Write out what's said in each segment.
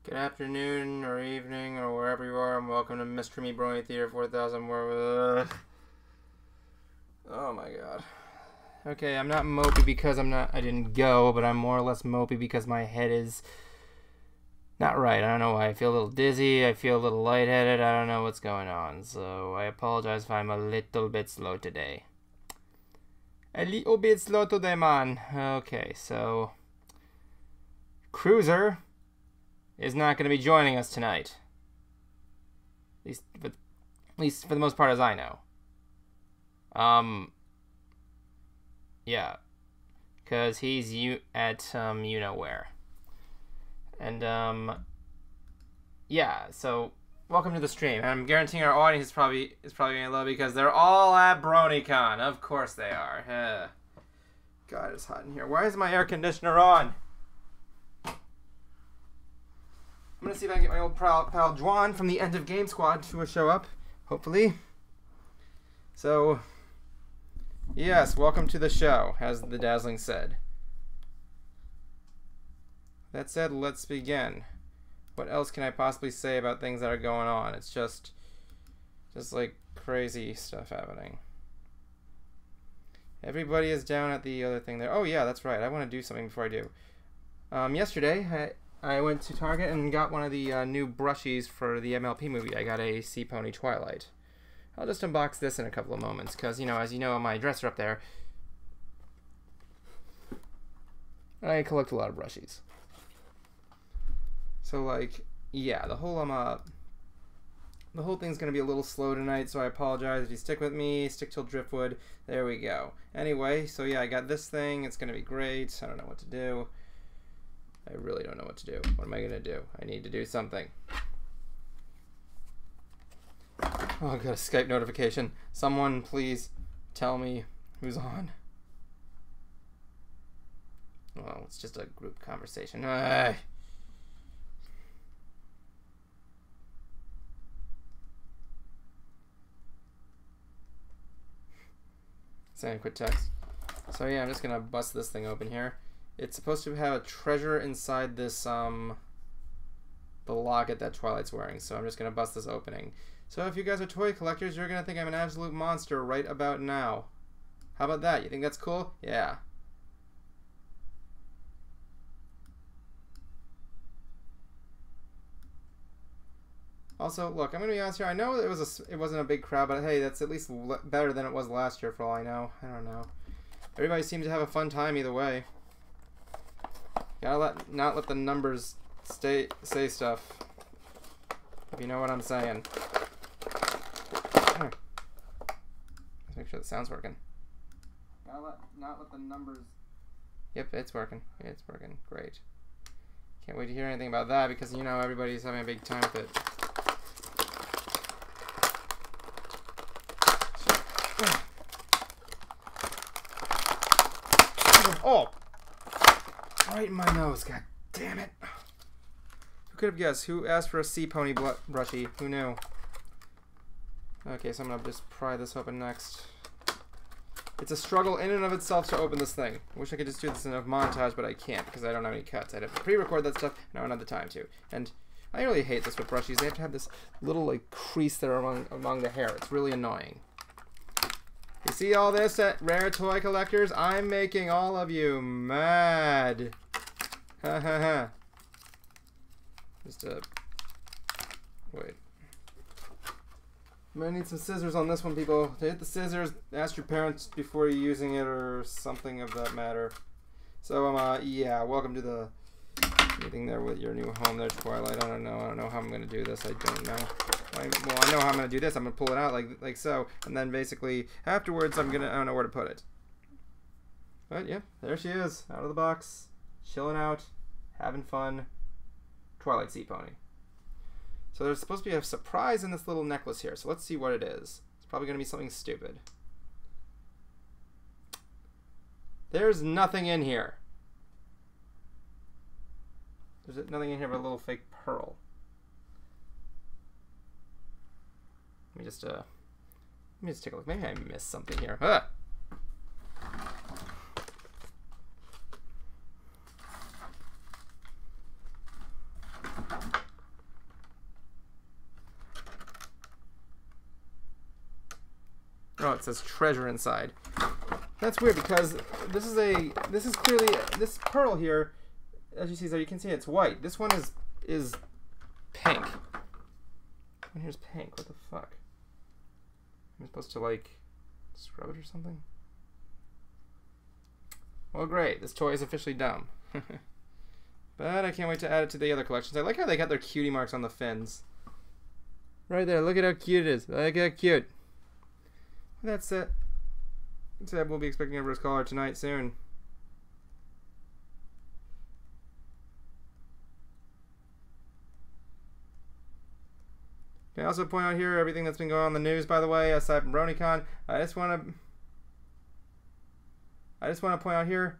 Good afternoon, or evening, or wherever you are, and welcome to MySTREAMy Brony Theater 4000 more. Oh my god. Okay, I'm not mopey because I didn't go, but I'm more or less mopey because my head is not right. I don't know why. I feel a little dizzy, I feel a little lightheaded, I don't know what's going on. So I apologize if I'm a little bit slow today. A little bit slow today, man. Okay, so Cruiser is not going to be joining us tonight. At least for the most part, as I know. Yeah, because he's at you know where. And yeah. So welcome to the stream. And I'm guaranteeing our audience is probably gonna love because they're all at BronyCon. Of course they are. God, it's hot in here. Why is my air conditioner on? I'm gonna see if I can get my old pal Juan from the End of Game Squad to show up, hopefully. So, yes, welcome to the show, as the Dazzling said. That said, let's begin. What else can I possibly say about things that are going on? It's just like crazy stuff happening. Everybody is down at the other thing there. Oh yeah, that's right. I want to do something before I do. Yesterday, I went to Target and got one of the new brushies for the MLP movie. I got a Sea Pony Twilight. I'll just unbox this in a couple of moments because, you know, as you know, on my dresser up there, I collect a lot of brushies. So, like, yeah, the whole thing's gonna be a little slow tonight, so I apologize if you stick with me. Stick till Driftwood. There we go. Anyway, so yeah, I got this thing. It's gonna be great. I don't know what to do. I really don't know what to do. What am I gonna do? I need to do something. Oh, I got a Skype notification. Someone please tell me who's on. Well, it's just a group conversation. Send a quick text. So yeah, I'm just gonna bust this thing open here. It's supposed to have a treasure inside this, the locket that Twilight's wearing. So I'm just going to bust this opening. So if you guys are toy collectors, you're going to think I'm an absolute monster right about now. How about that? You think that's cool? Yeah. Also, look, I'm going to be honest here. I know it wasn't a big crowd, but hey, that's at least better than it was last year for all I know. I don't know. Everybody seemed to have a fun time either way. Gotta not let the numbers say stuff. If you know what I'm saying. Let's make sure the sound's working. Gotta not let the numbers. Yep, it's working. It's working. Great. Can't wait to hear anything about that because you know everybody's having a big time with it. Oh! Right in my nose, god damn it. Who could have guessed? Who asked for a Sea Pony brushie? Who knew? Okay, so I'm gonna just pry this open next. It's a struggle in and of itself to open this thing. I wish I could just do this in a montage, but I can't because I don't have any cuts. I'd have to pre-record that stuff, and I don't have the time to. And I really hate this with brushies. They have to have this little like crease there among the hair. It's really annoying. You see all this at Rare Toy Collectors? I'm making all of you mad. Ha ha ha. Just wait. Might need some scissors on this one, people. To hit the scissors, ask your parents before you're using it or something of that matter. So, yeah, welcome to the meeting there with your new home there, Twilight. I don't know how I'm going to do this. I don't know. Well, I know how I'm going to do this. I'm going to pull it out like so. And then basically, afterwards, I don't know where to put it. But, yeah, there she is. Out of the box. Chilling out. Having fun. Twilight Sea Pony. So there's supposed to be a surprise in this little necklace here. So let's see what it is. It's probably going to be something stupid. There's nothing in here. There's nothing in here but a little fake pearl. Let me just take a look. Maybe I missed something here. Ah! Oh, it says treasure inside. That's weird because this is clearly this pearl here. As you see, so you can see it's white. This one is pink. And here's pink. What the fuck? Am I supposed to like scrub it or something? Well, great. This toy is officially dumb. But I can't wait to add it to the other collections. I like how they got their cutie marks on the fins. Right there. Look at how cute it is. Look how cute. That's it. Except we'll be expecting a rose collar tonight soon. Can I also point out here everything that's been going on in the news, by the way, aside from BronyCon. I just want to point out here,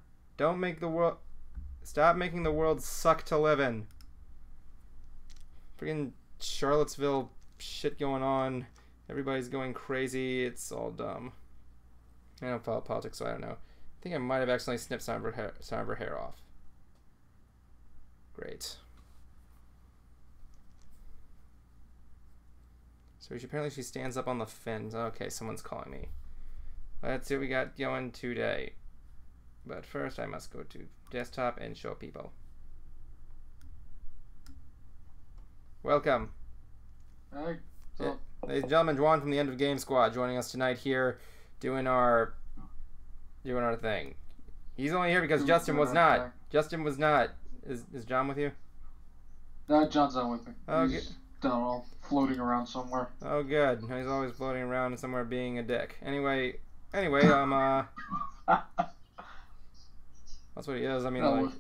stop making the world suck to live in. Freaking Charlottesville shit going on. Everybody's going crazy. It's all dumb. I don't follow politics, so I don't know. I think I might have accidentally snipped some of her hair off. Great. So apparently she stands up on the fins. Okay, someone's calling me. Let's see what we got going today. But first I must go to desktop and show people. Welcome. Hey. Ladies and gentlemen, Juan from the End of Game Squad joining us tonight here doing our thing. He's only here because Justin was not. Justin was not. Is John with you? No, John's not with me. Oh, he's down all floating around somewhere. Oh, good. He's always floating around somewhere being a dick. Anyway, that's what he is. I mean,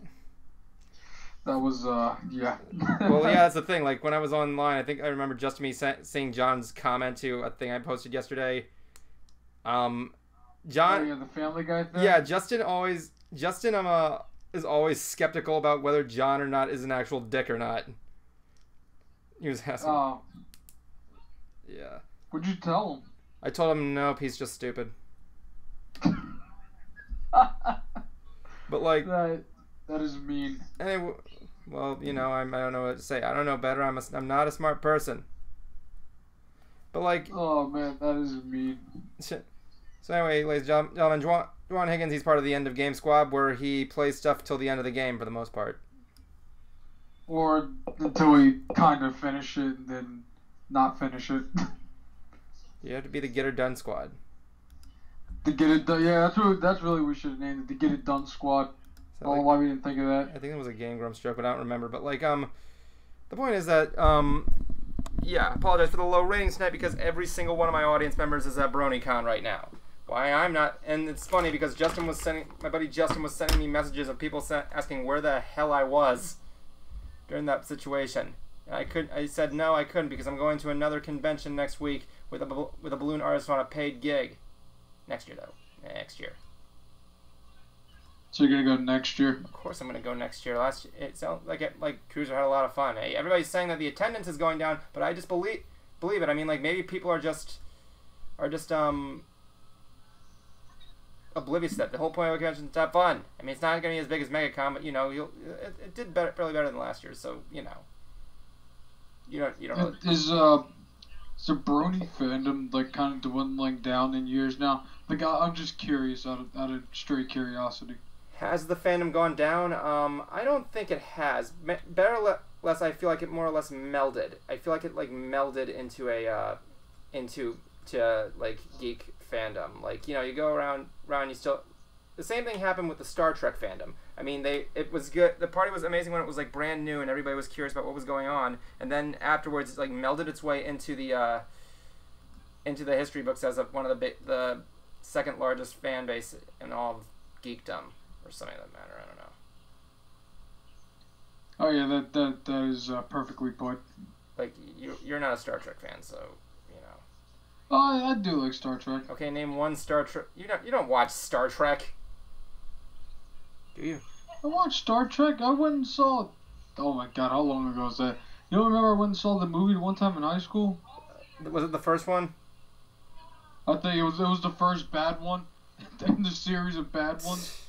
that was yeah. Well, yeah, that's the thing. Like, when I was online, I think I remember just me seeing John's comment to a thing I posted yesterday. John... Oh, yeah, the Family Guy thing? Yeah, Justin is always skeptical about whether John or not is an actual dick or not. He was asking. Oh. Yeah. What'd you tell him? I told him, nope, he's just stupid. But, like... That is mean. Anyway, well, you know, I don't know what to say. I don't know better. I'm not a smart person. But, like... Oh, man, that is mean. So anyway, ladies and gentlemen, Juan Higgins, he's part of the End of Game Squad, where he plays stuff till the end of the game for the most part. Or until we kind of finish it and then not finish it. You have to be the Get It Done Squad. The Get It Done, yeah, that's really what we should have named it, the Get It Done Squad. I don't know why we didn't think of that. I think it was a Game Grumps joke, but I don't remember. But, like, the point is that, yeah, I apologize for the low ratings tonight because every single one of my audience members is at BronyCon right now. Why I'm not, and it's funny because my buddy Justin was sending me messages of people asking where the hell I was during that situation. And I said no, I couldn't because I'm going to another convention next week with a balloon artist on a paid gig. Next year, though. Next year. So you're gonna go next year? Of course I'm gonna go next year. Last year, it sounds like Cruiser had a lot of fun. Hey, everybody's saying that the attendance is going down, but I just believe it. I mean, like, maybe people are just oblivious to that. The whole point of a convention is to have fun. I mean, it's not gonna be as big as MegaCon, but you know, it did fairly better than last year. So you know, you don't know. Is the Brony fandom like kind of dwindling down in years now? Like, I'm just curious out of straight curiosity. Has the fandom gone down? I don't think it has. Better or less, I feel like it more or less melded. I feel like it like melded into into like geek fandom. Like, you know, you go around, you still. The same thing happened with the Star Trek fandom. I mean, it was good. The party was amazing when it was like brand new and everybody was curious about what was going on. And then afterwards, it like melded its way into the history books as one of the second largest fan base in all of geekdom, or something of that matter. I don't know. Oh yeah, that is perfectly put. Like, you're not a Star Trek fan, so you know. Oh, I do like Star Trek. Okay, name one Star Trek. You don't watch Star Trek, do you? I watched Star Trek. I went and saw. Oh my god, how long ago was that? You don't remember I went and saw the movie one time in high school? Was it the first one? I think it was the first bad one in the series of bad ones.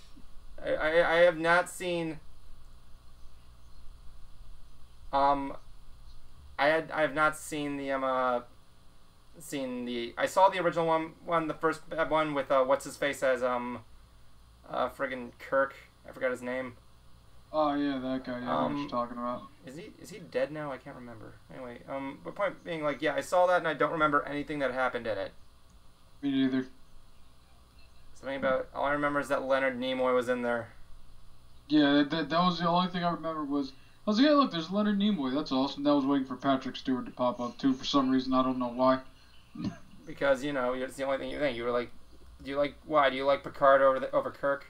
I have not seen. I have not seen the I saw the original one, the first one with what's his face as friggin' Kirk. I forgot his name. Oh yeah, that guy. Yeah, I know what you're talking about. Is he dead now? I can't remember. Anyway, the point being, like, yeah, I saw that and I don't remember anything that happened in it. Me neither. Something about, all I remember is that Leonard Nimoy was in there. Yeah, that was the only thing I remember was. I was like, hey, look, there's Leonard Nimoy. That's awesome. That was waiting for Patrick Stewart to pop up too for some reason. I don't know why. Because, you know, it's the only thing you think. You were like, why? Do you like Picard over Kirk?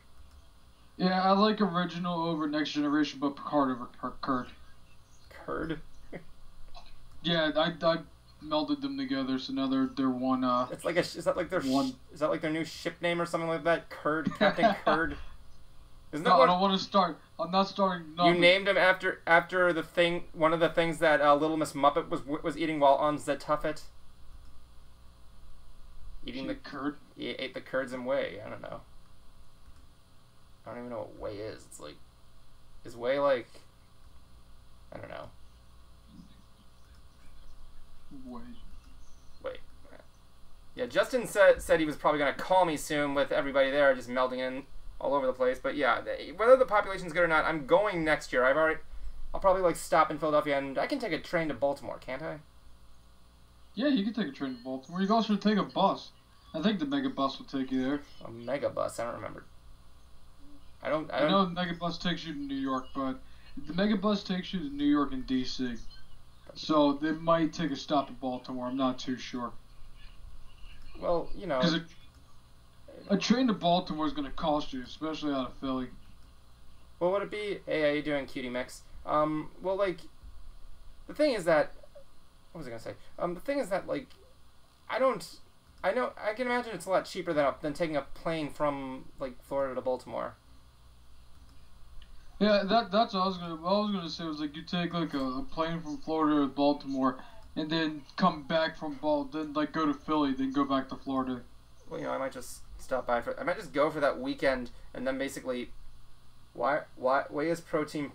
Yeah, I like original over Next Generation, but Picard over Kirk. Kirk? Yeah, I melded them together, so now they're one. It's like is that like their new ship name or something like that? Kurd, Captain Kurd. Isn't that no, I don't want to start. I'm not starting. No, you named him after the thing. One of the things that Little Miss Muppet was eating while on Zetuffet. Eating the curd. He ate the curds and whey. I don't know. I don't even know what whey is. It's like, is whey like? I don't know. Wait. Yeah, Justin said he was probably gonna call me soon with everybody there just melding in all over the place. But yeah, whether the population's good or not, I'm going next year. I'll probably like stop in Philadelphia, and I can take a train to Baltimore, can't I? Yeah, you can take a train to Baltimore. You can also take a bus. I think the mega bus will take you there. A mega bus? I don't remember. I know the mega bus takes you to New York, but the mega bus takes you to New York and D.C. So they might take a stop at Baltimore. I'm not too sure. Well, you know, because a train to Baltimore is going to cost you, especially out of Philly. Well, would it be? Hey, how you doing, Cutie Mix? Well, like, the thing is that, what was I gonna say? The thing is that, like, I can imagine it's a lot cheaper than taking a plane from like Florida to Baltimore. Yeah, that's what I was gonna say was like you take like a plane from Florida to Baltimore, and then come back from then like go to Philly, then go back to Florida. Well, you know, I might just stop by I might just go for that weekend, and then basically, why is protein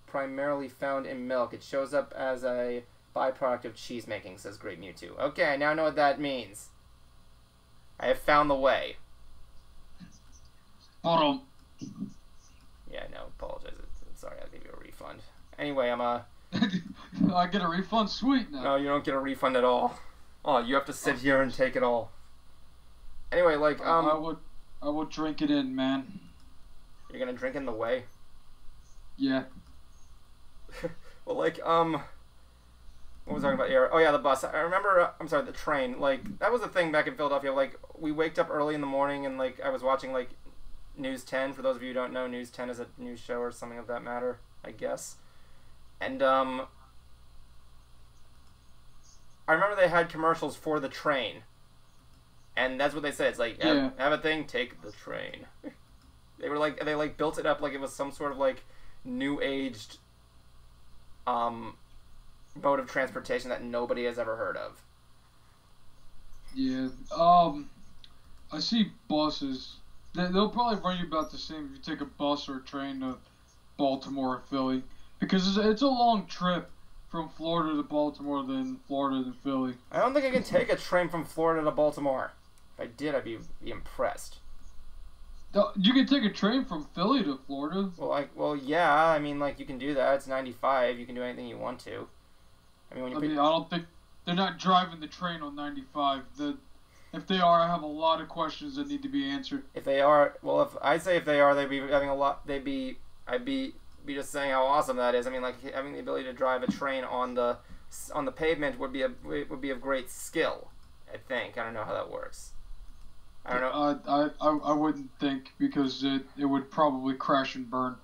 primarily found in milk? It shows up as a byproduct of cheese making, says Great Mewtwo. Okay, I now know what that means. I have found the way. Yeah, no, apologize. I'm sorry, I'll give you a refund. Anyway, I get a refund? Sweet now. No, you don't get a refund at all. Oh, you have to sit here and take it all. Anyway, like, I would drink it in, man. You're gonna drink in the way? Yeah. Well, like, what was I talking about here? Oh, yeah, the bus. I remember, I'm sorry, the train. Like, that was the thing back in Philadelphia. Like, we waked up early in the morning and, like, I was watching, like, News 10. For those of you who don't know, News 10 is a news show or something of that matter, I guess. And, I remember they had commercials for the train. And that's what they said. It's like, have a thing, take the train. They built it up like it was some sort of, like, new-aged, mode of transportation that nobody has ever heard of. Yeah, I see buses. They'll probably run you about the same if you take a bus or a train to Baltimore or Philly. Because it's a long trip from Florida to Baltimore than Florida to Philly. I don't think I can take a train from Florida to Baltimore. If I did, I'd be impressed. You can take a train from Philly to Florida. Well, yeah. I mean, like, you can do that. It's 95. You can do anything you want to. I don't think they're not driving the train on 95. If they are, I have a lot of questions that need to be answered. If they are, well, if they are, they'd be having a lot. I'd be just saying how awesome that is. I mean, like having the ability to drive a train on the pavement would be of great skill. I think. I don't know how that works. I don't know. I wouldn't think, because it would probably crash and burn.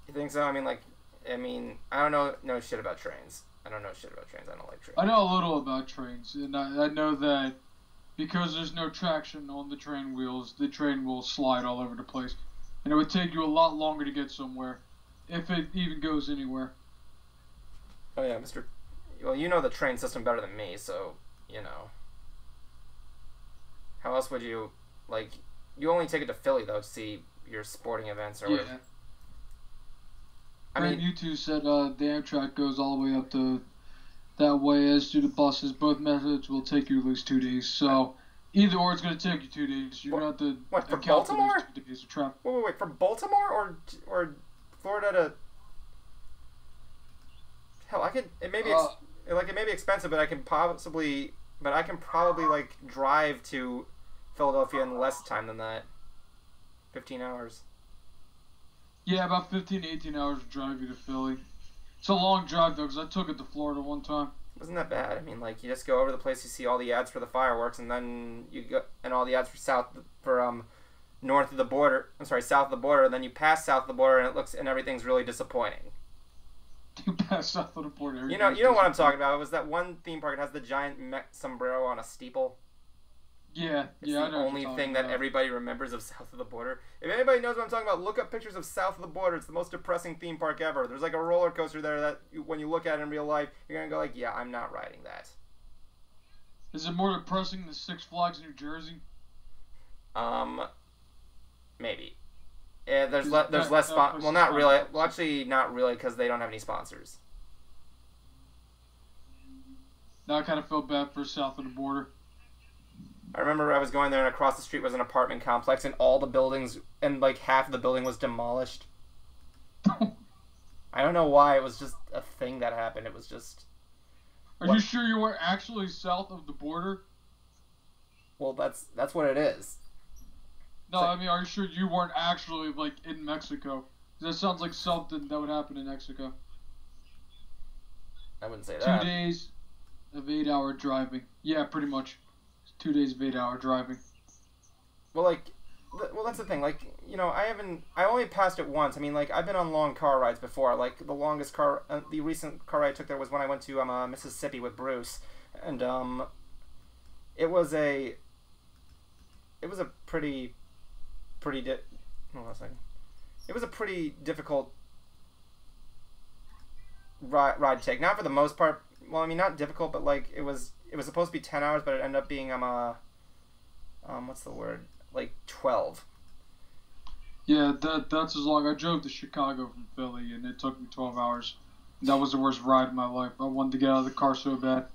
You think so? I mean, I don't know shit about trains. I don't know shit about trains. I don't like trains. I know a little about trains, and I know that because there's no traction on the train wheels, the train will slide all over the place. And it would take you a lot longer to get somewhere, if it even goes anywhere. Oh yeah, Mr. Well, you know the train system better than me, so, you know. How else would you, like, you only take it to Philly, though, to see your sporting events or whatever. I mean, you two said the Amtrak goes all the way up to that way, as do the buses. Both methods will take you at least 2 days. So either or, it's going to take you 2 days. You're going to have to what, for account Baltimore? for those 2 days of traffic. Wait, from Baltimore or Florida to? Hell, I could. It may be it may be expensive, but I can probably like drive to Philadelphia in less time than that. 15 hours. Yeah, about 15 to 18 hours to drive you to Philly. It's a long drive, though, because I took it to Florida one time. Wasn't that bad? I mean, like, you just go over the place, you see all the ads for the fireworks, and then you go, and all the ads for north of the border, south of the border, and then you pass south of the border, and everything's really disappointing. You pass south of the border. You know what I'm talking about. It was that one theme park that has the giant sombrero on a steeple. Yeah, it's I know the only thing that everybody remembers of South of the Border. If anybody knows what I'm talking about, look up pictures of South of the Border. It's the most depressing theme park ever. There's like a roller coaster there that when you look at it in real life, you're gonna go like, yeah, I'm not riding that. Is it more depressing than Six Flags New Jersey? Maybe. Yeah, there's less well, not really. Well, actually, not really, because they don't have any sponsors. Now I kind of feel bad for South of the Border. I remember I was going there, and across the street was an apartment complex, and all the buildings, and like half of the building was demolished. I don't know why. It was just a thing that happened. It was just... Are you sure you weren't actually south of the border? Well, that's what it is. No, I mean, are you sure you weren't actually, like, in Mexico? That sounds like something that would happen in Mexico. I wouldn't say that. 2 days of 8-hour driving. Yeah, pretty much. 2 days of 8-hour driving. Well, that's the thing. Like, you know, I only passed it once. I mean, like, I've been on long car rides before. Like, the recent car ride I took there was when I went to Mississippi with Bruce, and it was a pretty hold on a second. It was a pretty difficult ride to take. Not for the most part. Well, I mean, not difficult, but like it was supposed to be 10 hours, but it ended up being what's the word? Like 12. Yeah, that's as long. I drove to Chicago from Philly, and it took me 12 hours. That was the worst ride of my life. I wanted to get out of the car so bad.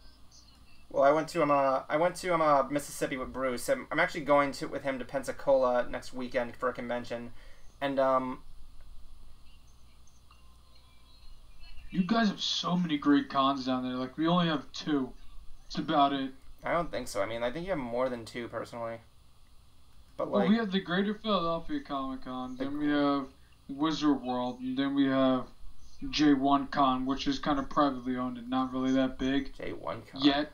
Well, I went to Mississippi with Bruce. I'm actually going with him to Pensacola next weekend for a convention, and You guys have so many great cons down there. Like, we only have 2. That's about it. I don't think so. I mean, I think you have more than 2 personally. But like, well, we have the Greater Philadelphia Comic Con, then we have Wizard World, and then we have J1 Con, which is kind of privately owned and not really that big. J1 Con. Yet.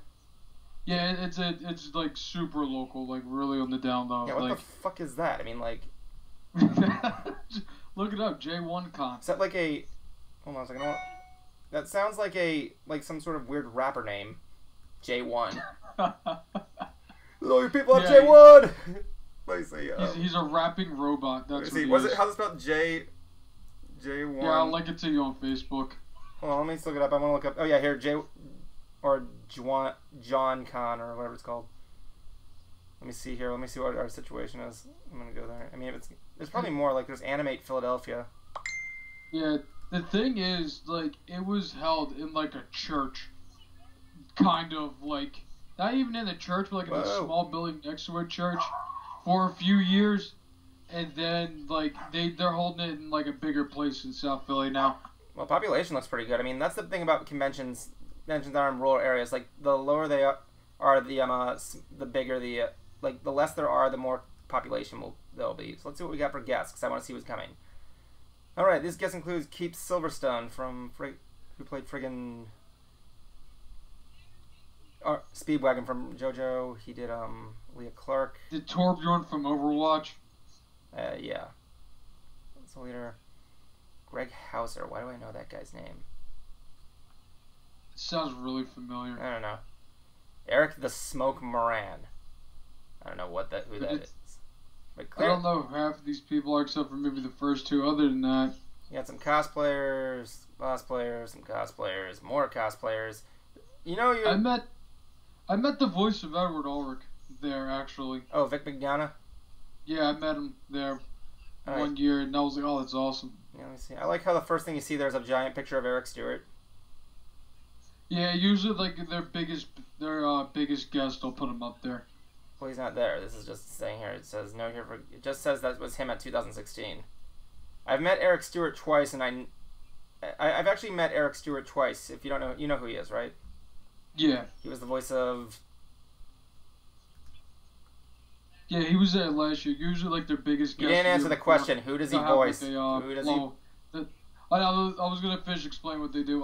Yeah, it's like super local, like really on the down low. Yeah, what like, the fuck is that? I mean, like, look it up, J1 Con. Is that like a? Hold on a second. That sounds like some sort of weird rapper name. J1. All you people have J1. Let me see. He's a rapping robot. That's what he was is. How's it spelled? J1. Yeah, I'll link it to you on Facebook. Hold on, let me just look it up. I want to look up. Oh yeah, here or John Con or whatever it's called. Let me see here. Let me see what our situation is. I'm gonna go there. I mean, there's probably more. Like there's Animate Philadelphia. Yeah, the thing is, like, it was held in like a church, kind of like not even in the church, but like in a small building next to a church for a few years, and then like they're holding it in like a bigger place in South Philly now. Well, population looks pretty good. I mean, that's the thing about conventions. mentions are in rural areas. Like the lower they are the bigger the like the less there are, the more population there'll be. So let's see what we got for guests, because I want to see who's coming. All right, this guest includes Keith Silverstone from who played friggin' Speedwagon from JoJo. He did Leah Clark. Did Torbjorn from Overwatch? Yeah. That's the leader. Greg Hauser. Why do I know that guy's name? It sounds really familiar. I don't know. Eric the Smoke Moran. I don't know who that is. But I don't know who half of these people are, except for maybe the first two. Other than that, you got some cosplayers, cosplayers, some cosplayers, more cosplayers. You know, I met the voice of Edward Ulrich there, actually. Oh, Vic Mignogna? Yeah, I met him there one year, and I was like, oh, that's awesome. Yeah, let me see. I like how the first thing you see there is a giant picture of Eric Stewart. Yeah, usually like their biggest guest, they'll put him up there. Well, he's not there. This is just saying here. It says no here for. It just says that was him at 2016. I've met Eric Stewart twice, and I've actually met Eric Stewart twice. If you don't know, you know who he is, right? Yeah. He was the voice of. Yeah, he was there last year. Usually, like their biggest guest. You didn't answer the question. Who does he voice? Who does he? I was gonna finish explain what they do.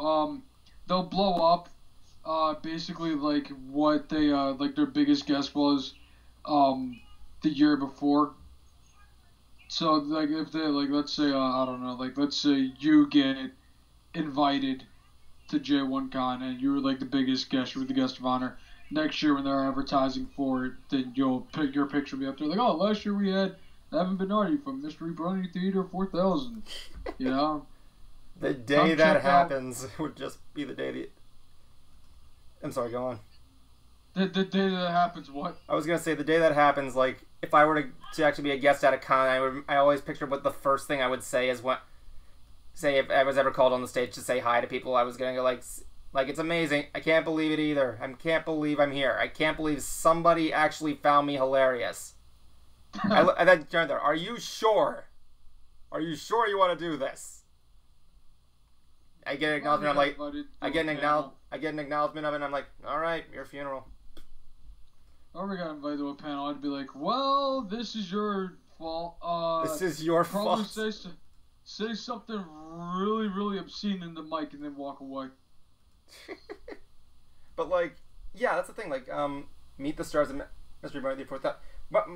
They'll blow up. Basically, like what they like their biggest guest was, the year before. So like if they like let's say I don't know, like let's say you get invited to J1Con and you were like the biggest guest, you were the guest of honor. Next year when they're advertising for it, then you'll pick your picture be up there like, oh, last year we had Evan Bernardi from Mystery Brony Theater 4000. You know. The day that happens would just be the day I'm sorry, go on. The day that happens, what? I was gonna say the day that happens. Like, if I were to actually be a guest at a con, I always picture what the first thing I would say is say if I was ever called on the stage to say hi to people, I was gonna go like it's amazing. I can't believe it either. I can't believe I'm here. I can't believe somebody actually found me hilarious. I then turned there. Are you sure? Are you sure you want to do this? I get an acknowledgement. I'm like, I get an acknowledgement of it, and I'm like, all right, your funeral. If I ever got invited to a panel, I'd be like, well, this is your fault. This is your fault. Probably say something really, really obscene in the mic and then walk away. But like, yeah, that's the thing. Like, Meet the Stars of Mystery Brony for that. But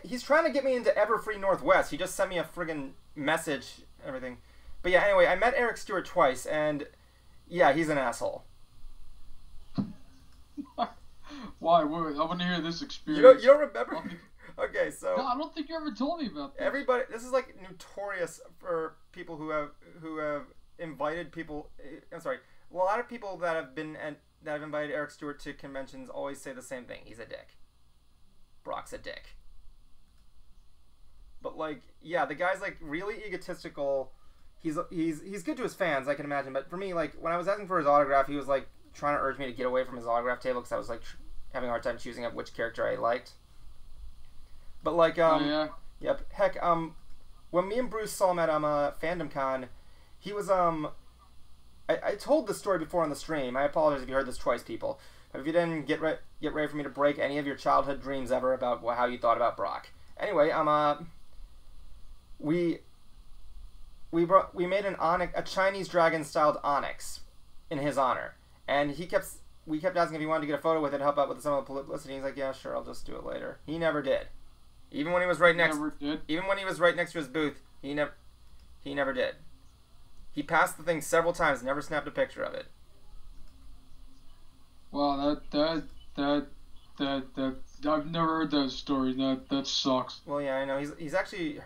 he's trying to get me into Everfree Northwest. He just sent me a friggin' message, everything. But yeah, anyway, I met Eric Stewart twice, and yeah, he's an asshole. Why? I want to hear this experience. You don't remember? Okay, so no, I don't think you ever told me about this. Everybody, this is like notorious for people who have invited people. I'm sorry, a lot of people that have invited Eric Stewart to conventions always say the same thing. He's a dick. Brock's a dick. But like, yeah, the guy's like really egotistical. He's good to his fans, I can imagine. But for me, like when I was asking for his autograph, he was like trying to urge me to get away from his autograph table because I was like having a hard time choosing up which character I liked. But like, yeah. Yep. Heck, when me and Bruce saw him at Fandom Con, he was I told this story before on the stream. I apologize if you heard this twice, people. If you didn't get ready for me to break any of your childhood dreams ever about how you thought about Brock. Anyway, we made a Chinese dragon styled onyx in his honor, and we kept asking if he wanted to get a photo with it to help out with some of the publicity. He's like, yeah, sure, I'll just do it later. He never did. Even when he was right next to his booth, he never did. He passed the thing several times, never snapped a picture of it. Wow, that I've never heard that story. That sucks. Well, yeah, I know. He's actually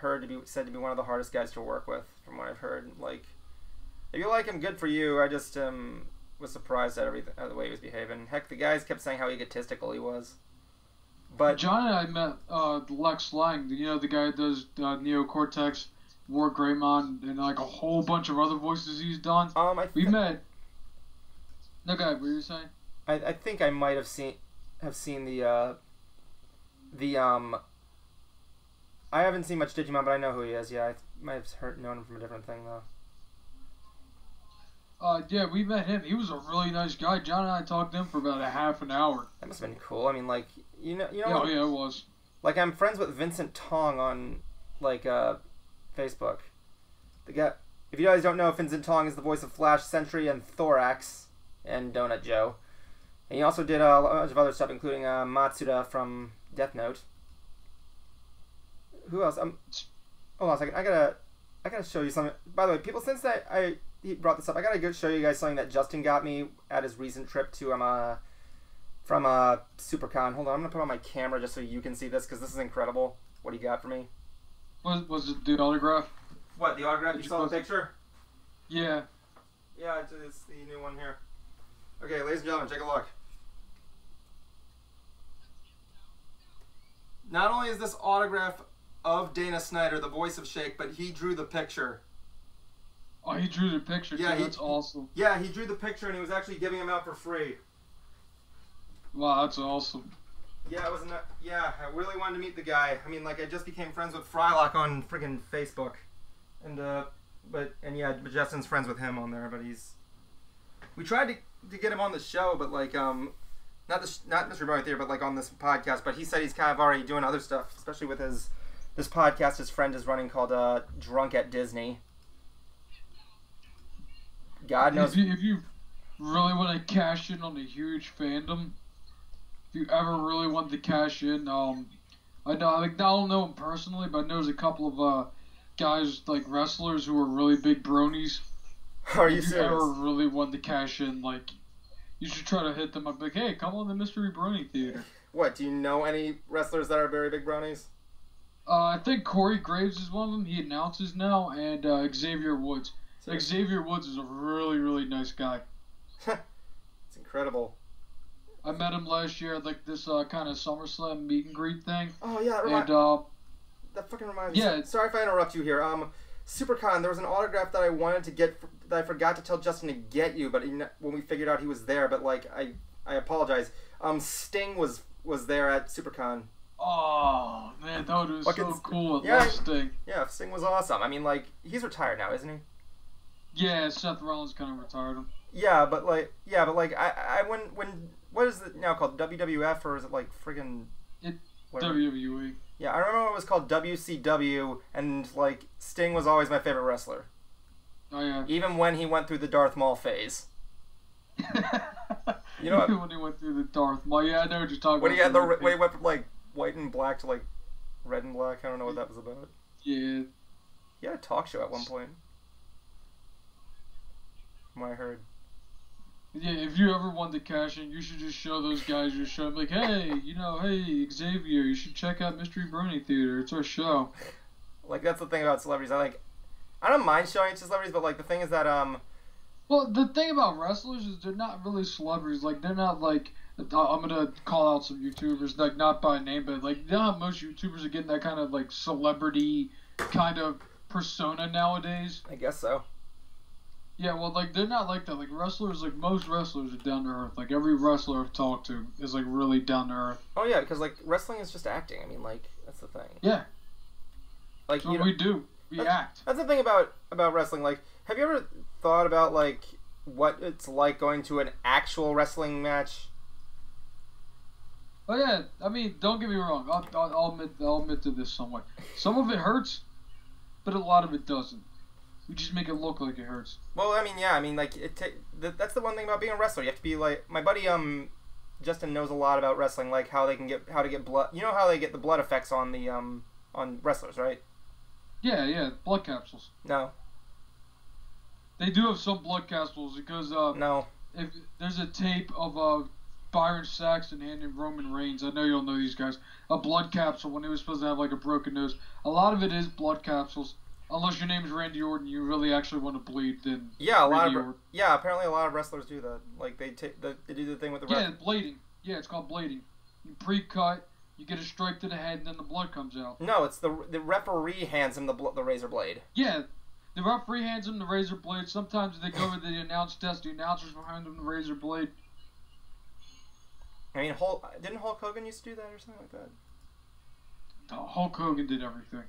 said to be one of the hardest guys to work with, from what I've heard. Like, if you like him, good for you. I just was surprised at the way he was behaving. Heck, the guys kept saying how egotistical he was. But John and I met Lex Lang, you know, the guy that does Neo Cortex, War Greymon, and like a whole bunch of other voices he's done. We met. No, guy, what were you saying? I think I might have seen the I haven't seen much Digimon, but I know who he is. Yeah, I might have known him from a different thing though. Yeah, we met him. He was a really nice guy. John and I talked to him for about a half an hour. That must have been cool. I mean, like, Yeah, yeah, it was. Like, I'm friends with Vincent Tong on, like, Facebook. The guy, if you guys don't know, Vincent Tong is the voice of Flash, Sentry, and Thorax, and Donut Joe. And he also did a bunch of other stuff, including Matsuda from Death Note. Who else? Hold on a second. I gotta show you something. By the way, people, since he brought this up, I gotta show you guys something that Justin got me at his recent trip to from SuperCon. Hold on, I'm gonna put on my camera just so you can see this, because this is incredible. What he got for me. Was it the autograph? What, the autograph? You saw the picture? Yeah. Yeah, it's the new one here. Okay, ladies and gentlemen, take a look. Not only is this autograph of Dana Snyder, the voice of Shake, but he drew the picture. Oh, he drew the picture, yeah, too. That's awesome. Yeah, he drew the picture, and he was actually giving them out for free. Wow, that's awesome. Yeah, I really wanted to meet the guy. I mean, like, I just became friends with Frylock on friggin' Facebook. And, but Justin's friends with him on there, but we tried to get him on the show, but, like, not Mr. Brony Theater, but, like, on this podcast, but he said he's kind of already doing other stuff, especially with this podcast his friend is running called, Drunk at Disney. God knows. If you really want to cash in on a huge fandom, if you ever really want to cash in, I don't know him personally, but I know there's a couple of guys, like wrestlers, who are really big bronies. Are you serious? If you ever really want to cash in, like, you should try to hit them up, like, hey, come on the Mystery Brony Theater. What, do you know any wrestlers that are very big bronies? I think Corey Graves is one of them. He announces now, and Xavier Woods. Xavier Woods is a really, really nice guy. It's incredible. I met him last year at, like, this kind of SummerSlam meet and greet thing. Oh, yeah. That fucking reminds me. Yeah. Sorry if I interrupt you here. SuperCon, there was an autograph that I wanted to get, that I forgot to tell Justin to get you, but when we figured out he was there, but, like, I apologize. Sting was there at SuperCon. Oh, man, that was so cool. I love Sting. Yeah, Sting was awesome. I mean, like, he's retired now, isn't he? Yeah, Seth Rollins kind of retired him. Yeah, but like, what is it now called? WWF, or is it like friggin' WWE? Yeah, I remember it was called WCW, and like Sting was always my favorite wrestler. Oh yeah. Even when he went through the Darth Maul phase. You know, when he went through the Darth Maul. Yeah, I know what you're talking about. When he went from like white and black to like red and black. I don't know what that was about. Yeah. He had a talk show at one point. From what I heard. Yeah, if you ever want to cash in, you should just show those guys your show. Like, hey, hey, Xavier, you should check out Mystery Brony Theater. It's our show. Like, that's the thing about celebrities. I don't mind showing it to celebrities, but, like, the thing is that, Well, the thing about wrestlers is they're not really celebrities. Like, they're not, like, I'm going to call out some YouTubers, like, not by name, but, like, you know how most YouTubers are getting that kind of, like, celebrity kind of persona nowadays? I guess so. Yeah, well, like, they're not like that. Like, wrestlers, like, most wrestlers are down to earth. Like, every wrestler I've talked to is, like, really down to earth. Oh, yeah, because, like, wrestling is just acting. I mean, like, that's the thing. Yeah. Like, that's what we do. We act. That's the thing about wrestling. Like, have you ever thought about, like, what it's like going to an actual wrestling match? Oh, yeah. I mean, don't get me wrong. I'll admit to this somewhat. Some of it hurts, but a lot of it doesn't. We just make it look like it hurts. Well, I mean, yeah, I mean, like, that's the one thing about being a wrestler. You have to be like, my buddy Justin knows a lot about wrestling, like how to get blood. You know how they get the blood effects on the on wrestlers, right? Yeah, blood capsules. No. They do have some blood capsules because no. If there's a tape of Byron Saxton handing Roman Reigns, I know you all know these guys, a blood capsule when he was supposed to have like a broken nose. A lot of it is blood capsules. Unless your name's Randy Orton, you really actually want to bleed, then apparently a lot of wrestlers do that. Like they do the thing with the bleeding. Yeah, it's called bleeding. You pre-cut, you get a strike to the head, and then the blood comes out. No, it's the referee hands him the razor blade. Yeah, the referee hands him the razor blade. Sometimes they go to the announce desk. The announcers behind them the razor blade. I mean, didn't Hulk Hogan used to do that or something like that? No, Hulk Hogan did everything.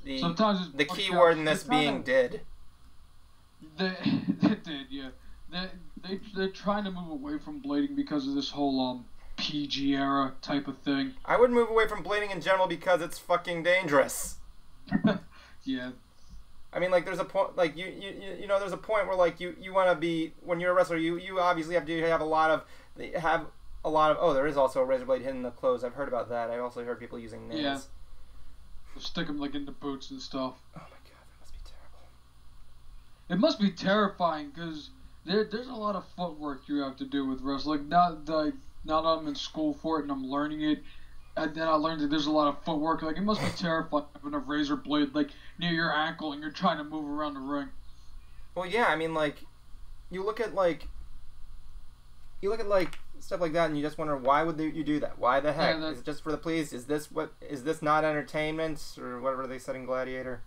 The key word in this being did. They they did, yeah. They're trying to move away from blading because of this whole PG era type of thing. I would move away from blading in general because it's fucking dangerous. Yeah. I mean, like, there's a point, like, you know, there's a point where, like, you want to be, when you're a wrestler, you obviously have to have a lot of, oh, there is also a razor blade hidden in the clothes. I've heard about that. I've also heard people using nails. Yeah. They'll stick them, like, into boots and stuff. Oh, my God, that must be terrible. It must be terrifying, because there's a lot of footwork you have to do with wrestling. Now that I'm in school for it and I'm learning it, and then I learned that there's a lot of footwork. Like, it must be terrifying having a razor blade, like, near your ankle and you're trying to move around the ring. Well, yeah, I mean, like, you look at stuff like that and you just wonder, why would you do that? Why the heck? Yeah, is it just for the please? Is this not entertainment? Or whatever they said in Gladiator?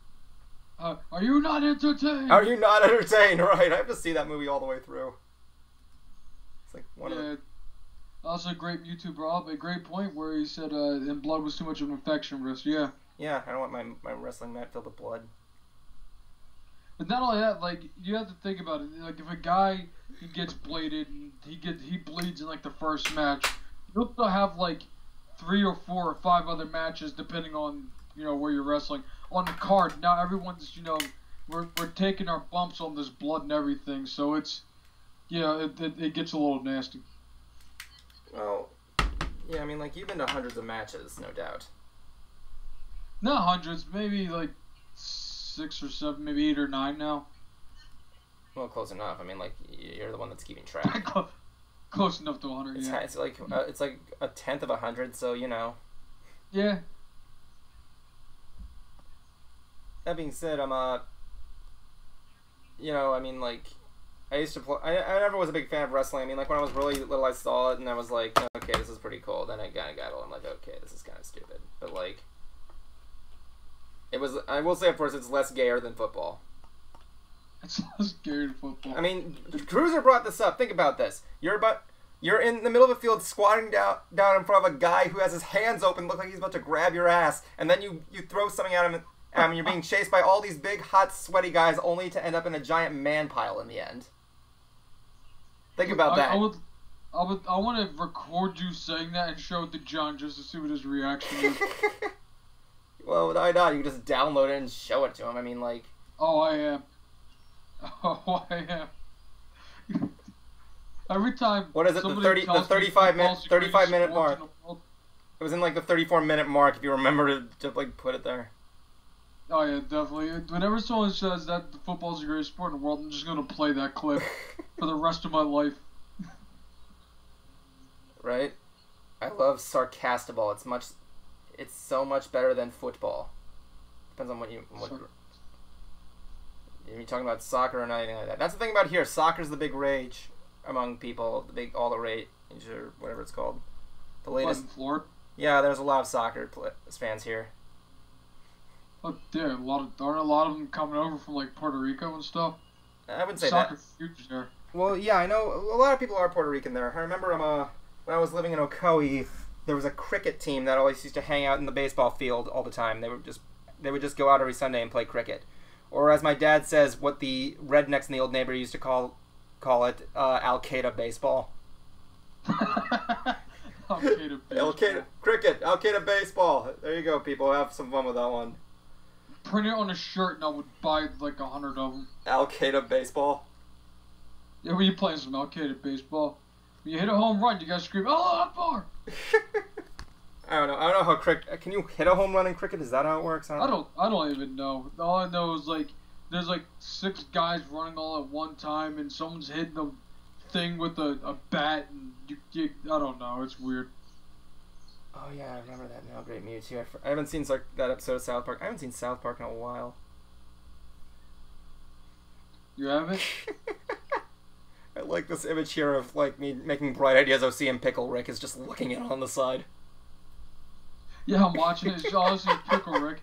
Are you not entertained? Are you not entertained? Right, I have to see that movie all the way through. It's like one of the... Also, a great YouTuber brought up a great point where he said and blood was too much of an infection risk. Yeah. Yeah, I don't want my wrestling mat filled with blood. But not only that, like, you have to think about it. Like, if a guy he gets bladed and he bleeds in like the first match, you'll still have like 3 or 4 or 5 other matches depending on where you're wrestling on the card. Now everyone's we're taking our bumps on this blood and everything, so it's it gets a little nasty. Well, yeah, I mean, like, you've been to hundreds of matches, no doubt. Not hundreds, maybe like 6 or 7, maybe 8 or 9 now. Well, close enough. I mean, like, you're the one that's keeping track. Close enough to 100. It's, yeah. It's like a tenth of 100, so Yeah. That being said, I mean, like, I used to play. I never was a big fan of wrestling. I mean, like, when I was really little, I saw it and I was like, okay, this is pretty cool. Then I kind of got old. I'm like, okay, this is kind of stupid. But like, it was. I will say, of course, it's less gayer than football. It's less gayer than football. I mean, Cruiser brought this up. Think about this. You're in the middle of a field squatting down in front of a guy who has his hands open, look like he's about to grab your ass, and then you throw something at him, and you're being chased by all these big, hot, sweaty guys, only to end up in a giant man pile in the end. Think about that. I want to record you saying that and show it to John just to see what his reaction is. Well, why not? You can just download it and show it to him. I mean, like... Oh, I am. Oh, I am. Every time... What is it? The 35 minute mark. It was in like the 34-minute mark, if you remember to like put it there. Oh yeah, definitely. Whenever someone says that football's the greatest sport in the world, I'm just gonna play that clip for the rest of my life. Right? I love sarcastable. It's so much better than football. Depends on what you're talking about, soccer or anything like that. That's the thing about here. Soccer's the big rage among people. All the rage or whatever it's called. The latest. Florida? Yeah, there's a lot of soccer fans here. Oh, yeah, aren't a lot of them coming over from like Puerto Rico and stuff? I wouldn't say Soccer's that. huge there. Well, yeah, I know a lot of people are Puerto Rican there. I remember when I was living in Ocoee, there was a cricket team that always used to hang out in the baseball field all the time. They would just go out every Sunday and play cricket, or as my dad says, what the rednecks in the old neighborhood used to call it, Al Qaeda baseball. Al Qaeda baseball. Cricket, Al Qaeda baseball. There you go, people. Have some fun with that one. Print it on a shirt and I would buy like 100 of them. Al Qaeda baseball. Yeah, when you play some Al Qaeda baseball, when you hit a home run, you guys scream, "Oh, Akbar!" I don't know how cricket. Can you hit a home run in cricket? Is that how it works? I don't even know. All I know is like there's like 6 guys running all at one time, and someone's hitting the thing with a bat, and I don't know. It's weird. Oh yeah, I remember that now. Great Mewtwo. I haven't seen that episode of South Park. I haven't seen South Park in a while. You haven't? I like this image here of like me making bright ideas. OC and Pickle Rick is just looking at it on the side. Yeah, I'm watching it. It's honestly Pickle Rick.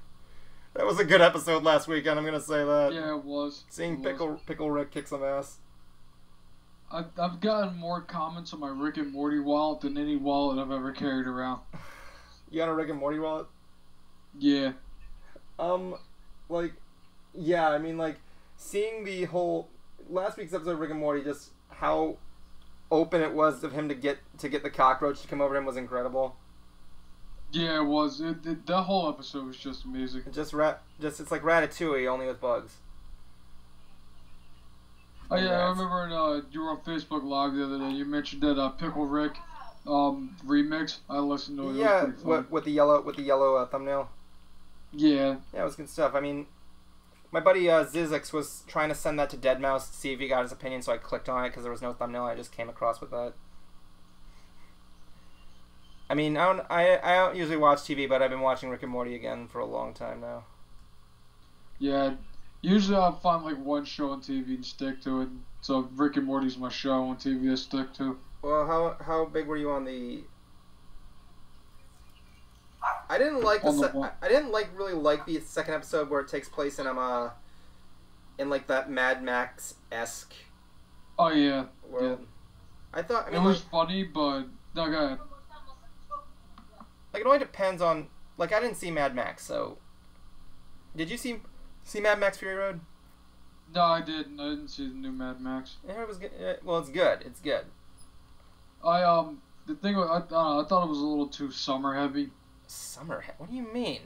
That was a good episode last weekend. I'm gonna say that. Yeah, it was. Seeing Pickle Rick kick some ass. I've gotten more comments on my Rick and Morty wallet than any wallet I've ever carried around. You got a Rick and Morty wallet? Yeah. Yeah, I mean, like, seeing the whole... last week's episode of Rick and Morty, just how open it was of him to get the cockroach to come over to him was incredible. Yeah, it was. That whole episode was just amazing. It's like Ratatouille, only with bugs. Oh yeah, I remember you were on Facebook Live the other day. You mentioned that Pickle Rick remix. I listened to it. Yeah, it was pretty with the yellow thumbnail. Yeah. Yeah, it was good stuff. I mean, my buddy Zizix was trying to send that to Deadmau5 to see if he got his opinion, so I clicked on it because there was no thumbnail. I just came across with that. I mean, I don't usually watch TV, but I've been watching Rick and Morty again for a long time now. Yeah. Usually I find like one show on TV and stick to it. So Rick and Morty's my show on TV I stick to. Well, how big were you on the? I didn't really like the second episode where it takes place in like that Mad Max-esque. Oh yeah. World. Yeah. I mean, it was funny, but no, go ahead. Like it only depends on like I didn't see Mad Max, so did you see Mad Max Fury Road? No, I didn't. I didn't see the new Mad Max. Yeah, it was good. Well, it's good. It's good. The thing was, I thought it was a little too summer heavy. What do you mean?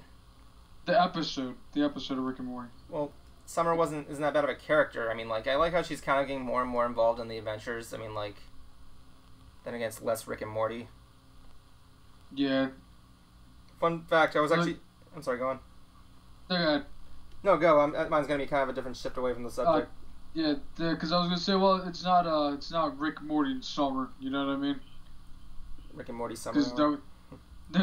The episode of Rick and Morty. Well, Summer isn't that bad of a character. I mean, like I like how she's kind of getting more and more involved in the adventures. I mean, like then again, it's less Rick and Morty. Yeah. Fun fact: I'm sorry. Go on. Go ahead. No, go. Mine's gonna be kind of a different shift away from the subject. Yeah, because I was gonna say, well, it's not Rick and Morty in summer. You know what I mean? Rick and Morty Summer. Because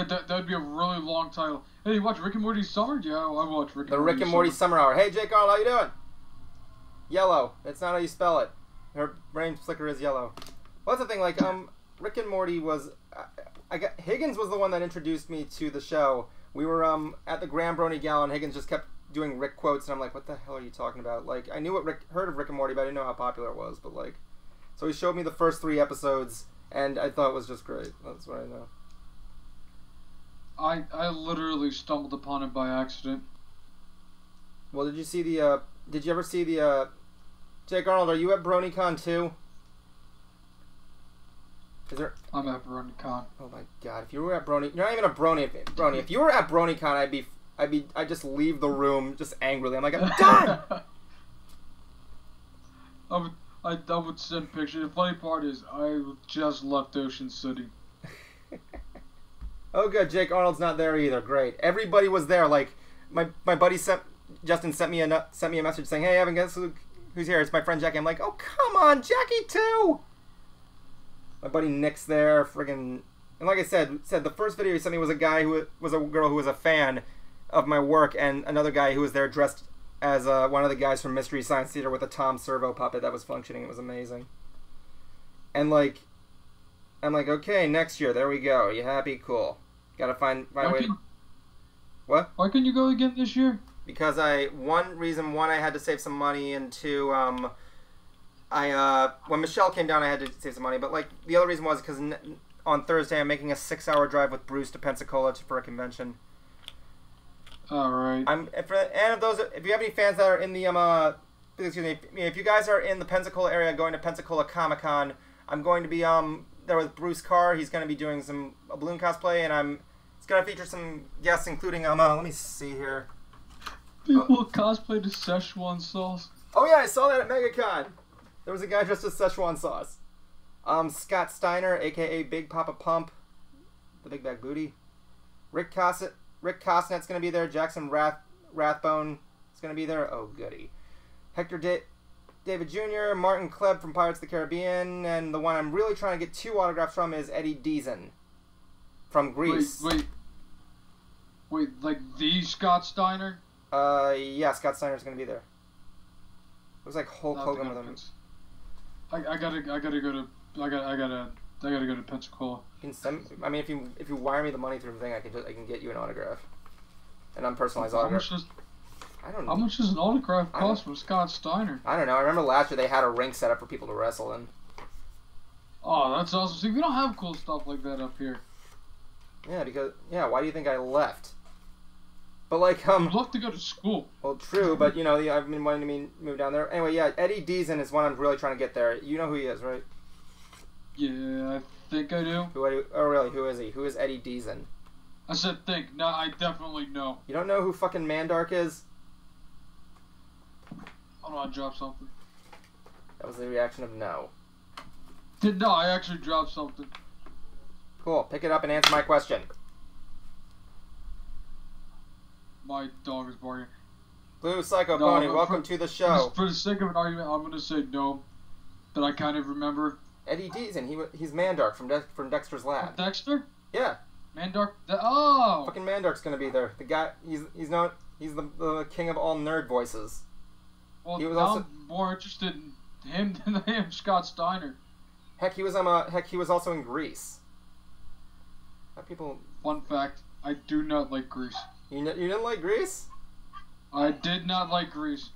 that would be a really long title. Hey, you watch Rick and Morty Summer? Yeah, I watch Rick and Morty. The Rick and Morty Summer Hour. Hey, Jake Arnold, how you doing? Yellow. It's not how you spell it. Her brain flicker is yellow. Well, that's the thing. Like, Rick and Morty was. Higgins was the one that introduced me to the show. We were at the Grand Brony Gala, and Higgins just kept doing Rick quotes, and I'm like, what the hell are you talking about? Like, I knew heard of Rick and Morty, but I didn't know how popular it was. But like, so he showed me the first 3 episodes, and I thought it was just great. That's what I know. I literally stumbled upon it by accident. Well, did you ever see the Jake Arnold, are you at BronyCon too? I'm at BronyCon. Oh my god, if you were at Brony, you're not even a Brony. Brony, if you were at BronyCon, I'd just leave the room just angrily. I'm like, I'm done! I would send pictures. The funny part is, I just left Ocean City. Oh good, Jake Arnold's not there either. Great. Everybody was there. Like my buddy Justin sent me a message saying, "Hey, Evan, guess who's here? It's my friend Jackie." I'm like, "Oh come on, Jackie too." My buddy Nick's there, friggin', and like I said the first video he sent me was a girl who was a fan of my work, and another guy who was there dressed as one of the guys from Mystery Science Theater with a Tom Servo puppet that was functioning. It was amazing. And like, I'm like, okay, next year, there we go. You happy? Cool. Gotta find a way. What? Why couldn't you go again this year? Because one, I had to save some money, and 2, when Michelle came down, I had to save some money. But like the other reason was because on Thursday I'm making a 6-hour drive with Bruce to Pensacola for a convention. All right. If you have any fans that are in the excuse me, if you guys are in the Pensacola area going to Pensacola Comic-Con, I'm going to be there with Bruce Carr. He's going to be doing a balloon cosplay, and it's going to feature some guests, including let me see here. People cosplay to Szechuan sauce. Oh yeah, I saw that at MegaCon. There was a guy dressed as Szechuan sauce. Scott Steiner, aka Big Papa Pump, the Big Bag Booty. Rick Costnet's going to be there. Jackson Rathbone is going to be there. Oh goody. Hector David Jr., Martin Klebb from Pirates of the Caribbean, and the one I'm really trying to get 2 autographs from is Eddie Deason from Greece. Wait, like the Scott Steiner? Yeah, Scott Steiner's gonna be there. It was like Hulk Hogan with him. I gotta go to Pensacola. You can send. I mean, if you wire me the money through the thing, I can get you an autograph, an unpersonalized autograph. I don't know. How much does an autograph cost from Scott Steiner? I don't know. I remember last year they had a ring set up for people to wrestle in. Oh, that's awesome. See, we don't have cool stuff like that up here. Yeah, why do you think I left? But like, I'd love to go to school. Well, true, but you know, I've been wanting to move down there. Anyway, yeah, Eddie Deason is one I'm really trying to get there. You know who he is, right? Yeah, I think I do. Oh, really? Who is he? Who is Eddie Deason? I said think. No, I definitely know. You don't know who fucking Mandark is? Hold on, I dropped something. That was the reaction of no. No, I actually dropped something. Cool. Pick it up and answer my question. My dog is barking. Blue Psycho Pony, welcome to the show. For the sake of an argument, I'm going to say no. That I kind of remember. Eddie Deason, he's Mandark from Dexter's Lab. Dexter? Yeah. Mandark? Oh! Fucking Mandark's going to be there. The guy, he's the king of all nerd voices. Well, I'm more interested in him than I am Scott Steiner. Heck, he was also in Grease. People. Fun fact: I do not like Grease. You didn't like Grease? I did not like Grease.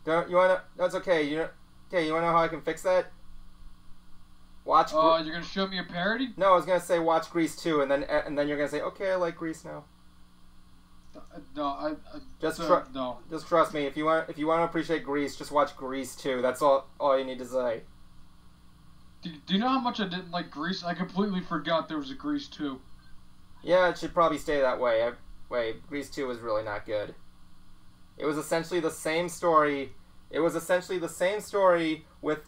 Don't you wanna? That's okay. You wanna know how I can fix that? Watch. You're gonna show me a parody? No, I was gonna say watch Grease 2, and then you're gonna say, okay, I like Grease now. No, Just trust me. If you want to appreciate Grease, just watch Grease 2. That's all you need to say. Do you know how much I didn't like Grease? I completely forgot there was a Grease 2. Yeah, it should probably stay that way. Grease 2 was really not good. It was essentially the same story. With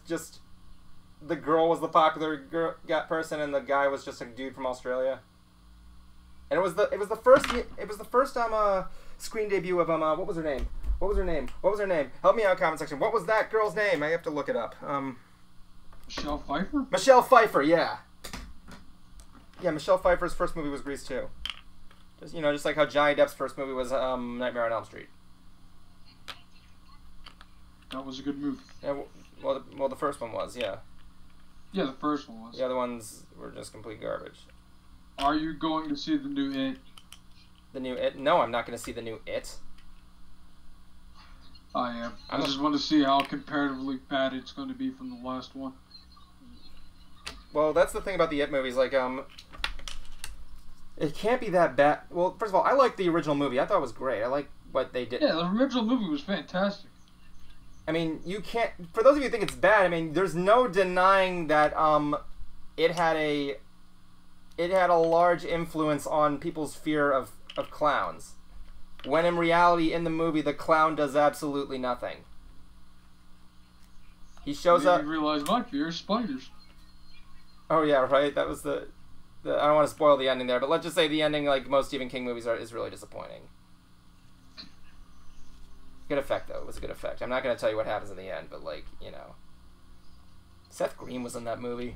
just the girl was the popular person and the guy was just a dude from Australia. And it was the first screen debut of what was her name? Help me out, comment section. What was that girl's name? I have to look it up. Michelle Pfeiffer? Michelle Pfeiffer, yeah. Yeah, Michelle Pfeiffer's first movie was Grease 2. Just like how Johnny Depp's first movie was Nightmare on Elm Street. That was a good movie. Yeah, well, the first one was, yeah. Yeah, the first one was. The other ones were just complete garbage. Are you going to see the new It? The new It? No, I'm not going to see the new It. I am. I just want to see how comparatively bad it's going to be from the last one. Well, that's the thing about the It movies. Like, it can't be that bad. Well, first of all, I liked the original movie. I thought it was great. I like what they did. Yeah, the original movie was fantastic. I mean, you can't. For those of you who think it's bad, I mean, there's no denying that it had a large influence on people's fear of clowns. When in reality, in the movie, the clown does absolutely nothing. He shows up. You realize my fear is spiders. Oh yeah, right. That was the. I don't want to spoil the ending there, but let's just say the ending, like most Stephen King movies, is really disappointing. Good effect though. It was a good effect. I'm not going to tell you what happens in the end, but like, you know, Seth Green was in that movie.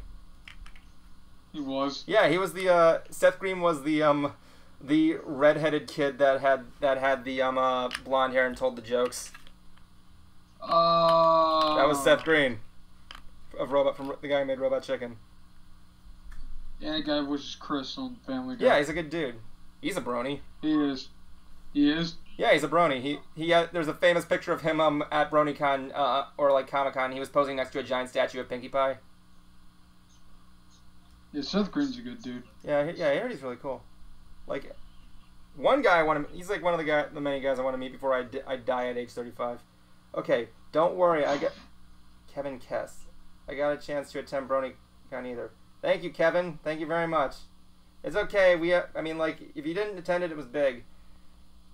He was. Yeah, he was the. Seth Green was the redheaded kid that had the blonde hair and told the jokes. That was Seth Green, from the guy who made Robot Chicken. Yeah, the guy was Chris on Family Guy. Yeah, he's a good dude. He's a brony. He is. He is. Yeah, he's a brony. There's a famous picture of him at BronyCon or like Comic-Con. He was posing next to a giant statue of Pinkie Pie. Yeah, Seth Green's a good dude. Yeah, I heard he's really cool. Like, one guy I want to. He's like one of the many guys I want to meet before I die at age 35. Okay, don't worry. Kevin Kess. I got a chance to attend BronyCon either. Thank you, Kevin. Thank you very much. It's okay. I mean, like, if you didn't attend it, it was big.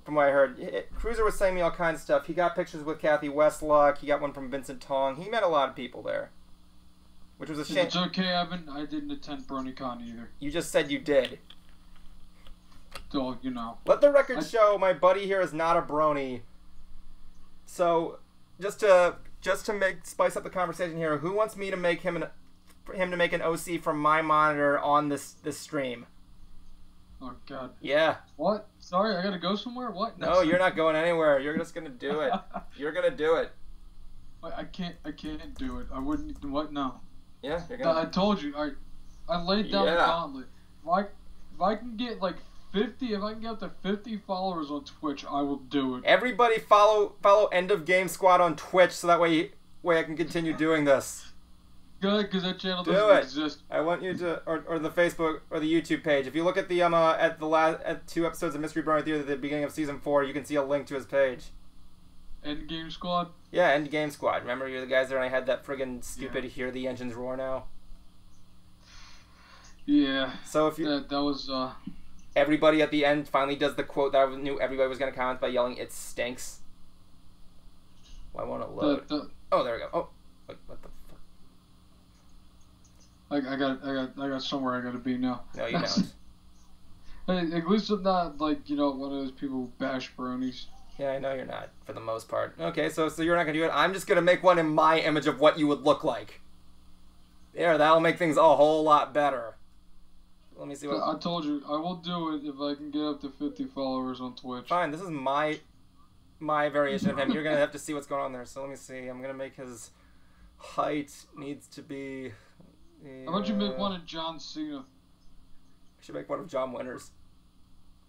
From what I heard, Cruiser was sending me all kinds of stuff. He got pictures with Kathy Westlock. He got one from Vincent Tong. He met a lot of people there, which was a shame. It's okay, Evan. I didn't attend BronyCon either. You just said you did. So, you know. Let the record show my buddy here is not a brony. So, just to spice up the conversation here, who wants me to make him to make an OC from my monitor on this stream? Oh God. Yeah. What? Sorry, I gotta go somewhere? What? No, you're not going anywhere. You're just gonna do it. You're gonna do it. I can't do it. I wouldn't. What? No. Yeah, you're gonna. I told you. I laid down the gauntlet. If I can get like 50, if I can get up to 50 followers on Twitch, I will do it. Everybody follow End of Game Squad on Twitch so that way I can continue doing this. Good, because that channel Do doesn't it. exist. I want you to, or the Facebook or the YouTube page. If you look at the at 2 episodes of Mystery Brony Theater at the beginning of season 4, you can see a link to his page. Endgame Squad? Yeah, Endgame Squad. Remember, you're the guys there, and I had that friggin' stupid "Hear the engines roar now." Yeah. So if you that was everybody at the end finally does the quote that I knew everybody was gonna comment by yelling, "It stinks." Well, I want to load. Oh, there we go. Oh, wait, what the fuck? I got somewhere I gotta be now. No, you don't. Hey, at least I'm not like one of those people who bash bronies. Yeah, I know you're not, for the most part. Okay, so you're not gonna do it. I'm just gonna make one in my image of what you would look like. There, that'll make things a whole lot better. Let me see what... I told you, I will do it if I can get up to 50 followers on Twitch. Fine, this is my variation of him. You're gonna have to see what's going on there. So let me see. I'm gonna make his height needs to be... How about you make one of John Cena? I should make one of John Winters.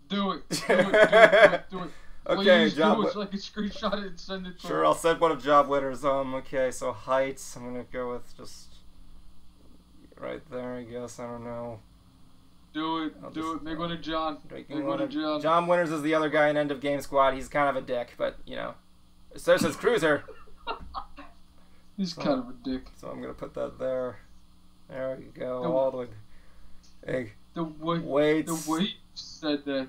Do it. Do it. Do it. Okay, Please Job. Do it so I can screenshot it and send it to Sure, him. I'll send one of Job Winners. Okay, so heights. I'm gonna go with just right there. I guess I don't know. Do it. Do it. Make one of John. Make one of John. John Winters is the other guy in End of Game Squad. He's kind of a dick, but So says Cruiser. He's kind of a dick. So I'm gonna put that there. There we go. All the way. Hey. The way you said that.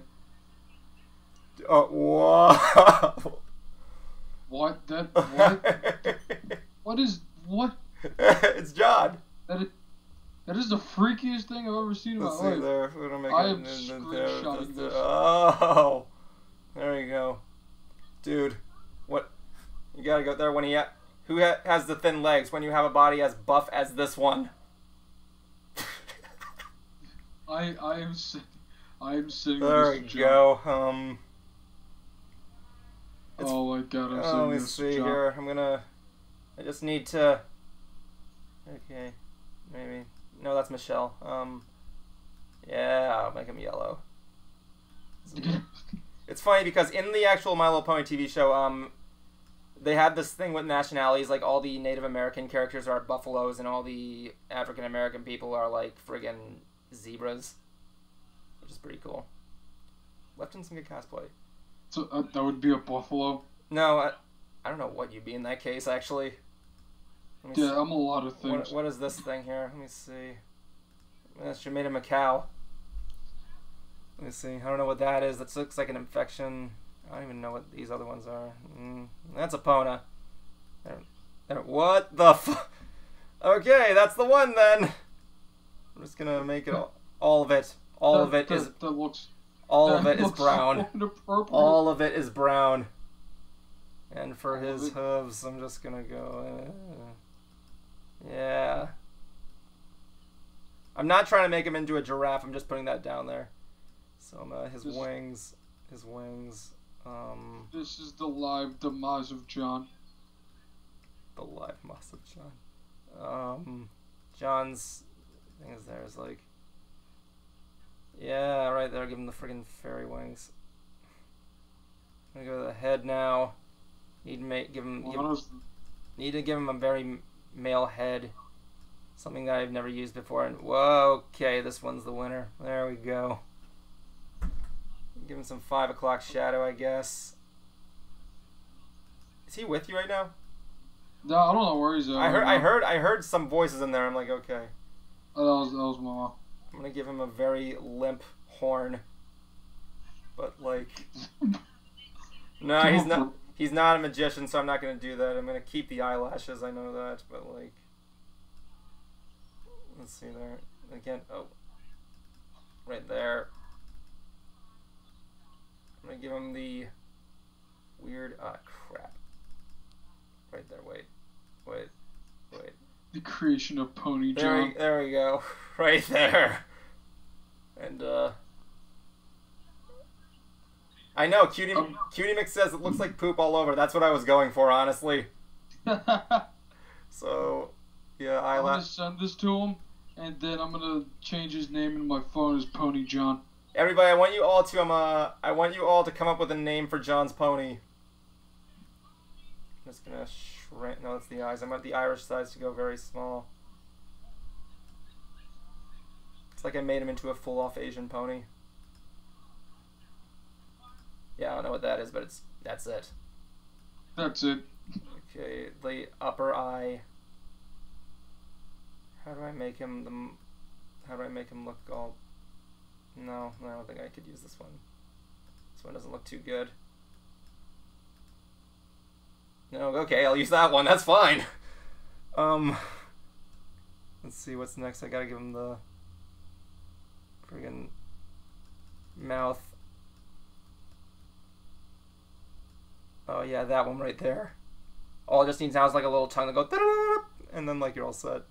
Oh, whoa. What? What? It's John. That is the freakiest thing I've ever seen in my life. I am screenshotting this. Oh. There you go. Dude. What? You gotta go there when who has the thin legs when you have a body as buff as this one? I am sitting. There we go. Oh my god, I'm let me see here. I just need to... Okay. Maybe. No, that's Michelle. Yeah, I'll make him yellow. It's funny because in the actual My Little Pony TV show, they had this thing with nationalities, like all the Native American characters are buffaloes and all the African American people are like friggin' zebras, which is pretty cool. Left in some good cosplay. So that would be a buffalo? No, I don't know what you'd be in that case, actually. Yeah, I'm a lot of things. What is this thing here? Let me see. She made him a cow. Let me see. I don't know what that is. That looks like an infection. I don't even know what these other ones are. That's a Pona. What the fuck? Okay, that's the one then. I'm just gonna make it all of it. All of it is brown. All of it is brown. And for his hooves, I'm just gonna go. Yeah. I'm not trying to make him into a giraffe. I'm just putting that down there. So his wings. This is the live demise of John. The live demise of John. John's thing is there is like. Yeah, right there. Give him the friggin' fairy wings. I'm gonna go to the head now. Need to give him a very male head. Something that I've never used before. And whoa, okay, this one's the winner. There we go. Give him some 5 o'clock shadow, I guess. Is he with you right now? No, I don't know where he's at. I heard some voices in there. I'm like, okay. Oh, that was Mama. I'm gonna give him a very limp horn. But like, no, he's not a magician, so I'm not gonna do that. I'm gonna keep the eyelashes. I know that, but like, let's see there again. Oh, right there. I'm gonna give him the weird. Ah, crap. Right there. Wait. The creation of Pony John. There we go. Right there. And I know Cutie Mix says it looks like poop all over. That's what I was going for, honestly. So, yeah, I'm gonna send this to him, and then I'm gonna change his name in my phone as Pony John. Everybody, I want you all to come up with a name for John's pony. I'm just gonna shrink. No, it's the eyes. I want the Irish size to go very small. It's like I made him into a full-off Asian pony. Yeah, I don't know what that is, but that's it. That's it. Okay, the upper eye. How do I make him look all... No, I don't think I could use this one. This one doesn't look too good. No, okay, I'll use that one. That's fine. Let's see what's next. I gotta give him the friggin' mouth. Oh yeah, that one right there. All it just needs now is like a little tongue to go, and then like you're all set.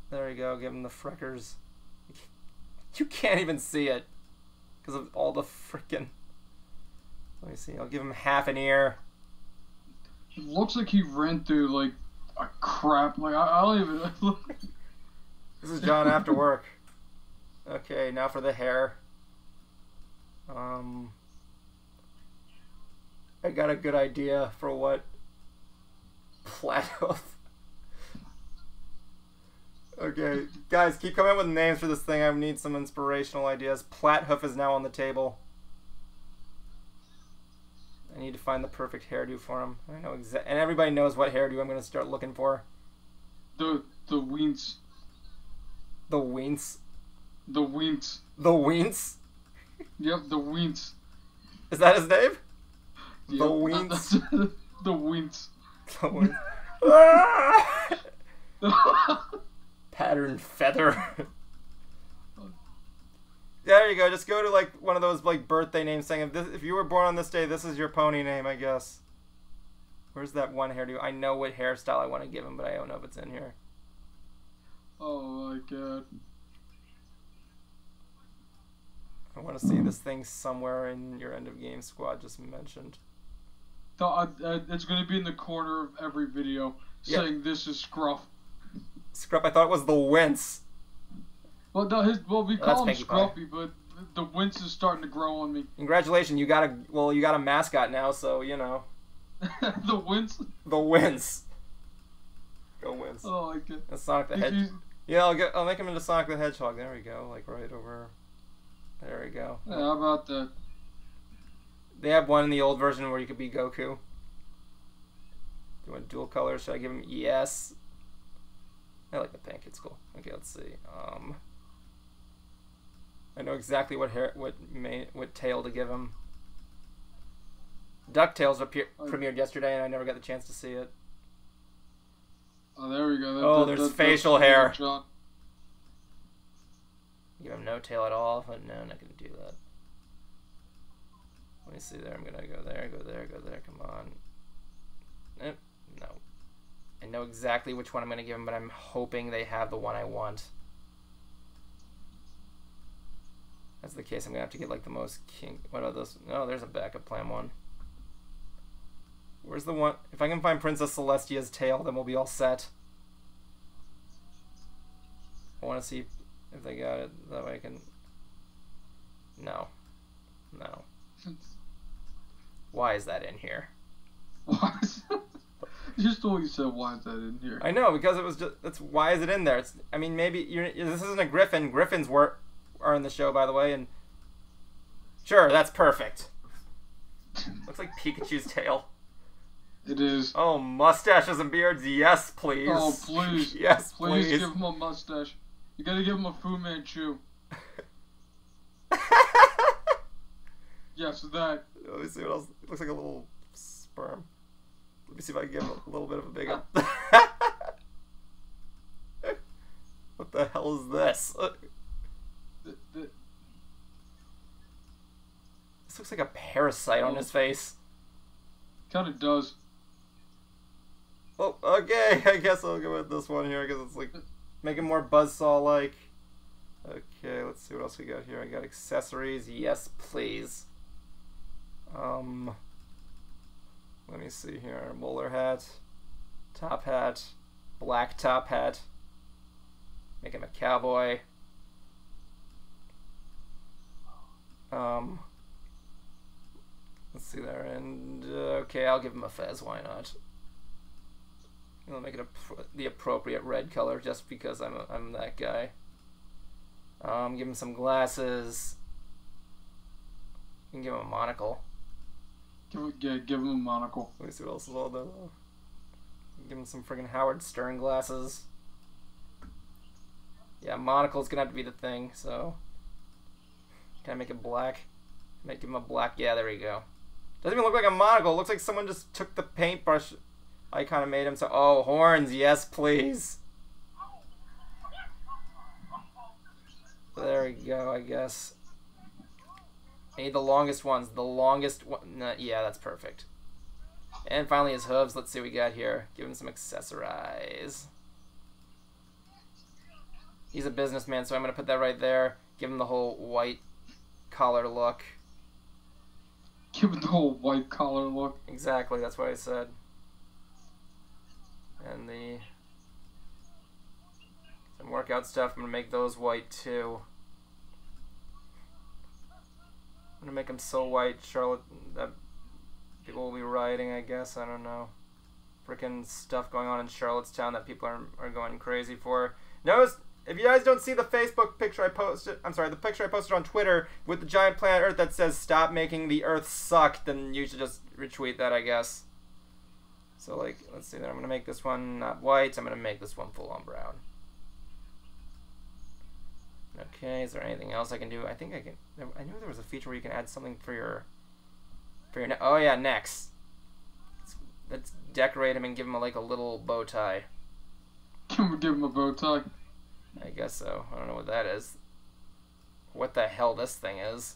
There you go. Give him the frickers. You can't even see it because of all the frickin'. Let me see. I'll give him half an ear. It looks like he ran through like a crap. Like I don't even. This is John after work. Okay, now for the hair. I got a good idea for what Plathoof. Okay, guys, keep coming up with names for this thing. I need some inspirational ideas. Plathoof is now on the table. I need to find the perfect hairdo for him. I know and everybody knows what hairdo I'm going to start looking for. The Weens. The Weens? The Weens. The Weens? Yep, the Weens. Is that his name? Yep, the Weens? The Weens. The Weens. Ah! Pattern feather. There you go. Just go to like one of those like birthday names saying if you were born on this day, this is your pony name, I guess. Where's that one hairdo? I know what hairstyle I want to give him, but I don't know if it's in here. Oh my god. I want to see this thing somewhere in your end of game squad just mentioned. It's going to be in the corner of every video saying this is Scruff. Scruff, I thought it was the Wince. Well, no, we call him Pinkie Scruffy, but the Wince is starting to grow on me. Congratulations, you got a mascot now, so you know. The Wince? The Wince. Go Wince. Oh, I get. That's Sonic the Hedgehog. Yeah, I'll make him into Sonic the Hedgehog. There we go, like right over. There we go. Yeah, how about that? They have one in the old version where you could be Goku. Do you want dual colors? Should I give him? Yes. I like the pink. It's cool. Okay, let's see. I know exactly what tail to give him. DuckTales premiered yesterday, and I never got the chance to see it. Oh, there we go. Oh, there's facial hair. Give him no tail at all. But no, I'm not gonna do that. Let me see there. I'm gonna go there, go there, go there. Come on. Nope. No. I know exactly which one I'm gonna give him, but I'm hoping they have the one I want. That's the case. I'm gonna have to get like the most What are those? No, there's a backup plan one. Where's the one? If I can find Princess Celestia's tail, then we'll be all set. I want to see if they got it. That way I can. No. No. Why is that in here? Why? Just the way you said, why is that in here? I know, because it was just. Why is it in there? I mean, maybe this isn't a griffin. Griffins are in the show, by the way, and sure, that's perfect. Looks like Pikachu's tail. It is. Oh, mustaches and beards, yes, please. Oh, please. Yes, please. Please give him a mustache. You gotta give him a Fu Manchu. Yes, that. Let me see what else. It looks like a little sperm. Let me see if I can give him a little bit of a big up. What the hell is this? This looks like a parasite on his face. Kinda does. Oh, okay. I guess I'll go with this one here because it's like making more buzzsaw-like. Okay, let's see what else we got here. I got accessories. Yes, please. Let me see here. Bowler hat, top hat, black top hat. Make him a cowboy. Let's see there. And okay, I'll give him a fez. Why not? I'll make it the appropriate red color just because I'm that guy. Give him some glasses. You can give him a monocle. Give him a monocle. Let me see what else is all there. Give him some friggin' Howard Stern glasses. Yeah, monocle's gonna have to be the thing, so. Can I make it black? Give him a black. Yeah, there we go. Doesn't even look like a monocle. It looks like someone just took the paintbrush icon and made him so. Oh, horns, yes, please. There we go, I guess. I need the longest ones. The longest one. Nah, yeah, that's perfect. And finally his hooves. Let's see what we got here. Give him some accessorize. He's a businessman, so I'm going to put that right there. Give him the whole white collar look. Give him the whole white collar look. Exactly, that's what I said. And some workout stuff, I'm going to make those white too. I'm going to make them so white, Charlotte, that people will be rioting, I guess. I don't know. Freaking stuff going on in Charlottetown that people are going crazy for. Notice, if you guys don't see the Facebook picture I posted, I'm sorry, the picture I posted on Twitter with the giant planet Earth that says "Stop making the Earth suck," then you should just retweet that, I guess. So, like, let's see there. I'm gonna make this one not white. I'm gonna make this one full on brown. Okay. Is there anything else I can do? I think I can. I knew there was a feature where you can add something for your oh yeah, necks. Let's decorate him and give him like a little bow tie. Can we give him a bow tie? I guess so. I don't know what that is. What the hell this thing is.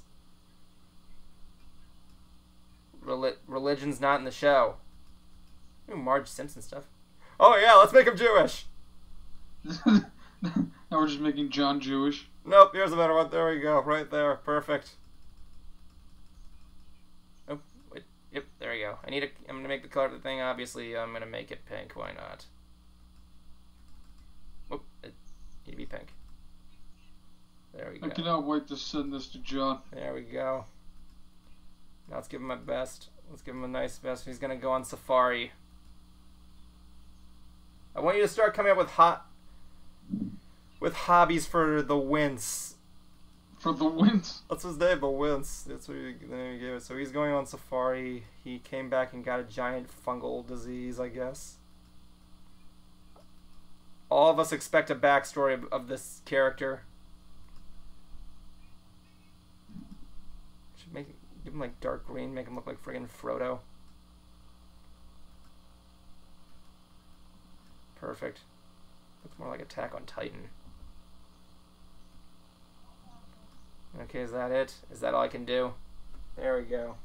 Religion's not in the show. Ooh, Marge Simpson stuff. Oh yeah, let's make him Jewish. Now we're just making John Jewish. Nope, here's a better one. There we go. Right there. Perfect. Oh, wait. Yep, there we go. I'm going to make the color of the thing. Obviously, I'm going to make it pink. Why not? Whoop. It need to be pink. There we go. I cannot wait to send this to John. There we go. Now let's give him my best. Let's give him a nice vest. He's going to go on safari. I want you to start coming up with hobbies for the wince. For the wince? That's his name, the wince. That's what he gave it. So he's going on safari. He came back and got a giant fungal disease, I guess. All of us expect a backstory of this character. Should give him like dark green, make him look like friggin' Frodo. Perfect. Looks more like Attack on Titan. Okay, is that it? Is that all I can do? There we go.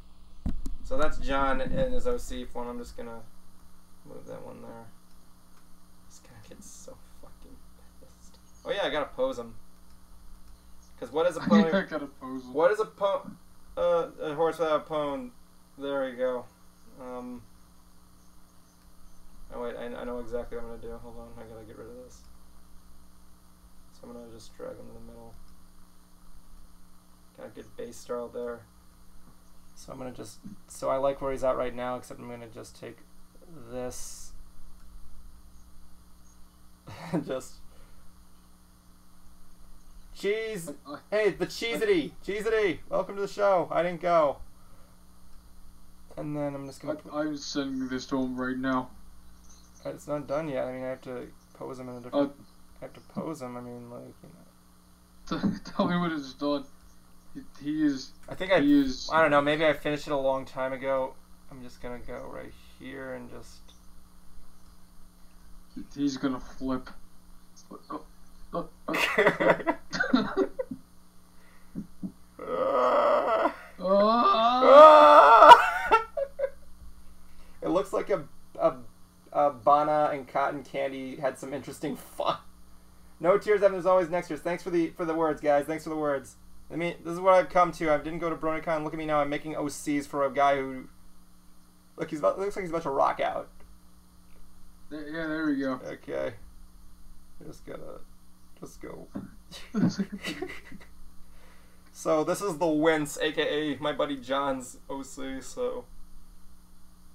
So that's John in his OC form. I'm just gonna move that one there. This guy gets so fucking pissed. Oh yeah, I gotta pose him. Cause what is a pony? I gotta pose him. What is a horse without a pone? There we go. Oh wait, I know exactly what I'm gonna do. Hold on, I gotta get rid of this. So I'm gonna just drag him to the middle. Got a good base start there. So I'm gonna just, so I like where he's at right now, except I'm gonna just take this. Just cheese. Hey, the Cheesity. Cheesity, welcome to the show. I didn't go. And then I'm just gonna. I'm sending this to him right now. It's not done yet. I mean, I have to pose him in a different. I have to pose him. I mean, like, you know. Tell me when it's done. He is. I think I don't know. Maybe I finished it a long time ago. I'm just gonna go right here and just. He's gonna flip. It looks like a Bana and Cotton Candy had some interesting fun. No tears, Evan. There's always next year's. Thanks for the words, guys. Thanks for the words. I mean, this is what I've come to. I didn't go to BronyCon. Look at me now. I'm making OCs for a guy who. Look, looks like he's about to rock out. Yeah, there we go. Okay. Just go. So this is the wince, aka my buddy John's OC. So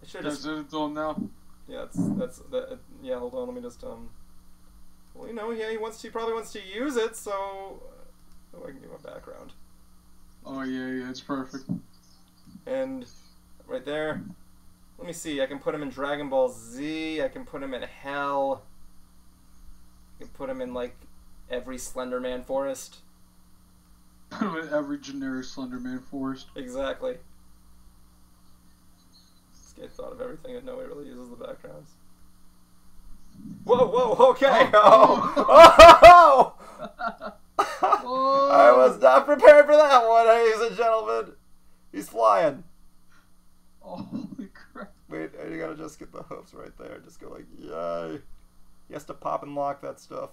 I should just send it to him now. Yeah, that. Yeah, hold on. Let me just Well, you know, yeah, he probably wants to use it, so I can give him a background. Oh yeah, it's perfect. And right there. Let me see. I can put him in Dragon Ball Z. I can put him in Hell. I can put him in like every Slender Man forest. Put him in every generic Slender Man forest. Exactly. This guy thought of everything and nobody really uses the backgrounds. Whoa, okay. Oh! I was not prepared for that one, ladies and gentlemen. He's flying. Holy crap. Wait, you gotta just get the hooves right there. Just go like, yay. He has to pop and lock that stuff.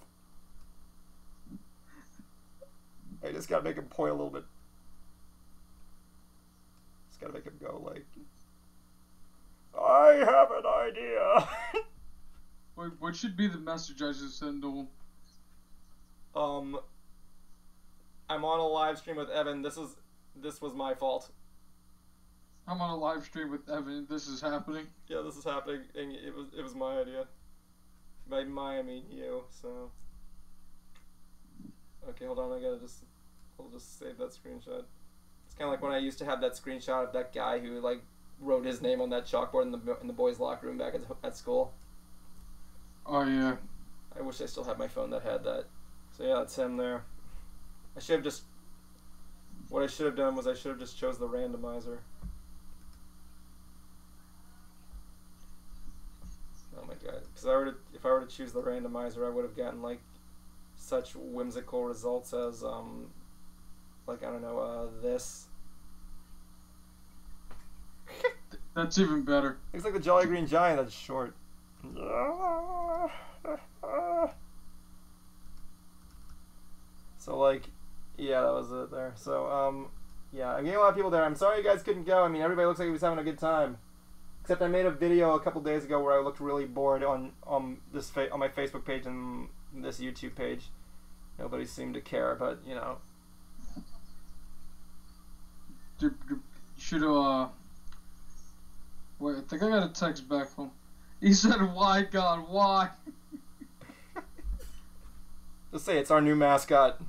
I just gotta make him point a little bit. Just gotta make him go like, I have an idea. Wait, what should be the message I should send to him? I'm on a live stream with Evan. This was my fault. I'm on a live stream with Evan. This is happening. Yeah, this is happening, and it was my idea. By my, I mean you. So. Okay, hold on. I'll just save that screenshot. It's kind of like when I used to have that screenshot of that guy who like wrote his name on that chalkboard in the boys' locker room back at school. Oh yeah. I wish I still had my phone that had that. So yeah, that's him there. What I should have done was I should have just chose the randomizer. Oh my god! Because if I were to choose the randomizer, I would have gotten like such whimsical results as like I don't know this. That's even better. Looks like the Jolly Green Giant. That's short. So like, yeah, that was it there. So yeah, I'm getting a lot of people there. I'm sorry you guys couldn't go. I mean, everybody looks like he was having a good time. Except I made a video a couple days ago where I looked really bored on my Facebook page and this YouTube page. Nobody seemed to care, but you know. You should have. Wait, I think I got a text back from him. He said, "Why, God, why?" Just say it's our new mascot.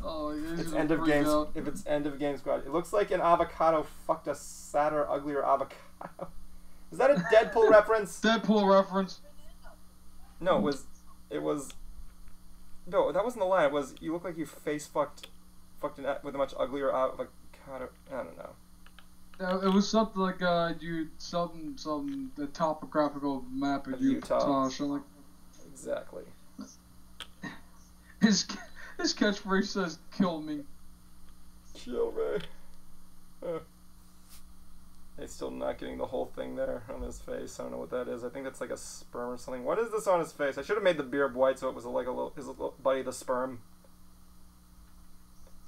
Oh, yeah, it's end of game. If it's end of game squad, it looks like an avocado fucked a sadder, uglier avocado. Is that a Deadpool reference? Deadpool reference. No, it was. No, that wasn't the line. It was you look like you face fucked with a much uglier avocado. I don't know. It was something like the topographical map of Utah or something. Exactly. His catchphrase says, "Kill me." Kill me. He's still not getting the whole thing there on his face. I don't know what that is. I think that's like a sperm or something. What is this on his face? I should have made the beard white so it was like his little buddy, the sperm.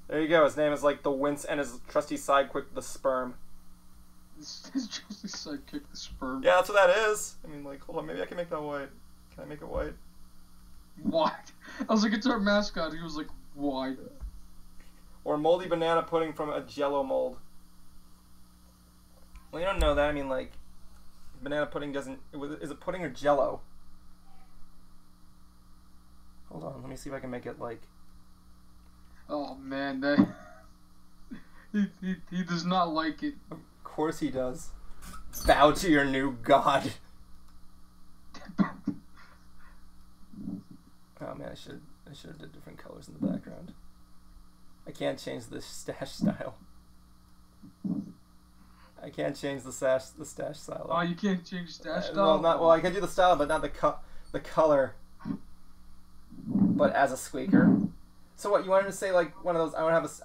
There you go. His name is like the Wince, and his trusty sidekick, the sperm. His trusty sidekick, the sperm. Yeah, that's what that is. I mean, like, hold on. Maybe I can make that white. Can I make it white? White. I was like, it's our mascot. He was like, white. Or moldy banana pudding from a Jello mold. Well, you don't know that. I mean, like, banana pudding doesn't... Is it pudding or Jello? Hold on. Let me see if I can make it, like... Oh, man. He does not like it. Of course he does. Bow to your new god. Oh, man. I should have did different colors in the background. I can't change the stash style. I can't change the stash style. Oh, you can't change stash style? Well, I can do the style, but not the color. But as a squeaker. So what, you wanted to say like one of those? I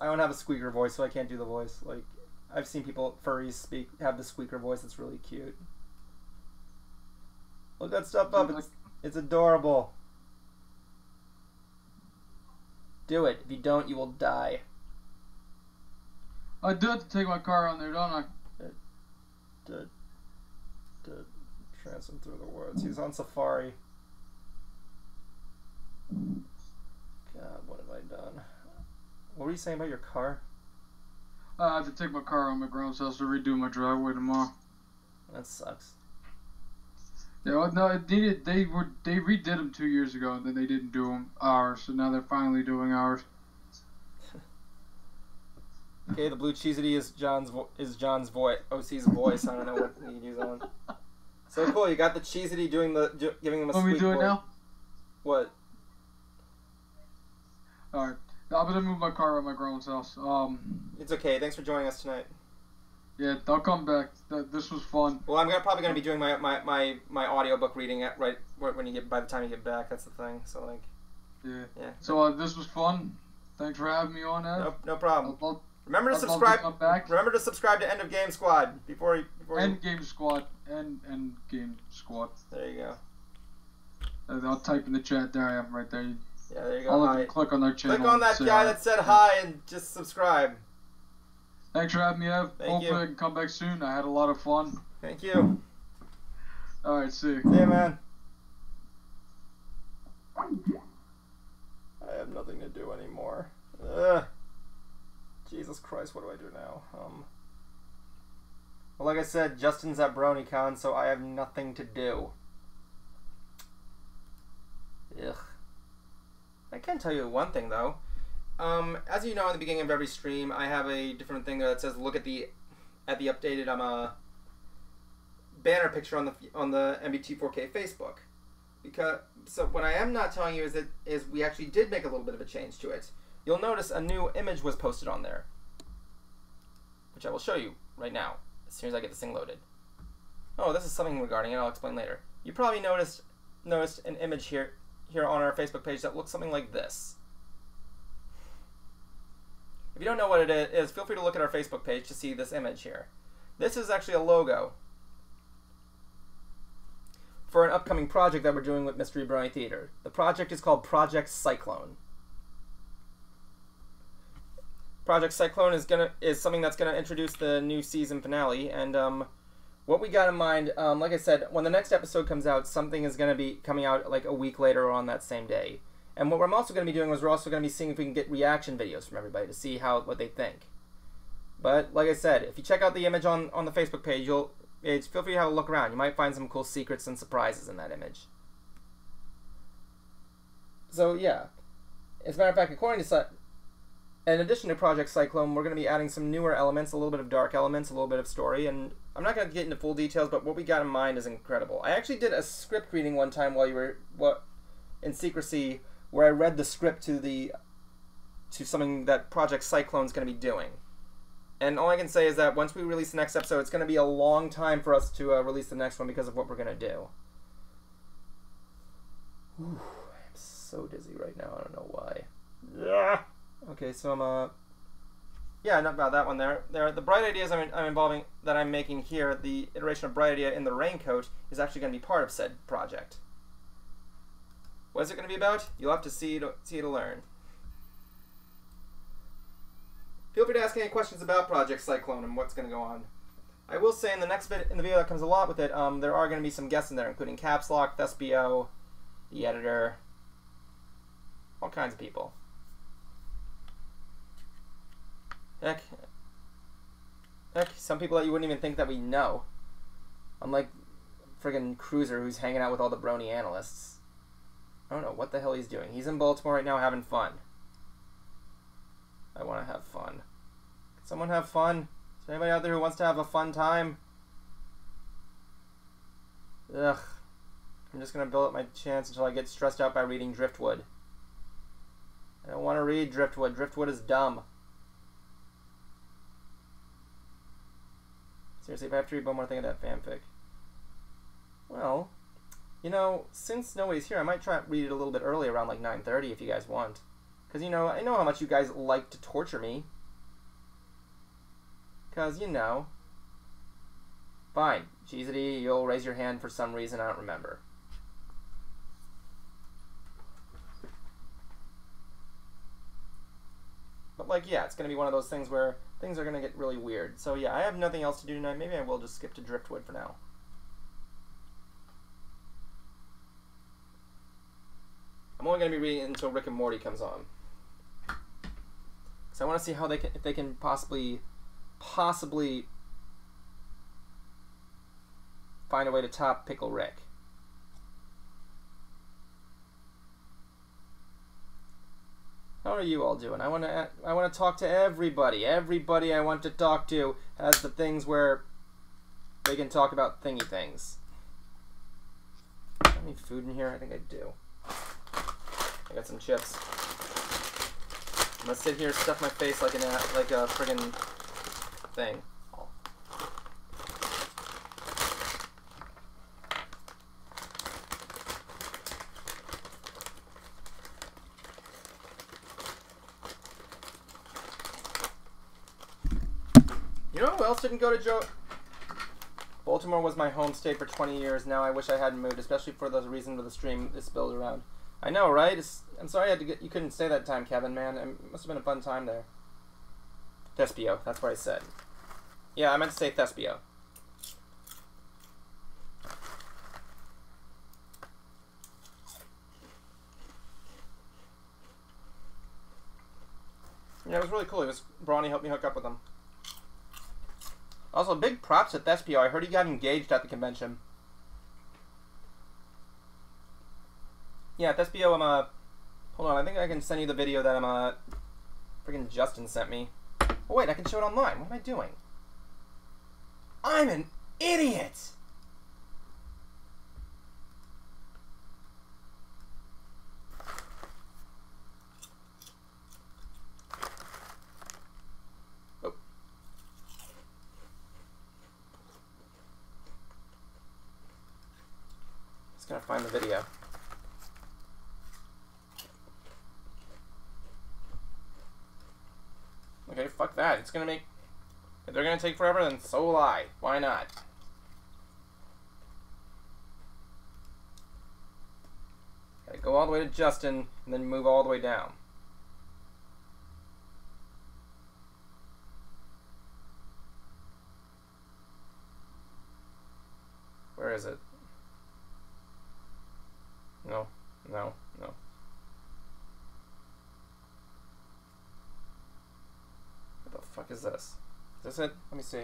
don't have a squeaker voice, so I can't do the voice. Like I've seen people furries have the squeaker voice. It's really cute. Look that stuff up. It's adorable. Do it. If you don't, you will die. I do have to take my car on there, don't I? Trance him through the woods. He's on safari. God, what have I done? What were you saying about your car? I have to take my car on my grandma's house to redo my driveway tomorrow. That sucks. Yeah, well, no, they redid them 2 years ago, and then they didn't do them ours. So now they're finally doing ours. Okay, the blue cheesity is John's voice. OC's voice. I don't know what you use on. So cool. You got the cheesity doing giving him a What squeak we do it voice. now? What? All right. I'm gonna move my car around my grandma's house. It's okay. Thanks for joining us tonight. Yeah, I'll come back. This was fun. Well, I'm probably gonna be doing my audiobook reading at right when you get by the time you get back. That's the thing. So like. Yeah. Yeah. So this was fun. Thanks for having me on, Ed. No problem. Remember to I'd love subscribe. to come back. Remember to subscribe to End of Game Squad before End Game Squad. End Game Squad. There you go. I'll type in the chat. There I am, right there. Yeah, there you go. I'll click on their channel. Click on that guy that said hi and just subscribe. Thanks for having me, Ev. Thank you. Hopefully I can come back soon. I had a lot of fun. Thank you. All right, see you. See you, man. I have nothing to do anymore. Ugh. Jesus Christ, what do I do now? Well, like I said, Justin's at BronyCon, so I have nothing to do. Ugh. I can tell you one thing, though. As you know, in the beginning of every stream, I have a different thing that says look at the updated banner picture on the MBT4K Facebook. So what I am not telling you is we actually did make a little bit of a change to it. You'll notice a new image was posted on there, which I will show you right now as soon as I get this thing loaded. Oh, this is something regarding it. I'll explain later. You probably noticed an image here on our Facebook page that looks something like this. If you don't know what it is, feel free to look at our Facebook page to see this image here. This is actually a logo for an upcoming project that we're doing with Mystery Brony Theater. The project is called Project Cyclone. Project Cyclone is something that's gonna introduce the new season finale, and what we got in mind, like I said, when the next episode comes out, something is gonna be coming out like a week later or on that same day. And what I'm also gonna be doing is we're also gonna be seeing if we can get reaction videos from everybody to see what they think. But like I said, if you check out the image on the Facebook page, feel free to have a look around. You might find some cool secrets and surprises in that image. So yeah, as a matter of fact, in addition to Project Cyclone, we're going to be adding some newer elements, a little bit of dark elements, a little bit of story, and I'm not going to get into full details, but what we got in mind is incredible. I actually did a script reading one time while you were in secrecy, where I read the script to something that Project Cyclone's going to be doing. And all I can say is that once we release the next episode, it's going to be a long time for us to release the next one because of what we're going to do. Whew, I'm so dizzy right now. I don't know why. Yeah. Okay, so yeah, not about that one there. The bright ideas I'm making here, the iteration of bright idea in the raincoat is actually going to be part of said project. What is it going to be about? You'll have to see to learn. Feel free to ask any questions about Project Cyclone and what's going to go on. I will say in the video that comes a lot with it, there are going to be some guests in there, including Caps Lock, Thespio, the editor, all kinds of people. Heck, some people that you wouldn't even think that we know. Unlike friggin' Cruiser, who's hanging out with all the Brony analysts. I don't know what the hell he's doing. He's in Baltimore right now having fun. I want to have fun. Can someone have fun? Is there anybody out there who wants to have a fun time? Ugh. I'm just going to build up my chance until I get stressed out by reading Driftwood. I don't want to read Driftwood. Driftwood is dumb. Seriously, if I have to read one more thing of that fanfic. Well, you know, since nobody's here, I might try to read it a little bit early, around like 9:30 if you guys want. Because, you know, I know how much you guys like to torture me. Because, you know. Fine. Cheesity, you'll raise your hand for some reason I don't remember. But, like, yeah, it's going to be one of those things where things are going to get really weird. So, yeah, I have nothing else to do tonight. Maybe I will just skip to Driftwood for now. I'm only going to be reading it until Rick and Morty comes on. Because I want to see how if they can possibly find a way to top Pickle Rick. How are you all doing? I want to talk to everybody. Everybody I want to talk to has the things where they can talk about thingy things. Do I have any food in here? I think I do. I got some chips. I'm gonna sit here, stuff my face like a friggin' thing. You know who else didn't go to Baltimore was my home state for 20 years. Now I wish I hadn't moved, especially for the reason of the stream this built around. I know, right? I'm sorry you couldn't stay that time, Kevin, man. It must have been a fun time there. Thespio, that's what I said. Yeah, I meant to say Thespio. Yeah, it was really cool. Brony helped me hook up with him. Also, big props to Thespio. I heard he got engaged at the convention. Yeah, Thespio, hold on, I think I can send you the video that freaking Justin sent me. Oh wait, I can show it online. What am I doing? I'm an idiot! Oh. Just gotta find the video. Okay, fuck that. It's gonna make... If they're gonna take forever, then so will I. Why not? Gotta go all the way to Justin, and then move all the way down. Where is it? No, no, no. What the fuck is this? Is this it? Let me see.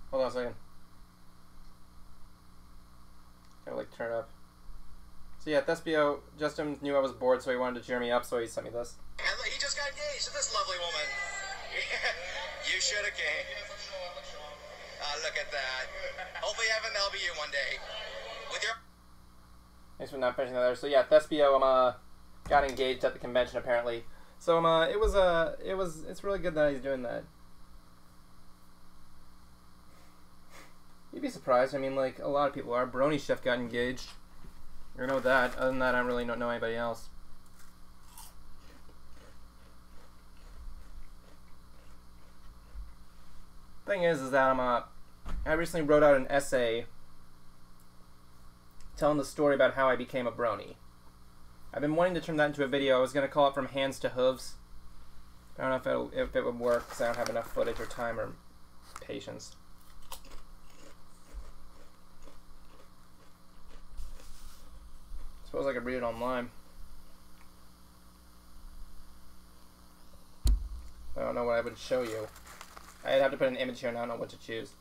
Hold on a second. Gotta like turn it up. So yeah, Thespio, Justin knew I was bored, so he wanted to cheer me up, so he sent me this. And he just got engaged to this lovely woman. You should have came. Look at that. Hopefully, Evan, that'll be you one day. With your... Thanks for not finishing that there. So yeah, Thespio, got engaged at the convention apparently. So it's really good that he's doing that. You'd be surprised. I mean, like a lot of people are. Brony chef got engaged. You know that. Other than that, I really don't know anybody else. Thing is that I recently wrote out an essay telling the story about how I became a Brony. I've been wanting to turn that into a video. I was going to call it From Hands to Hooves. I don't know if it would work because I don't have enough footage or time or patience. Suppose I could read it online. I don't know what I would show you. I'd have to put an image here and I don't know what to choose.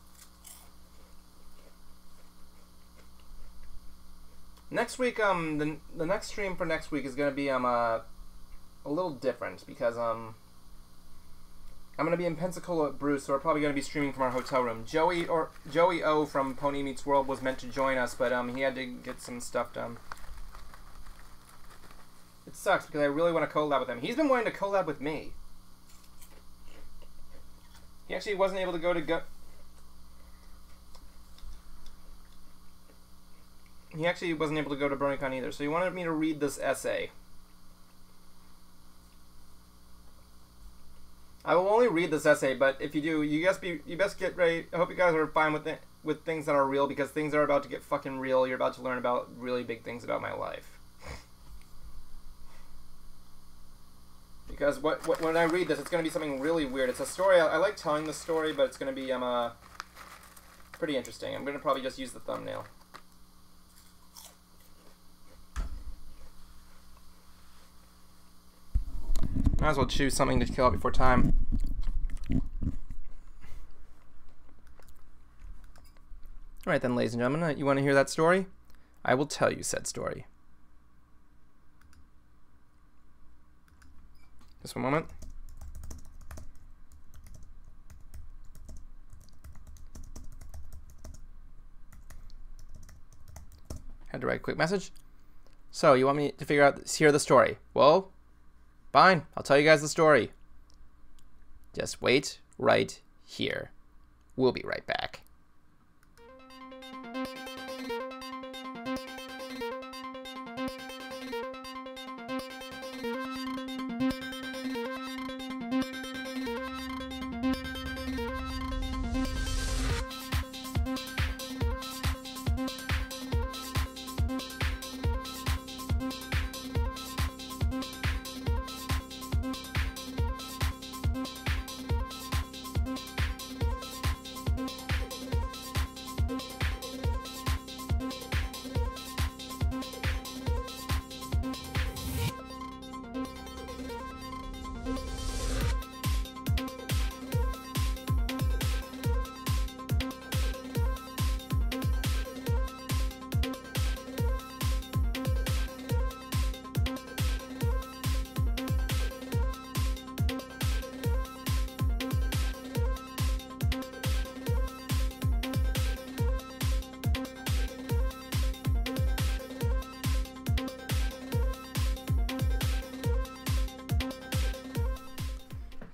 Next week, the next stream for next week is gonna be a little different because I'm gonna be in Pensacola at Bruce, so we're probably gonna be streaming from our hotel room. Joey O from Pony Meets World was meant to join us, but he had to get some stuff done. It sucks because I really want to collab with him. He's been wanting to collab with me. He actually wasn't able to go to He actually wasn't able to go to BronyCon either, so he wanted me to read this essay. I will only read this essay, but if you do, you best get ready. I hope you guys are fine with things that are real, because things are about to get fucking real. You're about to learn about really big things about my life. Because when I read this, it's going to be something really weird. It's a story. I like telling the story, but it's going to be pretty interesting. I'm going to probably just use the thumbnail. Might as well choose something to kill out before time. Alright then, ladies and gentlemen, you want to hear that story? I will tell you said story. Just one moment. Had to write a quick message. So, you want me to hear the story? Well, fine. I'll tell you guys the story. Just wait right here. We'll be right back.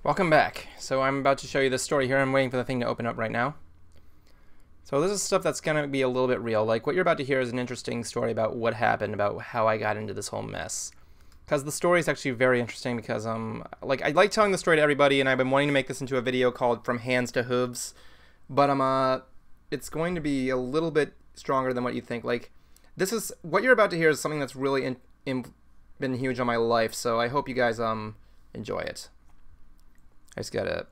Welcome back. So I'm about to show you this story here. I'm waiting for the thing to open up right now. So this is stuff that's going to be a little bit real. Like what you're about to hear is an interesting story about what happened, about how I got into this whole mess. Because the story is actually very interesting because like I like telling the story to everybody, and I've been wanting to make this into a video called From Hands to Hooves, but it's going to be a little bit stronger than what you think. Like this is what you're about to hear is something that's really been huge on my life. So I hope you guys enjoy it. I just gotta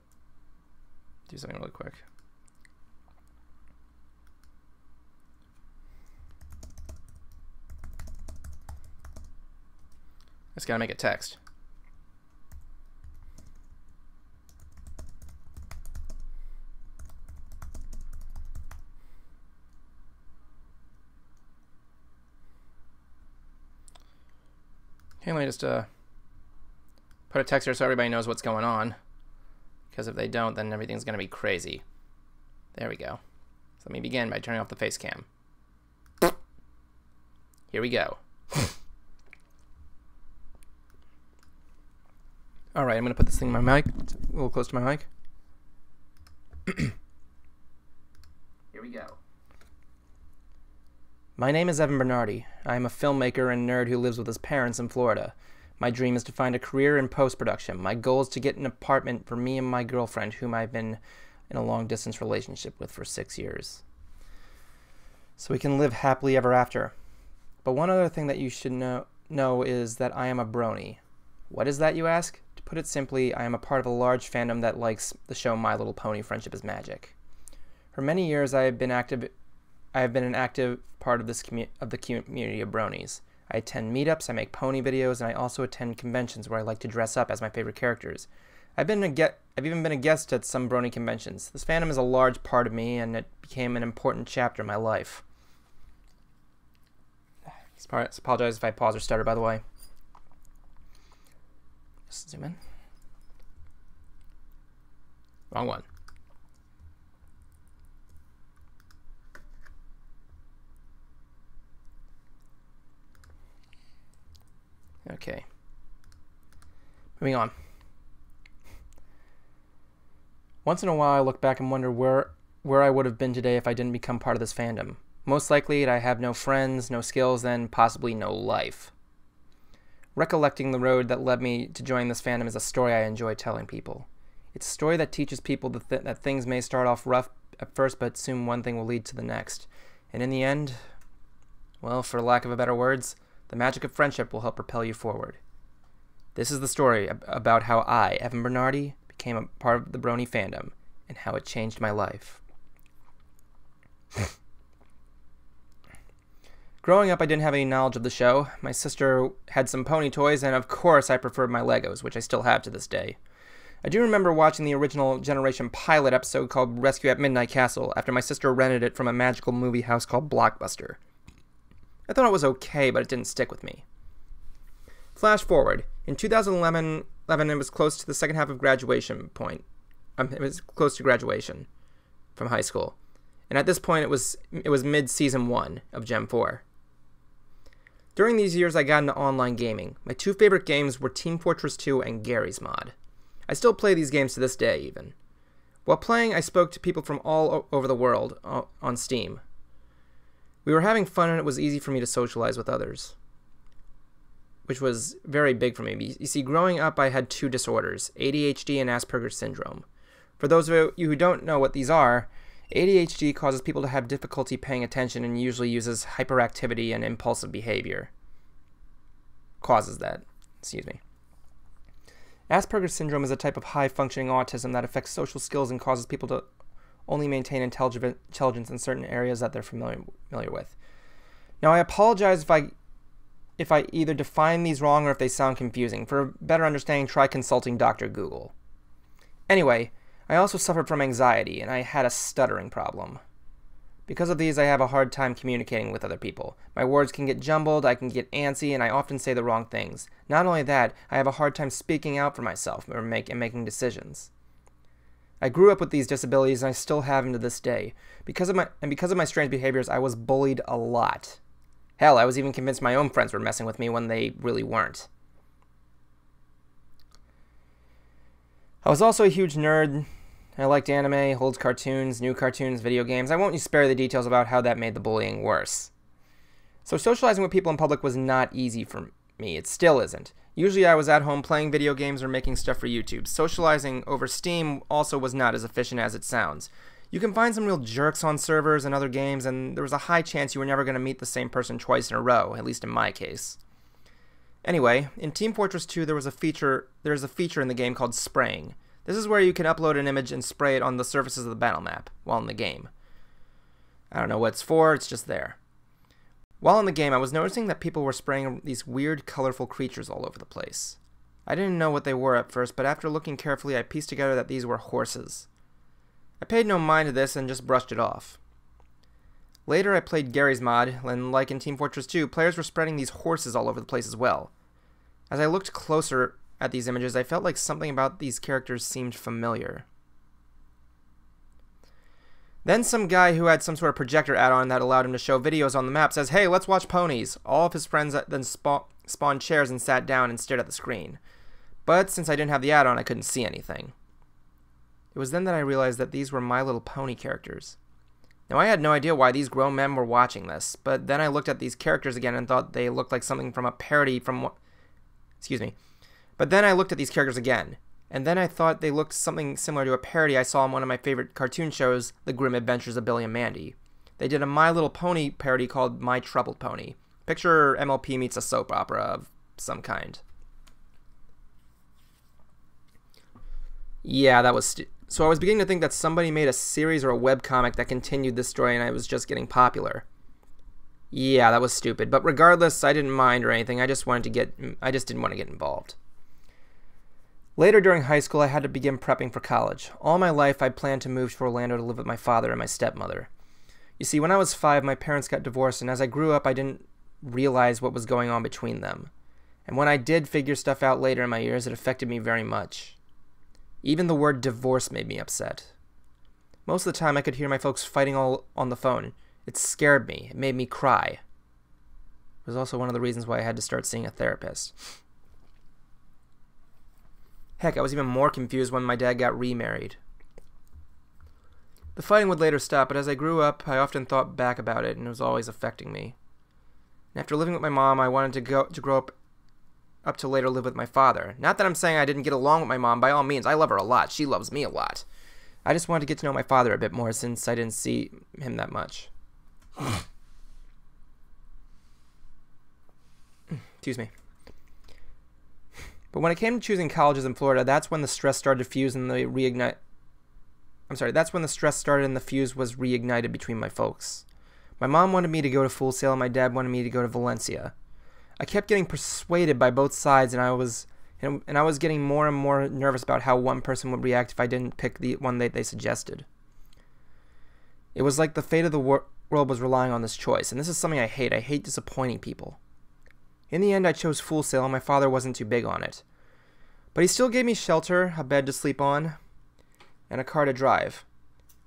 do something really quick. I just gotta make a text. Okay, let me just put a text here so everybody knows what's going on. Because if they don't, then everything's going to be crazy. There we go. So let me begin by turning off the face cam. Here we go. Alright, I'm going to put this thing in my mic. It's a little close to my mic. Here we go. My name is Evan Bernardi. I am a filmmaker and nerd who lives with his parents in Florida. My dream is to find a career in post-production. My goal is to get an apartment for me and my girlfriend, whom I've been in a long-distance relationship with for 6 years. So we can live happily ever after. But one other thing that you should know is that I am a Brony. What is that, you ask? To put it simply, I am a part of a large fandom that likes the show My Little Pony: Friendship is Magic. For many years, I have been an active part of the community of Bronies. I attend meetups, I make pony videos, and I also attend conventions where I like to dress up as my favorite characters. I've even been a guest at some Brony conventions. This fandom is a large part of me, and it became an important chapter in my life. Apologize if I pause or stutter, by the way. Just zoom in. Wrong one. Okay. Moving on. Once in a while, I look back and wonder where I would have been today if I didn't become part of this fandom. Most likely, I have no friends, no skills, and possibly no life. Recollecting the road that led me to join this fandom is a story I enjoy telling people. It's a story that teaches people that things may start off rough at first, but soon one thing will lead to the next. And in the end, well, for lack of better words, the magic of friendship will help propel you forward. This is the story about how I, Evan Bernardi, became a part of the Brony fandom and how it changed my life. Growing up, I didn't have any knowledge of the show. My sister had some pony toys, and of course I preferred my Legos, which I still have to this day. I do remember watching the original Generation pilot episode called Rescue at Midnight Castle after my sister rented it from a magical movie house called Blockbuster. I thought it was okay, but it didn't stick with me. Flash forward. In 2011, 11, it was close to the second half of graduation point. It was close to graduation from high school. And at this point, it was mid-season 1 of Gem 4. During these years, I got into online gaming. My 2 favorite games were Team Fortress 2 and Garry's Mod. I still play these games to this day, even. While playing, I spoke to people from all over the world on Steam. We were having fun, and it was easy for me to socialize with others, which was very big for me. You see, growing up, I had 2 disorders, ADHD and Asperger's syndrome. For those of you who don't know what these are, ADHD causes people to have difficulty paying attention and usually uses hyperactivity and impulsive behavior. Causes that. Excuse me. Asperger's syndrome is a type of high-functioning autism that affects social skills and causes people to only maintain intelligence in certain areas that they're familiar with. Now, I apologize if I either define these wrong or if they sound confusing. For a better understanding, try consulting Dr. Google. Anyway, I also suffered from anxiety, and I had a stuttering problem. Because of these, I have a hard time communicating with other people. My words can get jumbled, I can get antsy, and I often say the wrong things. Not only that, I have a hard time speaking out for myself and making decisions. I grew up with these disabilities, and I still have them to this day. Because of my strange behaviors, I was bullied a lot. Hell, I was even convinced my own friends were messing with me when they really weren't. I was also a huge nerd. I liked anime, old cartoons, new cartoons, video games. I won't spare the details about how that made the bullying worse. So socializing with people in public was not easy for me. It still isn't. Usually I was at home playing video games or making stuff for YouTube. Socializing over Steam also was not as efficient as it sounds. You can find some real jerks on servers and other games, and there was a high chance you were never going to meet the same person twice in a row, at least in my case. Anyway, in Team Fortress 2 there's a feature in the game called spraying. This is where you can upload an image and spray it on the surfaces of the battle map while in the game. I don't know what it's for, it's just there. While in the game, I was noticing that people were spraying these weird, colorful creatures all over the place. I didn't know what they were at first, but after looking carefully, I pieced together that these were horses. I paid no mind to this and just brushed it off. Later, I played Garry's Mod, and like in Team Fortress 2, players were spreading these horses all over the place as well. As I looked closer at these images, I felt like something about these characters seemed familiar. Then some guy who had some sort of projector add-on that allowed him to show videos on the map says, "Hey, let's watch ponies." All of his friends then spawned chairs and sat down and stared at the screen. But since I didn't have the add-on, I couldn't see anything. It was then that I realized that these were My Little Pony characters. Now, I had no idea why these grown men were watching this, but then I looked at these characters again and thought they looked like something from a parody from... Excuse me. But then I looked at these characters again, and then I thought they looked something similar to a parody I saw in one of my favorite cartoon shows, The Grim Adventures of Billy and Mandy. They did a My Little Pony parody called My Troubled Pony. Picture MLP meets a soap opera of some kind. Yeah, that was... So I was beginning to think that somebody made a series or a webcomic that continued this story and I was just getting popular. Yeah, that was stupid. But regardless, I didn't mind or anything. I just didn't want to get involved. Later during high school, I had to begin prepping for college. All my life, I planned to move to Orlando to live with my father and my stepmother. You see, when I was 5, my parents got divorced, and as I grew up, I didn't realize what was going on between them. And when I did figure stuff out later in my years, it affected me very much. Even the word divorce made me upset. Most of the time, I could hear my folks fighting all on the phone. It scared me. It made me cry. It was also one of the reasons why I had to start seeing a therapist. Heck, I was even more confused when my dad got remarried. The fighting would later stop, but as I grew up, I often thought back about it, and it was always affecting me. And after living with my mom, I wanted to grow up to later live with my father. Not that I'm saying I didn't get along with my mom. By all means, I love her a lot. She loves me a lot. I just wanted to get to know my father a bit more since I didn't see him that much. Excuse me. But when it came to choosing colleges in Florida, that's when the stress started to fuse and that's when the stress started and the fuse was reignited between my folks. My mom wanted me to go to Full Sail and my dad wanted me to go to Valencia. I kept getting persuaded by both sides and I was getting more and more nervous about how one person would react if I didn't pick the one that they suggested. It was like the fate of the world was relying on this choice, and this is something I hate. I hate disappointing people. In the end, I chose Full Sail, and my father wasn't too big on it. But he still gave me shelter, a bed to sleep on, and a car to drive.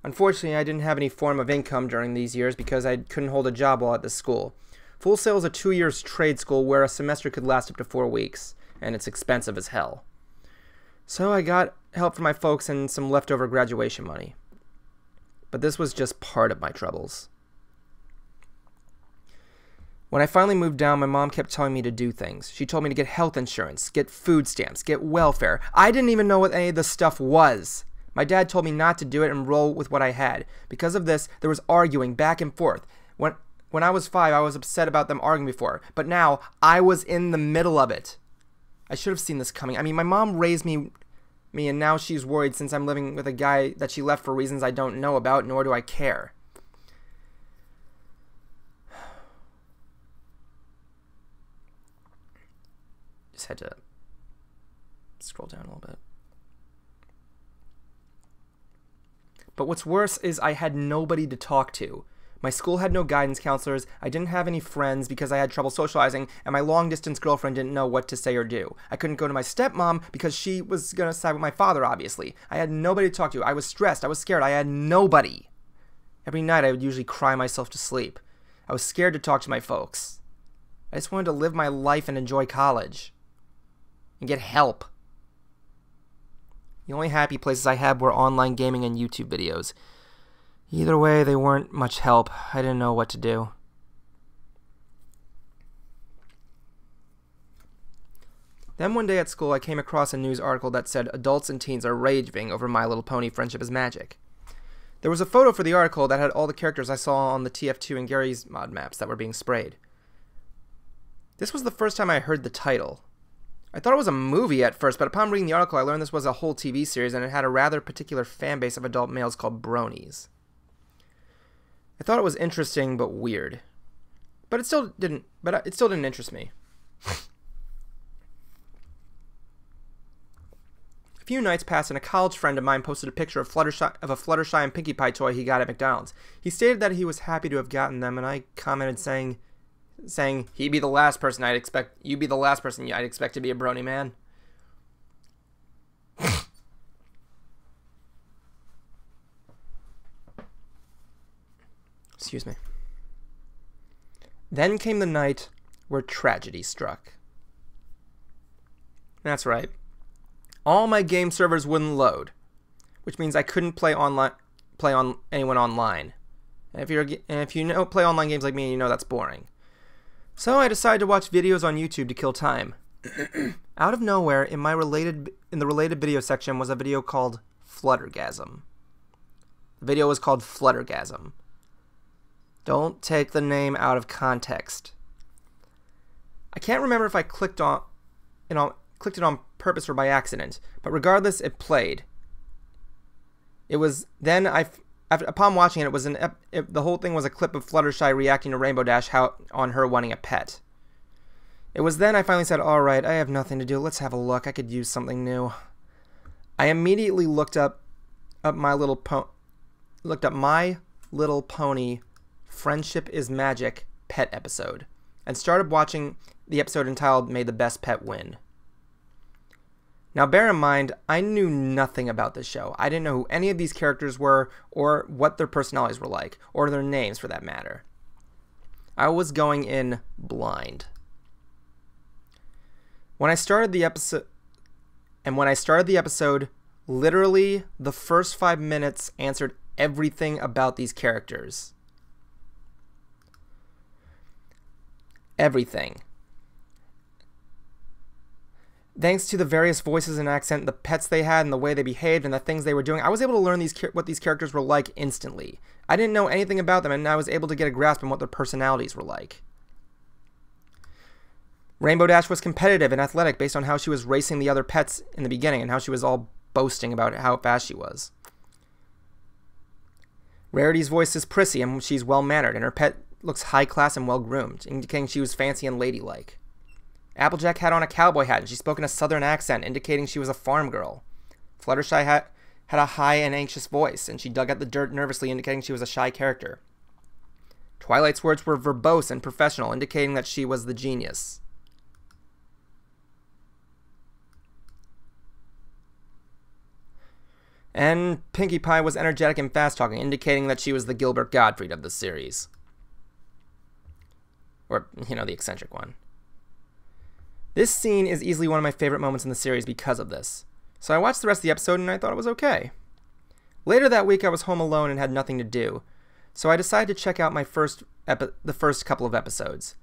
Unfortunately, I didn't have any form of income during these years because I couldn't hold a job while at this school. Full Sail is a 2-year trade school where a semester could last up to 4 weeks, and it's expensive as hell. So I got help from my folks and some leftover graduation money. But this was just part of my troubles. When I finally moved down, my mom kept telling me to do things. She told me to get health insurance, get food stamps, get welfare. I didn't even know what any of this stuff was. My dad told me not to do it and roll with what I had. Because of this, there was arguing back and forth. When I was 5, I was upset about them arguing before. But now, I was in the middle of it. I should have seen this coming. I mean, my mom raised me and now she's worried since I'm living with a guy that she left for reasons I don't know about, nor do I care. Just had to scroll down a little bit. But what's worse is I had nobody to talk to. My school had no guidance counselors, I didn't have any friends because I had trouble socializing, and my long-distance girlfriend didn't know what to say or do. I couldn't go to my stepmom because she was going to side with my father, obviously. I had nobody to talk to. I was stressed. I was scared. I had nobody. Every night I would usually cry myself to sleep. I was scared to talk to my folks. I just wanted to live my life and enjoy college. And get help. The only happy places I had were online gaming and YouTube videos. Either way, they weren't much help. I didn't know what to do. Then one day at school, I came across a news article that said adults and teens are raging over My Little Pony Friendship is Magic. There was a photo for the article that had all the characters I saw on the TF2 and Gary's mod maps that were being sprayed. This was the first time I heard the title. I thought it was a movie at first, but upon reading the article, I learned this was a whole TV series and it had a rather particular fan base of adult males called Bronies. I thought it was interesting but weird. But it still didn't interest me. A few nights passed and a college friend of mine posted a picture of a Fluttershy and Pinkie Pie toy he got at McDonald's. He stated that he was happy to have gotten them, and I commented saying you'd be the last person I'd expect to be a Brony man. Excuse me. Then came the night where tragedy struck. That's right. All my game servers wouldn't load, which means I couldn't play anyone online. And if you play online games like me, you know that's boring. So I decided to watch videos on YouTube to kill time. Out of nowhere, in the related video section was a video called Fluttergasm. The video was called Fluttergasm. Don't take the name out of context. I can't remember if I clicked it on purpose or by accident, but regardless, it played. It was then upon watching it, the whole thing was a clip of Fluttershy reacting to Rainbow Dash on her wanting a pet. It was then I finally said, "All right, I have nothing to do. Let's have a look. I could use something new." I immediately looked up My Little Pony Friendship is Magic pet episode and started watching the episode entitled May the Best Pet Win. Now bear in mind, I knew nothing about this show. I didn't know who any of these characters were or what their personalities were like, or their names for that matter. I was going in blind. When I started the episode, literally the first 5 minutes answered everything about these characters. Everything. Thanks to the various voices and accent, the pets they had, and the way they behaved, and the things they were doing, I was able to learn what these characters were like instantly. I didn't know anything about them, and I was able to get a grasp on what their personalities were like. Rainbow Dash was competitive and athletic based on how she was racing the other pets in the beginning, and how she was all boasting about how fast she was. Rarity's voice is prissy, and she's well-mannered, and her pet looks high-class and well-groomed, indicating she was fancy and ladylike. Applejack had on a cowboy hat, and she spoke in a southern accent, indicating she was a farm girl. Fluttershy had a high and anxious voice, and she dug at the dirt nervously, indicating she was a shy character. Twilight's words were verbose and professional, indicating that she was the genius. And Pinkie Pie was energetic and fast-talking, indicating that she was the Gilbert Gottfried of the series. Or, you know, the eccentric one. This scene is easily one of my favorite moments in the series because of this. So I watched the rest of the episode and I thought it was okay. Later that week I was home alone and had nothing to do, so I decided to check out the first couple of episodes.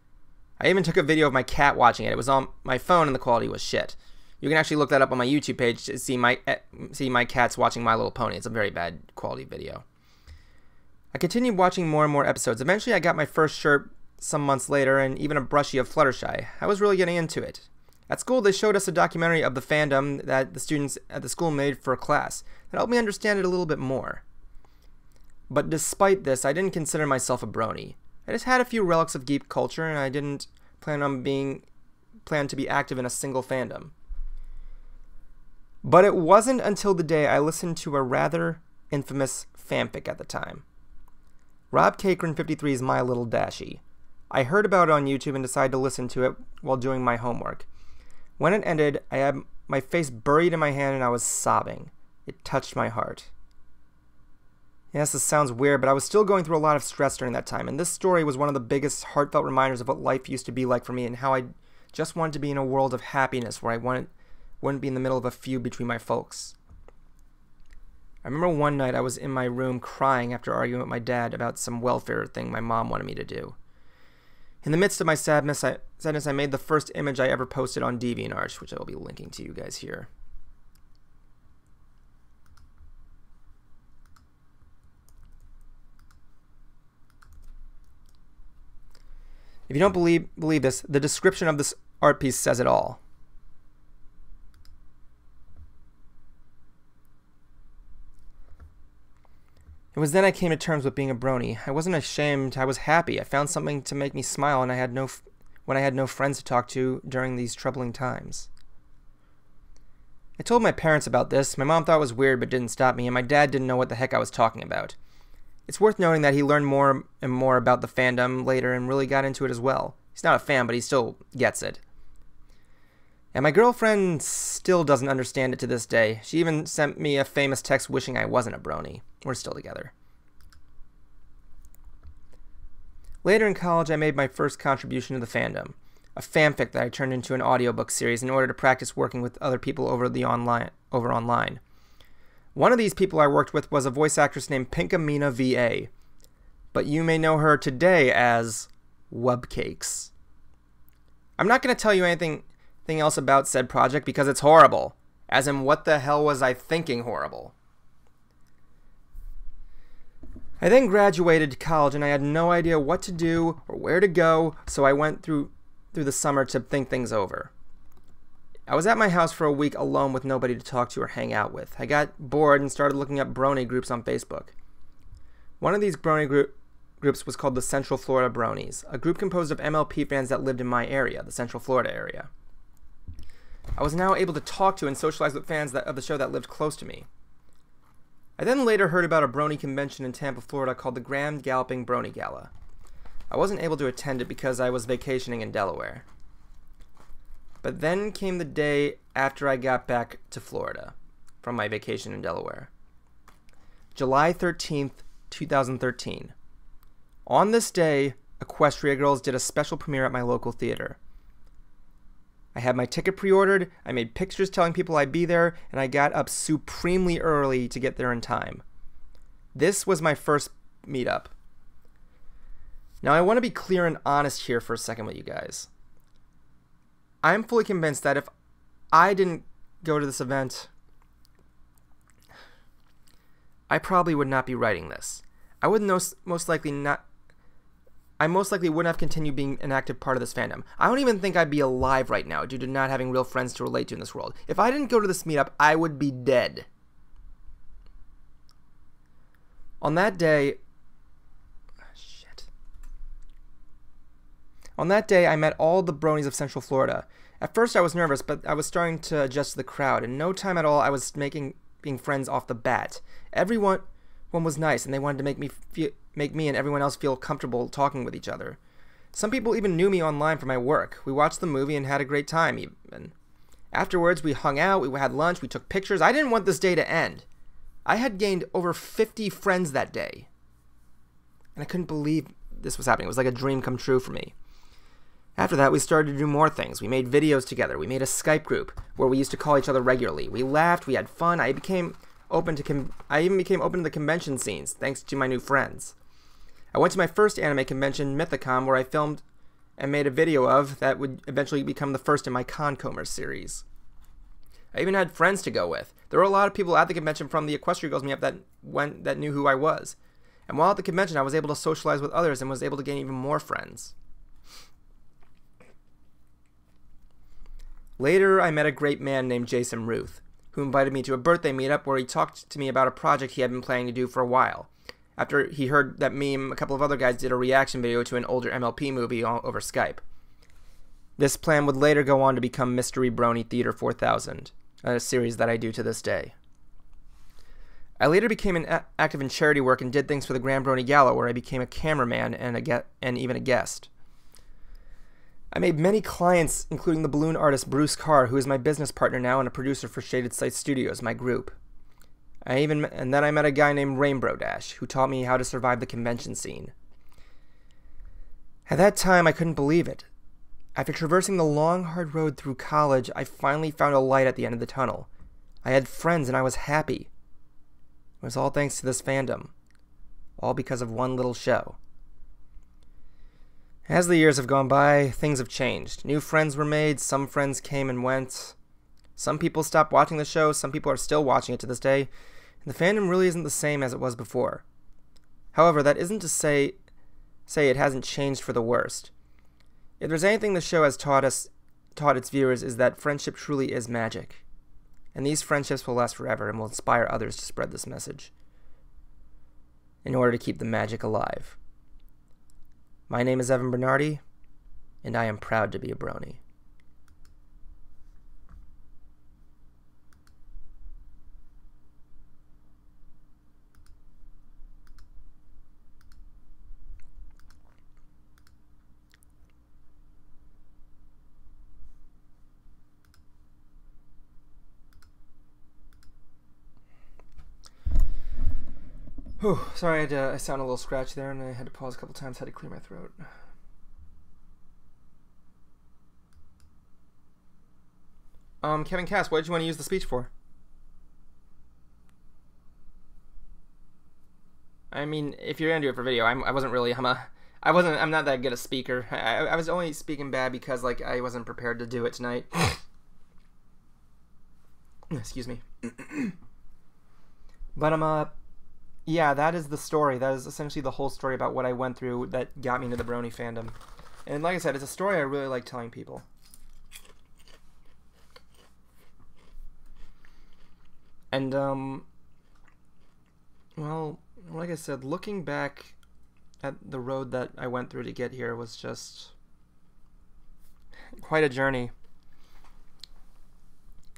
I even took a video of my cat watching it. It was on my phone and the quality was shit. You can actually look that up on my YouTube page to see my cats watching My Little Pony. It's a very bad quality video. I continued watching more and more episodes. Eventually I got my first shirt some months later and even a brushie of Fluttershy. I was really getting into it. At school they showed us a documentary of the fandom that the students at the school made for a class that helped me understand it a little bit more. But despite this, I didn't consider myself a brony. I just had a few relics of geek culture and I didn't plan to be active in a single fandom. But it wasn't until the day I listened to a rather infamous fanfic at the time. Rob Cakrin53's My Little Dashie. I heard about it on YouTube and decided to listen to it while doing my homework. When it ended, I had my face buried in my hand and I was sobbing. It touched my heart. Yes, this sounds weird, but I was still going through a lot of stress during that time, and this story was one of the biggest heartfelt reminders of what life used to be like for me and how I just wanted to be in a world of happiness where I wouldn't be in the middle of a feud between my folks. I remember one night I was in my room crying after arguing with my dad about some welfare thing my mom wanted me to do. In the midst of my sadness, I made the first image I ever posted on DeviantArt, which I will be linking to you guys here. If you don't believe this, the description of this art piece says it all. It was then I came to terms with being a brony. I wasn't ashamed, I was happy. I found something to make me smile and when I had no friends to talk to during these troubling times. I told my parents about this. My mom thought it was weird but didn't stop me, and my dad didn't know what the heck I was talking about. It's worth noting that he learned more and more about the fandom later and really got into it as well. He's not a fan, but he still gets it. And my girlfriend still doesn't understand it to this day. She even sent me a famous text wishing I wasn't a brony. We're still together. Later in college, I made my first contribution to the fandom, a fanfic that I turned into an audiobook series in order to practice working with other people over online. One of these people I worked with was a voice actress named Pinkamena VA, but you may know her today as Wubcakes. I'm not going to tell you anything else about said project because it's horrible. As in, what the hell was I thinking horrible? I then graduated college and I had no idea what to do or where to go, so I went through the summer to think things over. I was at my house for a week alone with nobody to talk to or hang out with. I got bored and started looking up brony groups on Facebook. One of these brony groups was called the Central Florida Bronies, a group composed of MLP fans that lived in my area, the Central Florida area. I was now able to talk to and socialize with fans of the show that lived close to me. I then later heard about a brony convention in Tampa, Florida called the Grand Galloping Brony Gala. I wasn't able to attend it because I was vacationing in Delaware. But then came the day after I got back to Florida from my vacation in Delaware. July 13th, 2013. On this day, Equestria Girls did a special premiere at my local theater. I had my ticket pre-ordered, I made pictures telling people I'd be there, and I got up supremely early to get there in time. This was my first meetup. Now I want to be clear and honest here for a second with you guys. I'm fully convinced that if I didn't go to this event, I probably would not be writing this. I most likely wouldn't have continued being an active part of this fandom. I don't even think I'd be alive right now due to not having real friends to relate to in this world. If I didn't go to this meetup, I would be dead. On that day, I met all the bronies of Central Florida. At first I was nervous, but I was starting to adjust to the crowd. In no time at all, I was being friends off the bat. Everyone was nice, and they wanted to make me and everyone else feel comfortable talking with each other. Some people even knew me online from my work. We watched the movie and had a great time even. Afterwards, we hung out, we had lunch, we took pictures. I didn't want this day to end. I had gained over 50 friends that day. And I couldn't believe this was happening. It was like a dream come true for me. After that, we started to do more things. We made videos together. We made a Skype group where we used to call each other regularly. We laughed. We had fun. I even became open to the convention scenes thanks to my new friends. I went to my first anime convention, Mythicon, where I filmed and made a video of that would eventually become the first in my Concomer series. I even had friends to go with. There were a lot of people at the convention from the Equestria Girls meetup that knew who I was. And while at the convention, I was able to socialize with others and was able to gain even more friends. Later, I met a great man named Jason Ruth, who invited me to a birthday meetup where he talked to me about a project he had been planning to do for a while, after he heard that me and a couple of other guys did a reaction video to an older MLP movie over Skype. This plan would later go on to become Mystery Brony Theater 4000, a series that I do to this day. I later became active in charity work and did things for the Grand Brony Gala, where I became a cameraman and even a guest. I made many clients, including the balloon artist Bruce Carr, who is my business partner now and a producer for Shaded Sight Studios, my group. And then I met a guy named Rainbow Dash, who taught me how to survive the convention scene. At that time, I couldn't believe it. After traversing the long, hard road through college, I finally found a light at the end of the tunnel. I had friends and I was happy. It was all thanks to this fandom. All because of one little show. As the years have gone by, things have changed. New friends were made, some friends came and went. Some people stopped watching the show, some people are still watching it to this day, and the fandom really isn't the same as it was before. However, that isn't to say it hasn't changed for the worst. If there's anything the show has taught its viewers, is that friendship truly is magic. And these friendships will last forever and will inspire others to spread this message in order to keep the magic alive. My name is Evan Bernardi, and I am proud to be a Brony. Whew, sorry, I sound a little scratchy there, and I had to pause a couple times, had to clear my throat. Kevin Cass, what did you want to use the speech for? I mean, if you're gonna do it for video, I'm not that good a speaker. I was only speaking bad because, like, I wasn't prepared to do it tonight. Excuse me. But, yeah, that is the story. That is essentially the whole story about what I went through that got me into the Brony fandom. And like I said, it's a story I really like telling people. And, well, like I said, looking back at the road that I went through to get here was just quite a journey.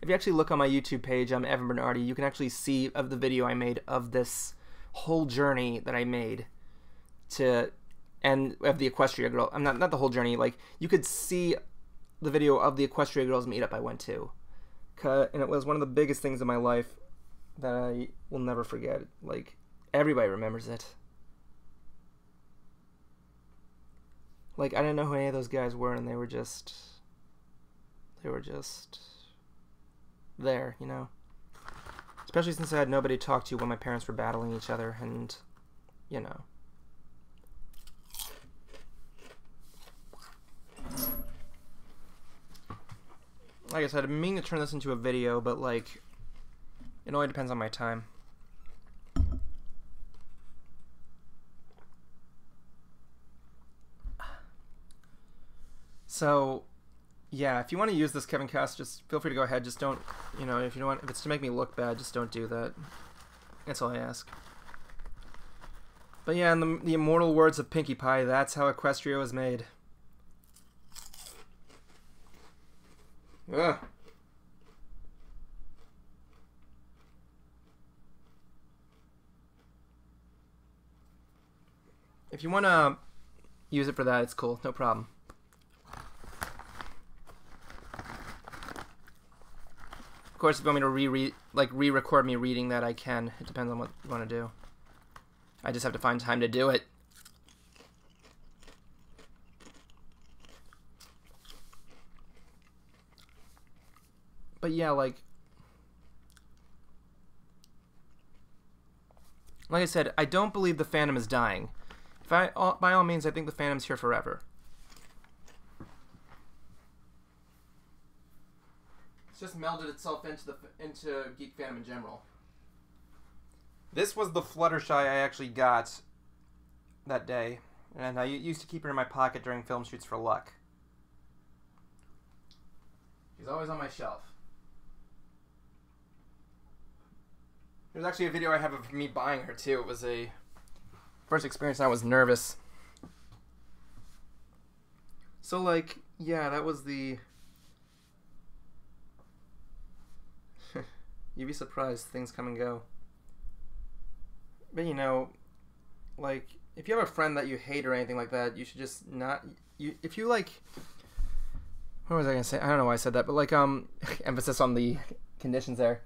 If you actually look on my YouTube page, I'm Evan Bernardi, you can actually see of the video I made of this whole journey that I made to, and of the Equestria Girl, not the whole journey, like, you could see the video of the Equestria Girls meetup I went to, and it was one of the biggest things in my life that I will never forget. Like, everybody remembers it. Like, I didn't know who any of those guys were, and they were just there, you know? Especially since I had nobody to talk to when my parents were battling each other, and, you know. Like I said, I mean to turn this into a video, but, like, it only depends on my time. So, yeah, if you want to use this, Kevin Cass, just feel free to go ahead. Just don't, you know, if it's to make me look bad, just don't do that. That's all I ask. But yeah, in the immortal words of Pinkie Pie, that's how Equestria was made. Ugh. If you want to use it for that, it's cool. No problem. Of course, if you want me to re-record me reading that, I can. It depends on what you want to do. I just have to find time to do it. But yeah, like I said, I don't believe the Phantom is dying. By all means, I think the Phantom's here forever. It's just melded itself into Geek Phantom in general. This was the Fluttershy I actually got that day, and I used to keep her in my pocket during film shoots for luck. She's always on my shelf. There's actually a video I have of me buying her too. It was a first experience and I was nervous. So like, yeah, that was the... You'd be surprised, things come and go. But you know, like, if you have a friend that you hate or anything like that, you should just not... if you like... What was I gonna say? I don't know why I said that, but like, emphasis on the conditions there.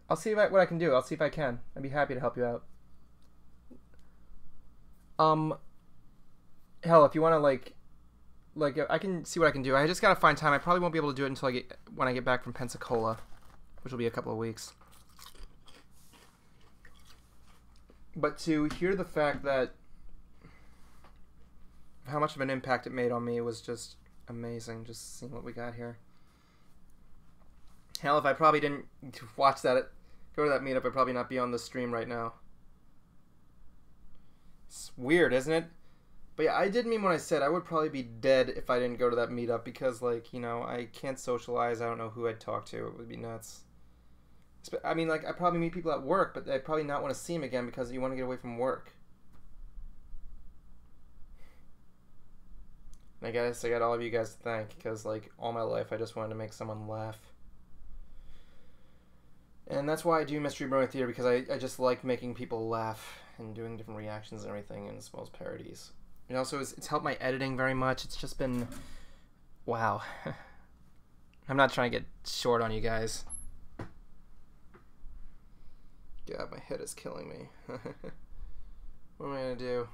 I'll see what I can do. I'll see if I can. I'd be happy to help you out. Hell, if you want to like I can see what I can do. I just gotta find time. I probably won't be able to do it until when I get back from Pensacola, which will be a couple of weeks. But to hear the fact that how much of an impact it made on me was just amazing. Just seeing what we got here. Hell, if I probably didn't watch that, go to that meetup, I'd probably not be on the stream right now. It's weird, isn't it? But yeah, I did mean when I said I would probably be dead if I didn't go to that meetup because, like, you know, I can't socialize. I don't know who I'd talk to. It would be nuts. I mean, like, I probably meet people at work, but I'd probably not want to see them again because you want to get away from work. And I guess I got all of you guys to thank because, like, all my life I just wanted to make someone laugh. And that's why I do Mystery Brony Theater, because I just like making people laugh and doing different reactions and everything, and as well as parodies. And also, it's helped my editing very much. It's just been... Wow. I'm not trying to get short on you guys. God, my head is killing me. What am I going to do?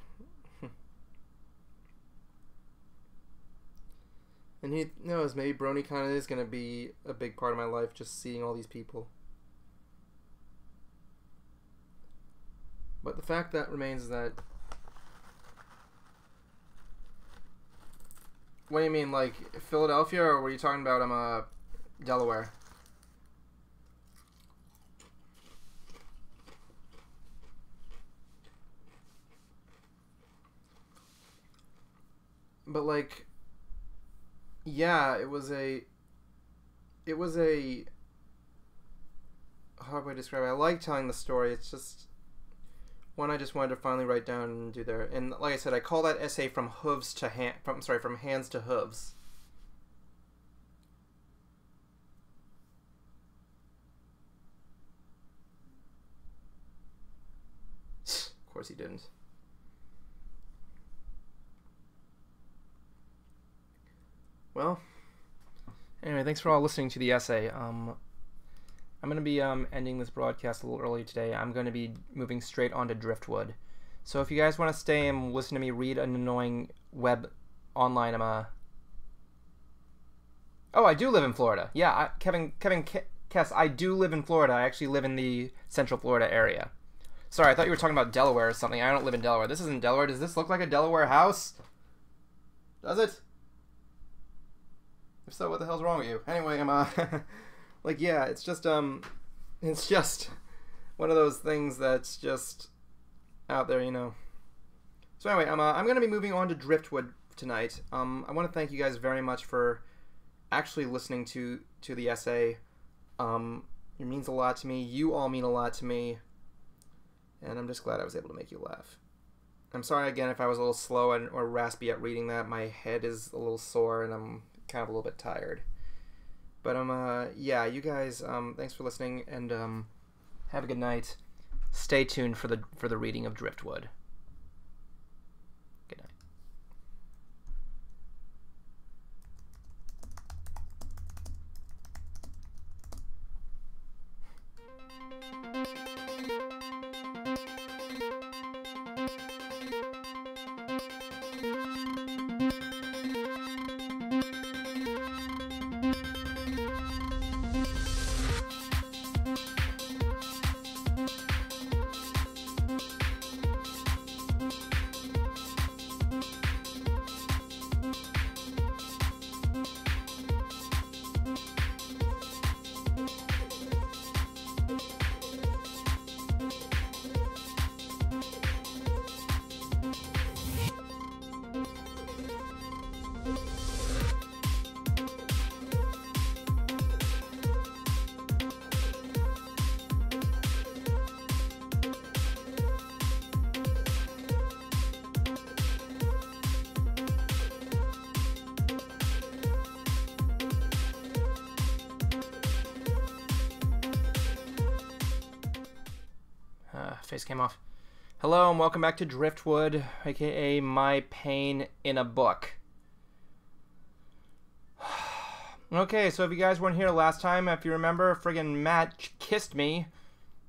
And who knows, maybe Brony kind of is going to be a big part of my life, just seeing all these people. But the fact that remains is that... What do you mean, like Philadelphia, or were you talking about Delaware? But like, yeah, it was a how do I describe it? I like telling the story. It's just one I just wanted to finally write down and do there. And like I said, I call that essay from hooves to from hands to hooves. Of course he didn't. Well, anyway, thanks for all listening to the essay. I'm going to be ending this broadcast a little early today. I'm going to be moving straight on to Driftwood. So if you guys want to stay and listen to me read an annoying web online, Oh, I do live in Florida. Yeah, Kevin Kess, I do live in Florida. I actually live in the Central Florida area. Sorry, I thought you were talking about Delaware or something. I don't live in Delaware. This isn't Delaware. Does this look like a Delaware house? Does it? If so, what the hell's wrong with you? Anyway, like, yeah, it's just one of those things that's just out there, you know. So anyway, I'm going to be moving on to Driftwood tonight. I want to thank you guys very much for actually listening to the essay. It means a lot to me. You all mean a lot to me. And I'm just glad I was able to make you laugh. I'm sorry again if I was a little slow or raspy at reading that. My head is a little sore and I'm kind of a little bit tired. But yeah, you guys, thanks for listening, and have a good night. Stay tuned for the reading of Driftwood. Good night. face came off. Hello and welcome back to Driftwood, aka My Pain in a Book. Okay, so if you guys weren't here last time, if you remember, friggin' Matt kissed me.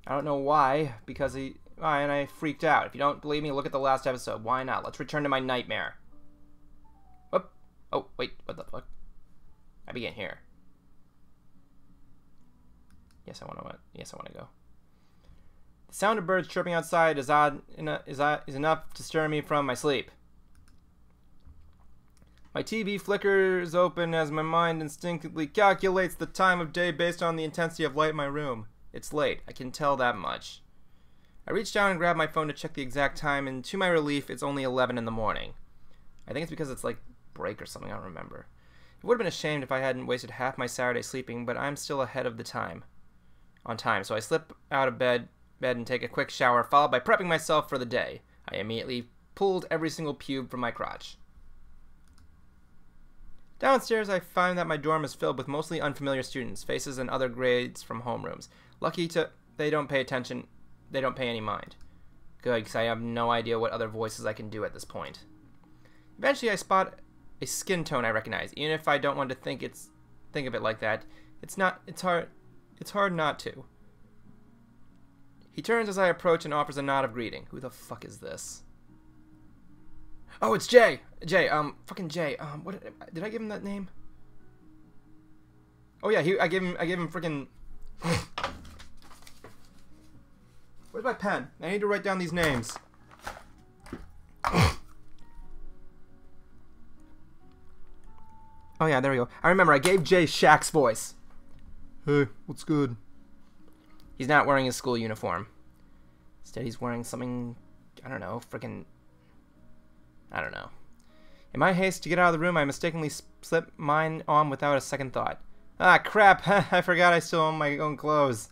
I don't know why, because and I freaked out. If you don't believe me, look at the last episode. Why not? Let's return to my nightmare. Whoop. Oh, wait, what the fuck? I began here. Yes, I want to go. The sound of birds chirping outside is enough to stir me from my sleep. My TV flickers open as my mind instinctively calculates the time of day based on the intensity of light in my room. It's late, I can tell that much. I reach down and grab my phone to check the exact time, and to my relief, it's only 11 in the morning. I think it's because it's like break or something, I don't remember. It would have been ashamed if I hadn't wasted half my Saturday sleeping, but I'm still ahead of the time. On time, so I slip out of bed and take a quick shower, followed by prepping myself for the day. I immediately pulled every single pube from my crotch. Downstairs, I find that my dorm is filled with mostly unfamiliar students, faces and other grades from homerooms. They don't pay attention, they don't pay any mind. Good, because I have no idea what other voices I can do at this point. Eventually, I spot a skin tone I recognize, even if I don't want to think of it like that. It's hard not to. He turns as I approach and offers a nod of greeting. Who the fuck is this? Oh, it's Jay! Fucking Jay. What did I give him that name? Oh yeah, I gave him freaking. Where's my pen? I need to write down these names. Oh yeah, there we go. I remember, I gave Jay Shaq's voice. Hey, what's good? He's not wearing his school uniform. Instead, he's wearing something, I don't know, freaking. I don't know. In my haste to get out of the room, I mistakenly slipped mine on without a second thought. Ah, crap! I forgot I still own my own clothes.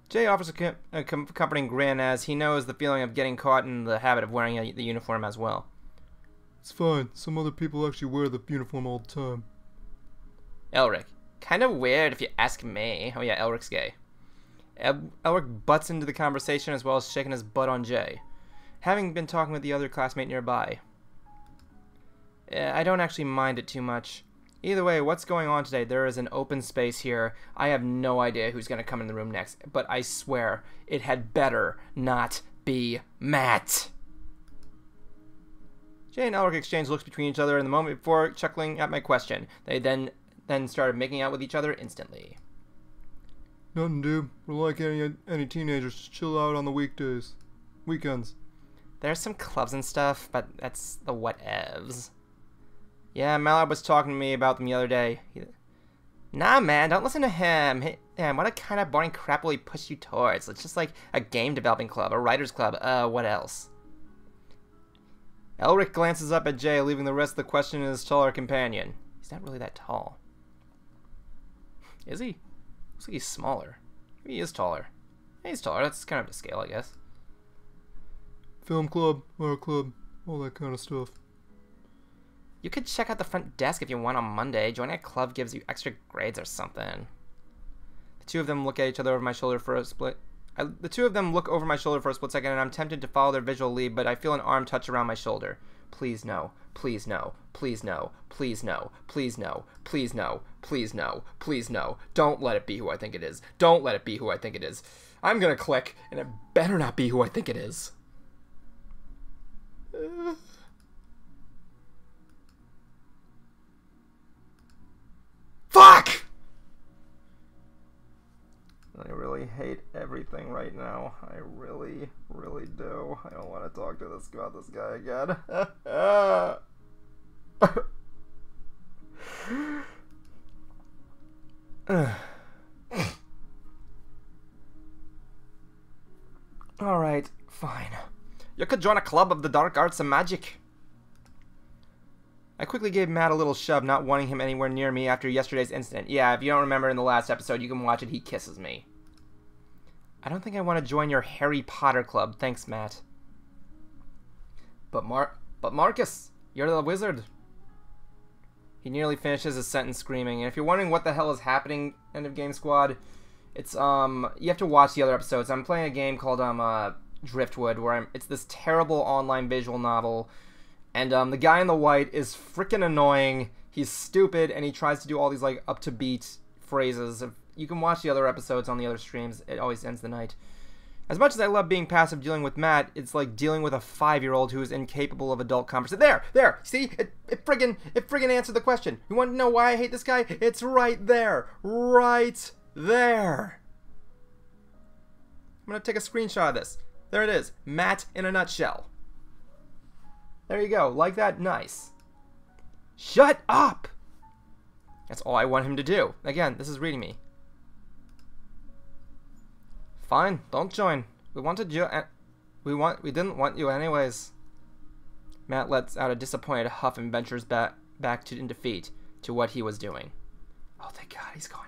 Jay offers a comforting grin as he knows the feeling of getting caught in the habit of wearing the uniform as well. It's fine. Some other people actually wear the uniform all the time. Elric. Kind of weird if you ask me. Oh yeah, Elric's gay. Elric butts into the conversation as well as shaking his butt on Jay, having been talking with the other classmate nearby. I don't actually mind it too much. Either way, what's going on today? There is an open space here. I have no idea who's going to come in the room next, but I swear it had better not be Matt. Jay and Elric exchanged looks between each other in the moment before chuckling at my question. They then started making out with each other instantly. Nothing, dude. We're like any teenagers, just chill out on the weekends. There's some clubs and stuff, but that's the whatevs. Yeah, Mallard was talking to me about them the other day. Nah, man, don't listen to him. Damn, what kind of boring crap will he push you towards? It's just like a game developing club, a writer's club, what else? Elric glances up at Jay, leaving the rest of the question to his taller companion. He's not really that tall. Is he? Looks like he's smaller. Maybe he is taller. He's taller, that's kind of to scale, I guess. Film club, art club, all that kind of stuff. You could check out the front desk if you want on Monday. Joining a club gives you extra grades or something. The two of them look at each other over my shoulder for a split. The two of them look over my shoulder for a split second, and I'm tempted to follow their visual lead, but I feel an arm touch around my shoulder. Please no. Please no. Please no. Please no. Please no. Please no. Please no. Please no. Don't let it be who I think it is. Don't let it be who I think it is. I'm gonna click, and it better not be who I think it is. Fuck! I really hate everything right now. I really, really do. I don't want to talk to about this guy again. Alright, fine. You could join a club of the dark arts and magic. I quickly gave Matt a little shove, not wanting him anywhere near me after yesterday's incident. Yeah, if you don't remember in the last episode, you can watch it. He kisses me. I don't think I want to join your Harry Potter club. Thanks, Matt. But Marcus, you're the wizard. He nearly finishes his sentence screaming. And if you're wondering what the hell is happening, End of Game Squad, It's you have to watch the other episodes. I'm playing a game called Driftwood, where it's this terrible online visual novel, and the guy in the white is freaking annoying. He's stupid, and he tries to do all these like up to beat phrases. You can watch the other episodes on the other streams. It always ends the night. As much as I love being passive dealing with Matt, it's like dealing with a 5-year-old who is incapable of adult conversation. There! See? It friggin' answered the question. You want to know why I hate this guy? It's right there. Right there. I'm going to take a screenshot of this. There it is. Matt in a nutshell. There you go. Like that? Nice. Shut up! That's all I want him to do. Again, this is reading me. Fine, don't join. We wanted you. We didn't want you anyways. Matt lets out a disappointed huff and ventures back in defeat to what he was doing. Oh, thank God, he's gone.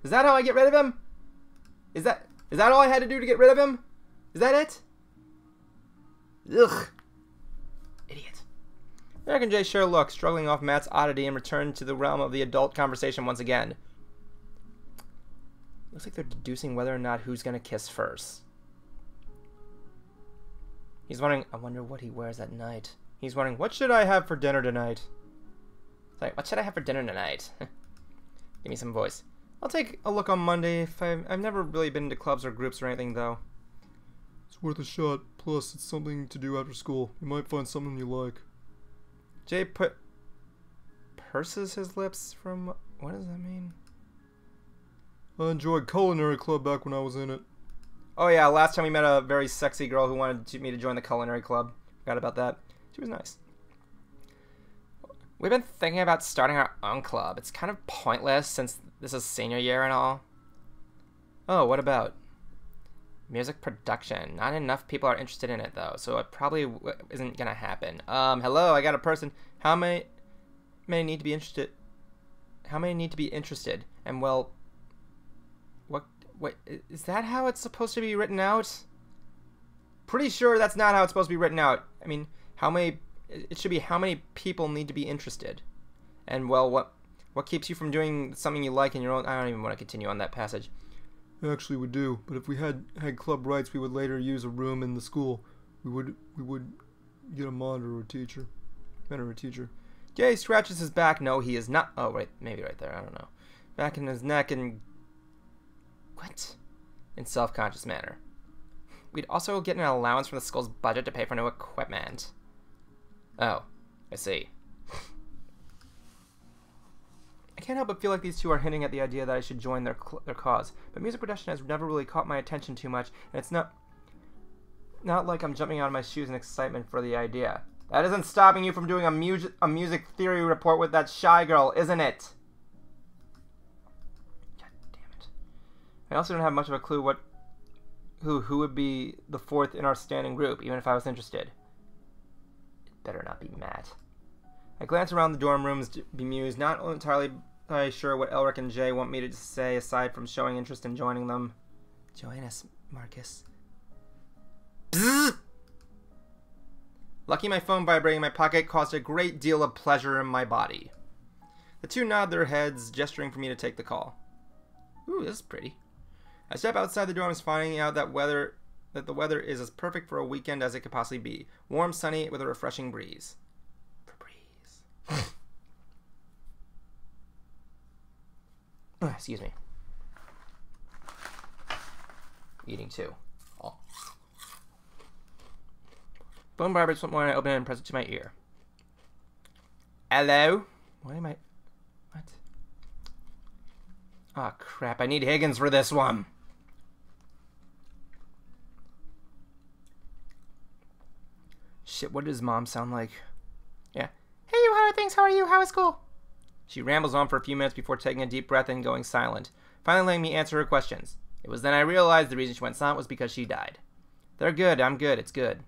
Is that how I get rid of him? Is that all I had to do to get rid of him? Is that it? Ugh. Idiot. American J sure looks, struggling off Matt's oddity and returned to the realm of the adult conversation once again. Looks like they're deducing whether or not who's gonna kiss first. He's wondering, I wonder what he wears at night. He's wondering, what should I have for dinner tonight? It's like, what should I have for dinner tonight? Give me some voice. I'll take a look on Monday. I've never really been to clubs or groups or anything, though. It's worth a shot. Plus, it's something to do after school. You might find something you like. Jay purses his lips from... What does that mean? I enjoyed culinary club back when I was in it. Oh yeah, last time we met a very sexy girl who wanted me to join the culinary club. Forgot about that. She was nice. We've been thinking about starting our own club. It's kind of pointless since this is senior year and all. Oh, what about? Music production. Not enough people are interested in it though, so it probably isn't gonna happen. Hello, I got a person. How many need to be interested? How many need to be interested? And well... Wait, is that how it's supposed to be written out? Pretty sure that's not how it's supposed to be written out. I mean, it should be how many people need to be interested. And, well, what keeps you from doing something you like in your own... I don't even want to continue on that passage. Actually, we do, but if we had club rights, we would later use a room in the school. We would get a monitor or a teacher. Mentor or teacher. Jay scratches his back. No, he is not... Oh, right, maybe right there, I don't know. Back in his neck and... What? In self-conscious manner. We'd also get an allowance from the school's budget to pay for new equipment. Oh, I see. I can't help but feel like these two are hinting at the idea that I should join their cause, but music production has never really caught my attention too much, and it's not like I'm jumping out of my shoes in excitement for the idea. That isn't stopping you from doing a music theory report with that shy girl, isn't it? I also don't have much of a clue who would be the fourth in our standing group, even if I was interested. It better not be Matt. I glance around the dorm rooms, bemused, not entirely sure what Elric and Jay want me to say aside from showing interest in joining them. Join us, Marcus. Bzzz! Lucky my phone vibrating in my pocket caused a great deal of pleasure in my body. The two nod their heads, gesturing for me to take the call. Ooh, this is pretty. I step outside the dorms, finding out that the weather is as perfect for a weekend as it could possibly be. Warm, sunny, with a refreshing breeze. Excuse me. Eating too. Oh. Phone vibrates when I open it and press it to my ear. Hello? What? Oh crap, I need Higgins for this one. Shit, what does Mom sound like? Yeah. Hey you, how are things? How are you? How is school? She rambles on for a few minutes before taking a deep breath and going silent, finally letting me answer her questions. It was then I realized the reason she went silent was because she died. They're good, I'm good, it's good.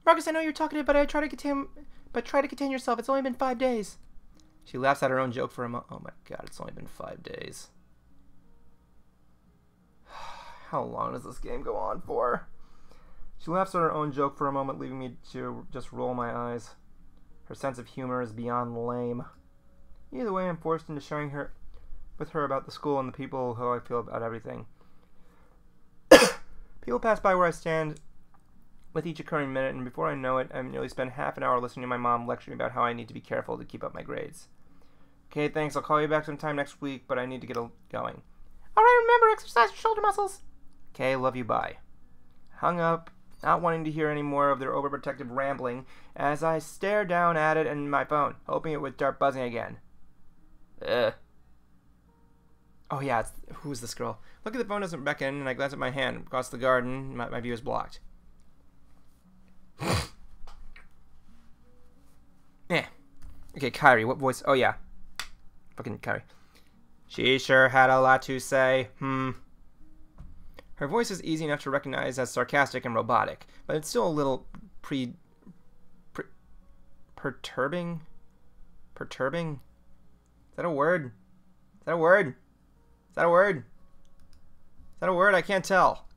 Marcus, I know you're talkative, but try to contain yourself. It's only been 5 days. She laughs at her own joke for a moment. Oh my god, it's only been 5 days. How long does this game go on for? She laughs at her own joke for a moment, leaving me to just roll my eyes. Her sense of humor is beyond lame. Either way, I'm forced into sharing with her about the school and the people, how I feel about everything. People pass by where I stand with each occurring minute, and before I know it, I've nearly spent half an hour listening to my mom lecture me about how I need to be careful to keep up my grades. Okay, thanks. I'll call you back sometime next week, but I need to get going. Alright, remember, exercise your shoulder muscles. Okay, love you, bye. Hung up, not wanting to hear any more of their overprotective rambling, as I stare down at it and my phone, hoping it would start buzzing again. Oh yeah, who's this girl? Look at the phone doesn't beckon, and I glance at my hand across the garden. My view is blocked. Okay, Kyrie, what voice? Oh yeah. Fucking Kyrie. She sure had a lot to say. Her voice is easy enough to recognize as sarcastic and robotic, but it's still a little perturbing? Perturbing? Is that a word? Is that a word? Is that a word? Is that a word? I can't tell.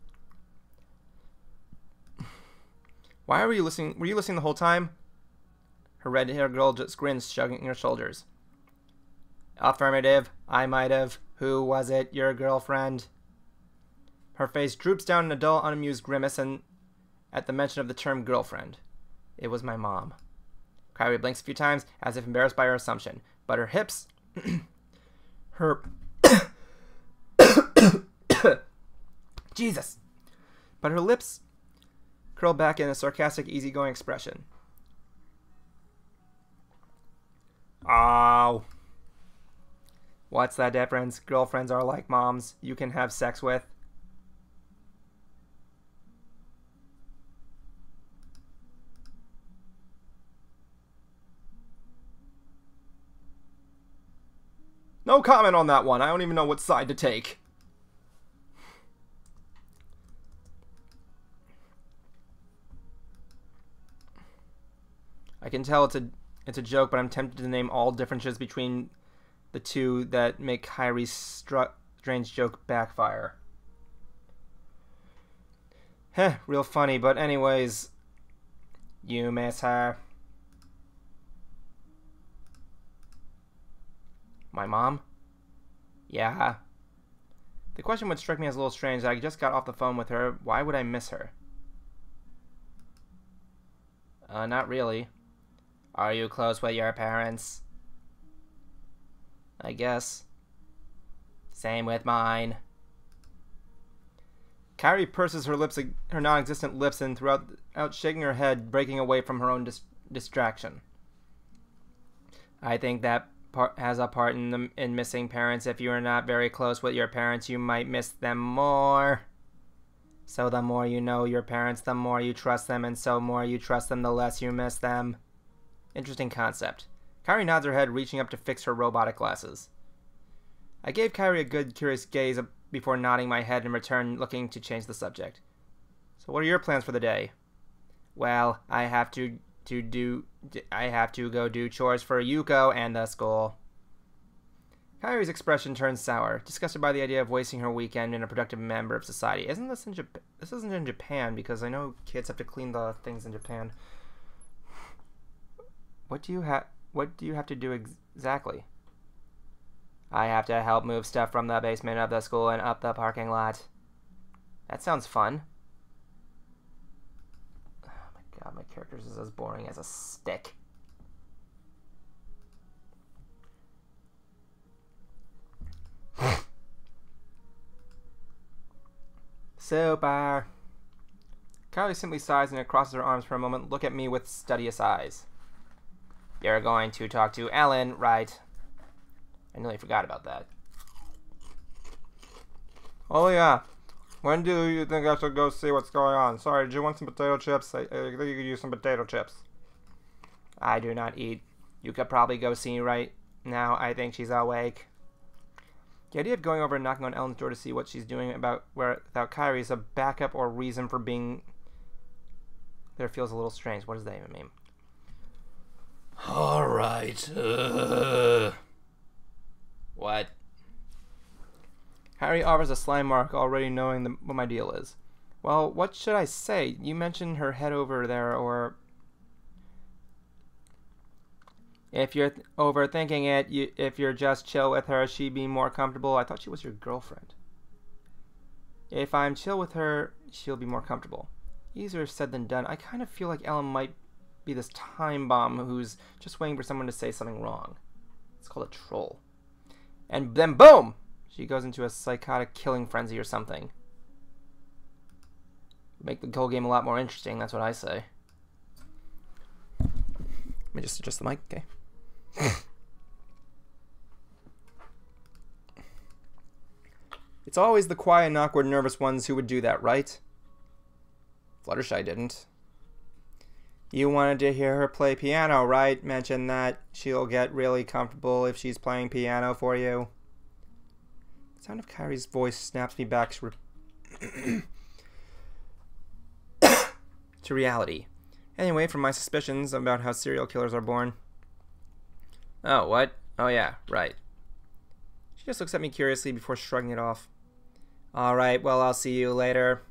Why were you listening? Were you listening the whole time? Her red-haired girl just grins, shrugging her shoulders. Affirmative. I might have. Who was it? Your girlfriend? Her face droops down in a dull, unamused grimace and at the mention of the term girlfriend. It was my mom. Kyrie blinks a few times, as if embarrassed by her assumption, but her hips... her... Jesus! But her lips curl back in a sarcastic, easygoing expression. Oh. What's the difference? Girlfriends are like moms you can have sex with. No comment on that one. I don't even know what side to take. I can tell it's a joke, but I'm tempted to name all differences between the two that make Kyrie's strange joke backfire. Heh, real funny, but anyways, you miss her. My mom? Yeah. The question would strike me as a little strange. I just got off the phone with her. Why would I miss her? Not really. Are you close with your parents? I guess. Same with mine. Kyrie purses her lips, her non-existent lips, and throughout shaking her head, breaking away from her own distraction. I think that has a part in missing parents. If you are not very close with your parents, you might miss them more. So the more you know your parents, the more you trust them, and so more you trust them, the less you miss them. Interesting concept. Kyrie nods her head, reaching up to fix her robotic glasses. I gave Kyrie a good, curious gaze before nodding my head in return, looking to change the subject. So what are your plans for the day? Well, I have to go do chores for Yuko and the school. Kyrie's expression turns sour, disgusted by the idea of wasting her weekend in a productive member of society. Isn't this in Japan? This isn't in Japan, because I know kids have to clean the things in Japan. What do you have to do exactly? I have to help move stuff from the basement of the school and up the parking lot. That sounds fun. Oh my god, my character is as boring as a stick. Super. Kylie simply sighs and crosses her arms for a moment. Look at me with studious eyes. You're going to talk to Ellen, right? I nearly forgot about that. Oh yeah. When do you think I should go see what's going on? Sorry, do you want some potato chips? I think you could use some potato chips. I do not eat. You could probably go see right now. I think she's awake. The idea of going over and knocking on Ellen's door to see what she's doing without Kyrie is a backup or reason for being there feels a little strange. What does that even mean? Alright. What? Harry offers a sly mark, already knowing what my deal is. Well, what should I say? You mentioned her head over there, or... If you're overthinking it, if you're just chill with her, she'd be more comfortable. I thought she was your girlfriend. If I'm chill with her, she'll be more comfortable. Easier said than done. I kind of feel like Ellen might be this time bomb who's just waiting for someone to say something wrong. It's called a troll. And then boom! She goes into a psychotic killing frenzy or something. Make the whole game a lot more interesting, that's what I say. Let me just adjust the mic, okay? It's always the quiet and awkward, nervous ones who would do that, right? Fluttershy didn't. You wanted to hear her play piano, right? Mention that she'll get really comfortable if she's playing piano for you. The sound of Kyrie's voice snaps me back to reality. Anyway, from my suspicions about how serial killers are born. Oh, what? Oh yeah, right. She just looks at me curiously before shrugging it off. Alright, well, I'll see you later.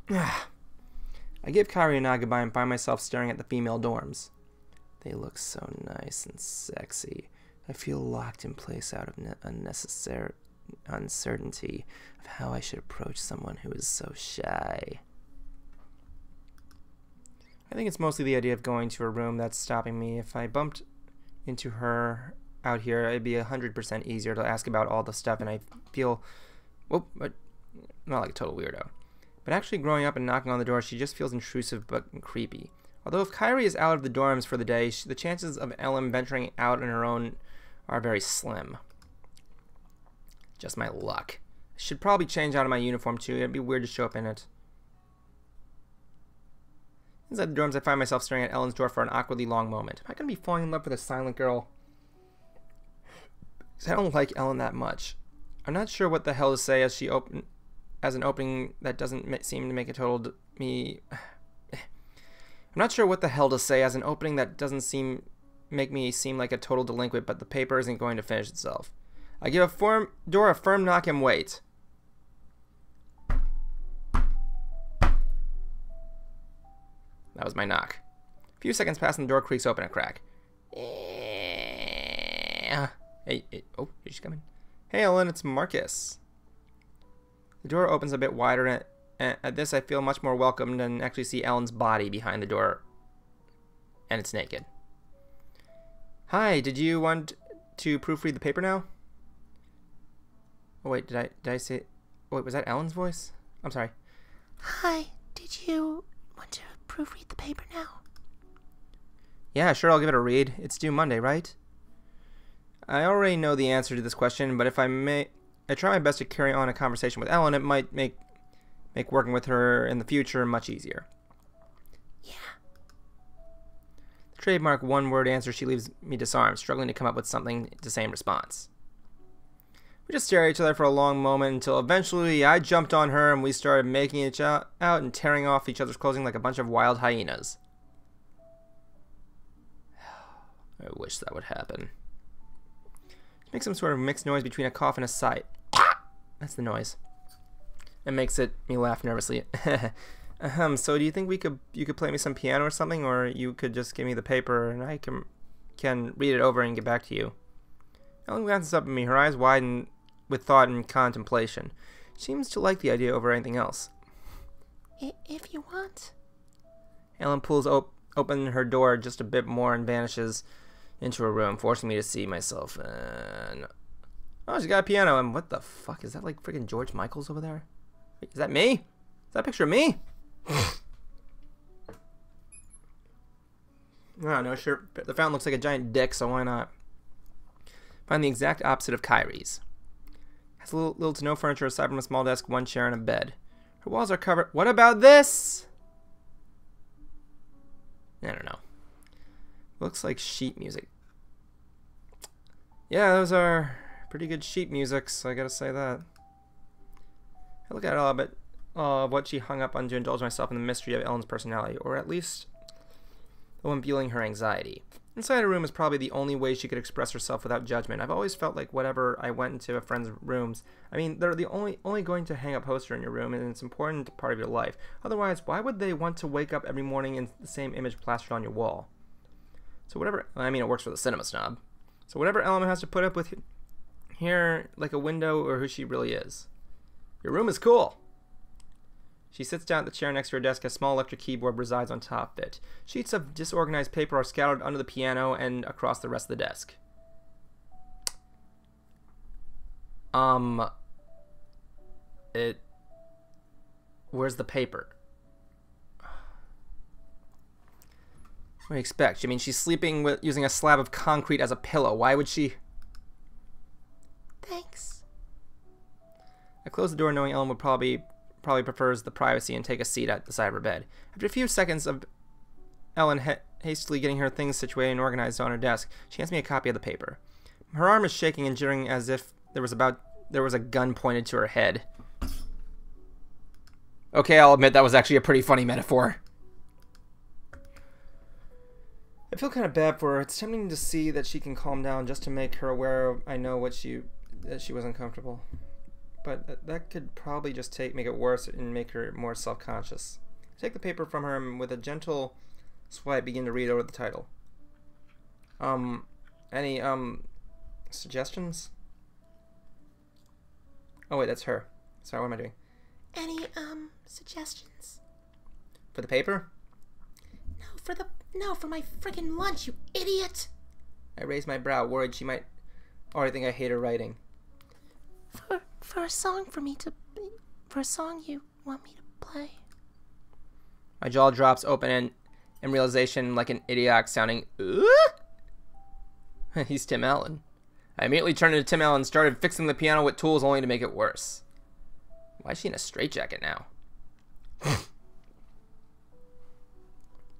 I give Kyrie a nod goodbye and find myself staring at the female dorms. They look so nice and sexy. I feel locked in place out of unnecessary uncertainty of how I should approach someone who is so shy. I think it's mostly the idea of going to her room that's stopping me. If I bumped into her out here, it'd be 100% easier to ask about all the stuff, and I feel, well, not like a total weirdo. But actually growing up and knocking on the door, she just feels intrusive but creepy. Although if Kyrie is out of the dorms for the day, the chances of Ellen venturing out on her own are very slim. Just my luck. I should probably change out of my uniform too. It'd be weird to show up in it. Inside the dorms, I find myself staring at Ellen's door for an awkwardly long moment. Am I going to be falling in love with a silent girl? Because I don't like Ellen that much. I'm not sure what the hell to say as an opening that doesn't seem to make a total me. I'm not sure what the hell to say as an opening that doesn't make me seem like a total delinquent, but the paper isn't going to finish itself. I give a door a firm knock and wait. That was my knock. A few seconds pass and the door creaks open a crack. Hey, oh, did she come in? Hey, Ellen, it's Marcus. The door opens a bit wider, and at this I feel much more welcomed and actually see Ellen's body behind the door, and it's naked. Hi, did you want to proofread the paper now? Oh wait, did I say? Wait, was that Ellen's voice? I'm sorry. Hi, did you want to proofread the paper now? Yeah, sure, I'll give it a read. It's due Monday, right? I already know the answer to this question, but if I try my best to carry on a conversation with Ellen, it might make working with her in the future much easier. Yeah. The trademark one-word answer she leaves me disarmed, struggling to come up with something to say in response. We just stare at each other for a long moment until eventually I jumped on her and we started making it out and tearing off each other's clothing like a bunch of wild hyenas. I wish that would happen. It makes some sort of mixed noise between a cough and a sigh. That's the noise. It makes me laugh nervously. So do you think you could play me some piano or something, or you could just give me the paper and I can read it over and get back to you? Ellen glances up at me, her eyes widen with thought and contemplation. She seems to like the idea over anything else. If you want. Ellen pulls open her door just a bit more and vanishes into her room, forcing me to see myself. Oh, she got a piano, and what the fuck? Is that like freaking George Michael's over there? Wait, is that me? Is that a picture of me? Oh, no, sure. The fountain looks like a giant dick, so why not? Find the exact opposite of Kyrie's. Has little to no furniture aside from a small desk, one chair, and a bed. Her walls are covered. What about this? I don't know. Looks like sheet music. Yeah, those are pretty good sheet musics, I gotta say that. I look at it all a bit of what she hung up on to indulge myself in the mystery of Ellen's personality, or at least the one fueling her anxiety. Inside her room is probably the only way she could express herself without judgment. I've always felt like whenever I went into a friend's rooms, I mean, they're the only going to hang a poster in your room, and it's an important part of your life. Otherwise, why would they want to wake up every morning in the same image plastered on your wall? So whatever, I mean, it works for the cinema snob. So whatever Ellen has to put up with here like a window or who she really is. Your room is cool. She sits down at the chair next to her desk. A small electric keyboard resides on top of it. Sheets of disorganized paper are scattered under the piano and across the rest of the desk. Where's the paper? What do you expect? I mean, she's sleeping with using a slab of concrete as a pillow. Why would she? Thanks. I close the door knowing Ellen would probably prefers the privacy and take a seat at the side of her bed. After a few seconds of Ellen hastily getting her things situated and organized on her desk, she hands me a copy of the paper. Her arm is shaking and jittering as if there was a gun pointed to her head. Okay, I'll admit that was actually a pretty funny metaphor. I feel kind of bad for her. It's tempting to see that she can calm down just to make her aware I know that she was uncomfortable. But that could probably just make it worse and make her more self-conscious. I take the paper from her and with a gentle swipe begin to read over the title. Any suggestions? Oh wait, that's her. Sorry, what am I doing? Any, suggestions? For the paper? No, for my friggin' lunch, you idiot! I raise my brow, worried she might already think I hate her writing. For a song for a song you want me to play. My jaw drops open in realization like an idiot sounding, He's Tim Allen. I immediately turned to Tim Allen and started fixing the piano with tools only to make it worse. Why is she in a straitjacket now?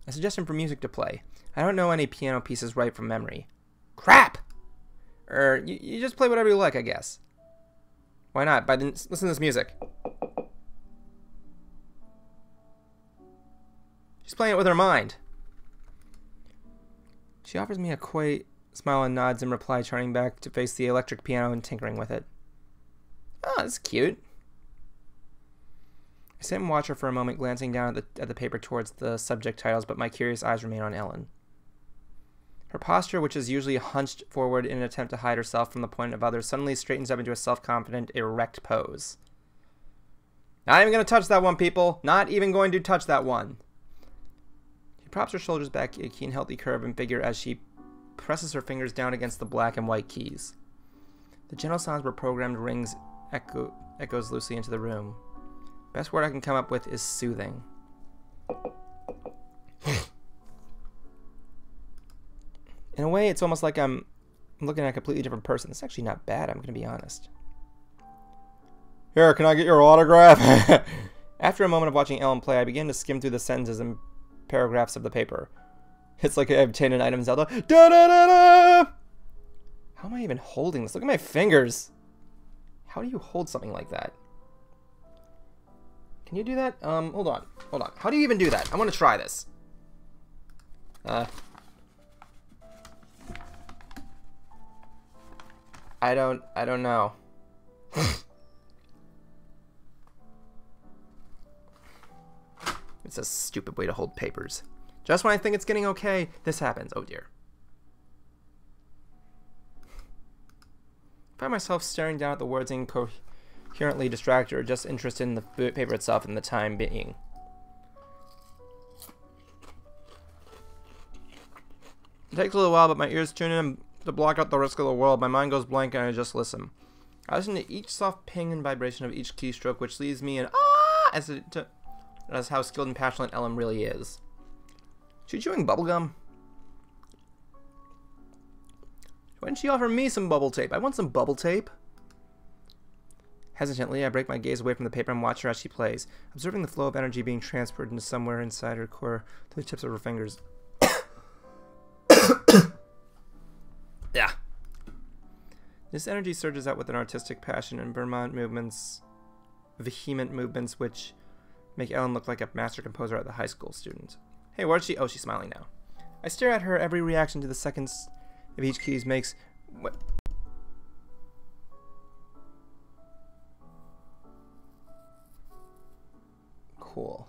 A suggestion for music to play. I don't know any piano pieces right from memory. Crap! You just play whatever you like, I guess. Why not? Listen to this music. She's playing it with her mind. She offers me a quaint smile and nods in reply, turning back to face the electric piano and tinkering with it. Oh, that's cute. I sit and watch her for a moment, glancing down at the paper towards the subject titles, but my curious eyes remain on Ellen. Her posture, which is usually hunched forward in an attempt to hide herself from the point of others, suddenly straightens up into a self-confident, erect pose. Not even going to touch that one, people. Not even going to touch that one. She props her shoulders back a keen, healthy curve and figure as she presses her fingers down against the black and white keys. The gentle sounds where programmed rings echoes loosely into the room. Best word I can come up with is soothing. In a way, it's almost like I'm looking at a completely different person. It's actually not bad, I'm going to be honest. Here, can I get your autograph? After a moment of watching Ellen play, I begin to skim through the sentences and paragraphs of the paper. It's like I obtained an item in Zelda. Da-da-da-da! How am I even holding this? Look at my fingers. How do you hold something like that? Can you do that? Hold on. How do you even do that? I want to try this. I don't know. It's a stupid way to hold papers. Just when I think it's getting okay, this happens. Oh dear. I find myself staring down at the words incoherently distracted or just interested in the paper itself in the time being. It takes a little while, but my ears tune in to block out the rest of the world. My mind goes blank and I just listen. I listen to each soft ping and vibration of each keystroke, which leaves me in as how skilled and passionate Ellen really is. She chewing bubblegum? Why didn't she offer me some bubble tape? I want some bubble tape. Hesitantly, I break my gaze away from the paper and watch her as she plays, observing the flow of energy being transferred into somewhere inside her core to the tips of her fingers. Yeah. This energy surges out with an artistic passion and vehement movements which make Ellen look like a master composer at the high school student. Hey, where's she? Oh, she's smiling now. I stare at her. Every reaction to the seconds of each keys makes... What? Cool.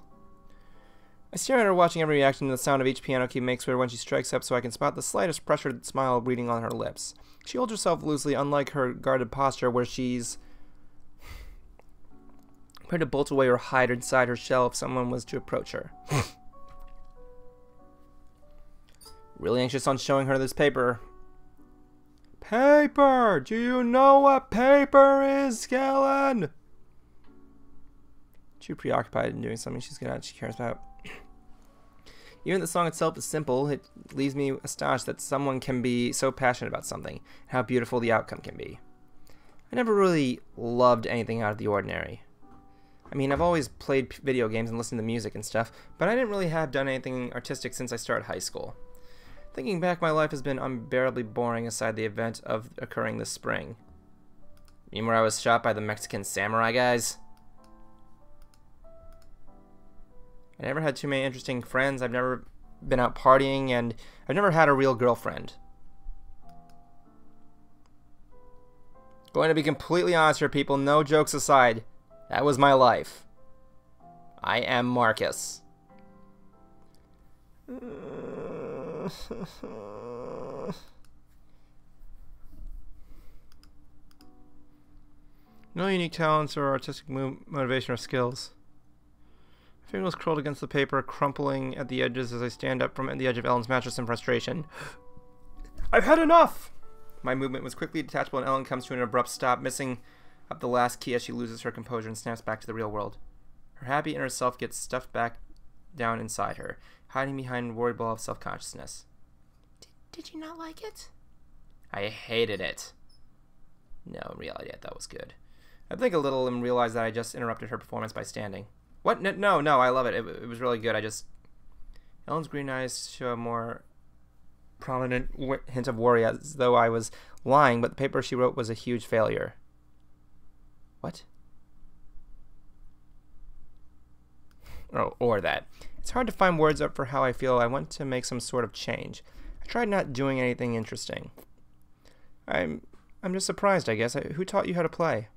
I I stare at her, watching every reaction to the sound of each piano key makes her when she strikes up, so I can spot the slightest pressured smile reading on her lips. She holds herself loosely, unlike her guarded posture where she's prepared to bolt away or hide inside her shell if someone was to approach her. Really anxious on showing her this paper. Paper! Do you know what paper is, Skellen? Too preoccupied in doing something she cares about. Even the song itself is simple. It leaves me astonished that someone can be so passionate about something, and how beautiful the outcome can be. I never really loved anything out of the ordinary. I mean, I've always played video games and listened to music and stuff, but I didn't really have done anything artistic since I started high school. Thinking back, my life has been unbearably boring aside the event of occurring this spring. You mean where I was shot by the Mexican samurai guys? I never had too many interesting friends, I've never been out partying, and I've never had a real girlfriend. Going to be completely honest here, people, no jokes aside. That was my life. I am Marcus. No unique talents or artistic motivation or skills. My fingernails curled against the paper, crumpling at the edges as I stand up from the edge of Ellen's mattress in frustration. I've had enough! My movement was quickly detachable and Ellen comes to an abrupt stop, missing up the last key as she loses her composure and snaps back to the real world. Her happy inner self gets stuffed back down inside her, hiding behind a worried ball of self-consciousness. Did you not like it? I hated it. No, in reality, I thought it was good. I blink a little and realize that I just interrupted her performance by standing. What? No, I love it. It was really good. Ellen's green eyes show a more prominent hint of worry, as though I was lying, but the paper she wrote was a huge failure. What? Or that. It's hard to find words up for how I feel. I want to make some sort of change. I tried not doing anything interesting. I'm just surprised, I guess. Who taught you how to play?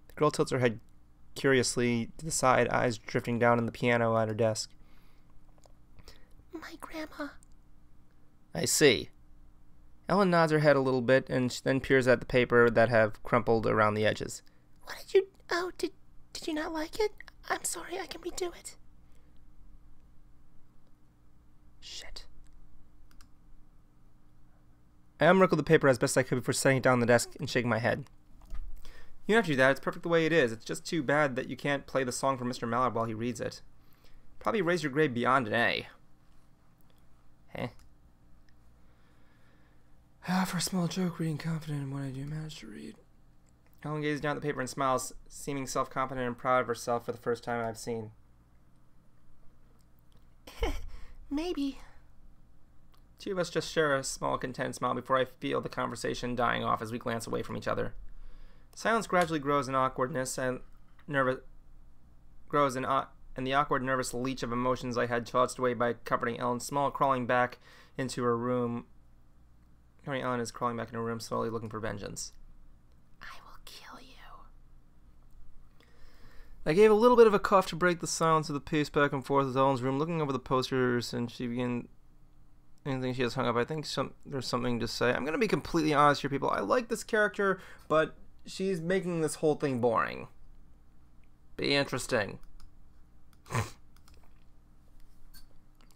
The girl tilts her head curiously to the side, eyes drifting down on the piano at her desk. My grandma. I see. Ellen nods her head a little bit and then peers at the paper that have crumpled around the edges. What did you... Oh, did you not like it? I'm sorry, I can redo it. Shit. I unwrinkled the paper as best I could before setting it down on the desk and shaking my head. You don't have to do that. It's perfect the way it is. It's just too bad that you can't play the song for Mr. Mallard while he reads it. Probably raise your grade beyond an A. For a small joke, reading confident in what I do manage to read. Ellen gazes down at the paper and smiles, seeming self-confident and proud of herself for the first time I've seen. Maybe. Two of us just share a small, content smile before I feel the conversation dying off as we glance away from each other. Silence gradually grows in awkwardness and and the awkward, nervous leech of emotions I had tossed away by comforting Ellen crawling back into her room. Ellen is crawling back into her room, slowly looking for vengeance. I will kill you. I gave a little bit of a cough to break the silence of the pace back and forth as Ellen's room, looking over the posters, and she began anything she has hung up. I think there's something to say. I'm going to be completely honest here, people. I like this character, but she's making this whole thing boring. Be interesting.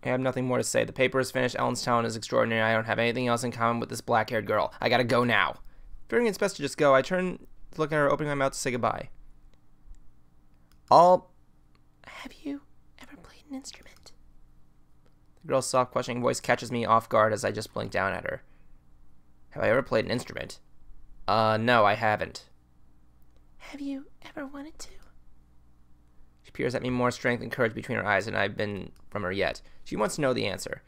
I have nothing more to say. The paper is finished. Ellen's talent is extraordinary. I don't have anything else in common with this black-haired girl. I gotta go now. Fearing it's best to just go, I turn to look at her, opening my mouth to say goodbye. Have you ever played an instrument? The girl's soft, questioning voice catches me off guard as I just blink down at her. Have I ever played an instrument? No, I haven't. Have you ever wanted to? She peers at me, more strength and courage between her eyes than I've been from her yet. She wants to know the answer.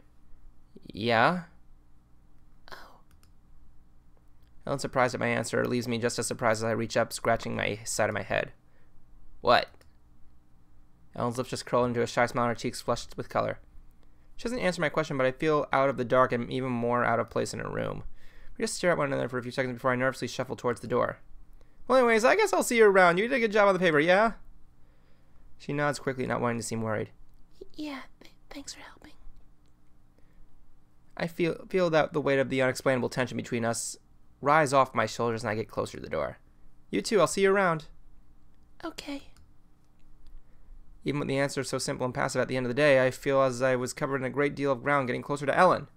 Yeah? Oh. Ellen, surprised at my answer, leaves me just as surprised as I reach up, scratching my side of my head. What? Ellen's lips just curl into a shy smile and her cheeks flushed with color. She doesn't answer my question, but I feel out of the dark and even more out of place in her room. We just stare at one another for a few seconds before I nervously shuffle towards the door. Well, anyways, I guess I'll see you around. You did a good job on the paper, yeah? She nods quickly, not wanting to seem worried. Yeah, Thanks for helping. I feel that the weight of the unexplainable tension between us rise off my shoulders and I get closer to the door. You too, I'll see you around. Okay. Even with the answer so simple and passive at the end of the day, I feel as I was covered in a great deal of ground getting closer to Ellen.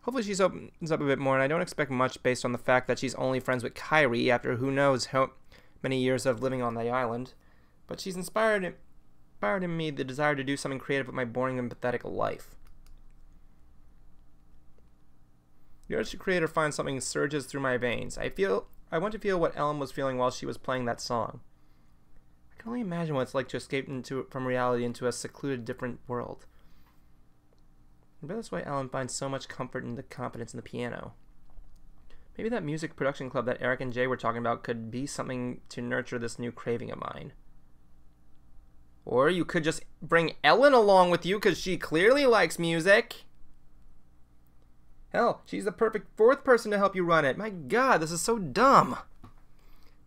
Hopefully she opens up a bit more, and I don't expect much based on the fact that she's only friends with Kyrie after who knows how many years of living on the island. But she's inspired in me the desire to do something creative with my boring and pathetic life. The urge to create or find something surges through my veins. I want to feel what Ellen was feeling while she was playing that song. I can only imagine what it's like to escape from reality into a secluded, different world. Maybe that's why Ellen finds so much comfort in the confidence in the piano. Maybe that music production club that Eric and Jay were talking about could be something to nurture this new craving of mine. Or you could just bring Ellen along with you because she clearly likes music. Hell, she's the perfect fourth person to help you run it. My God, this is so dumb.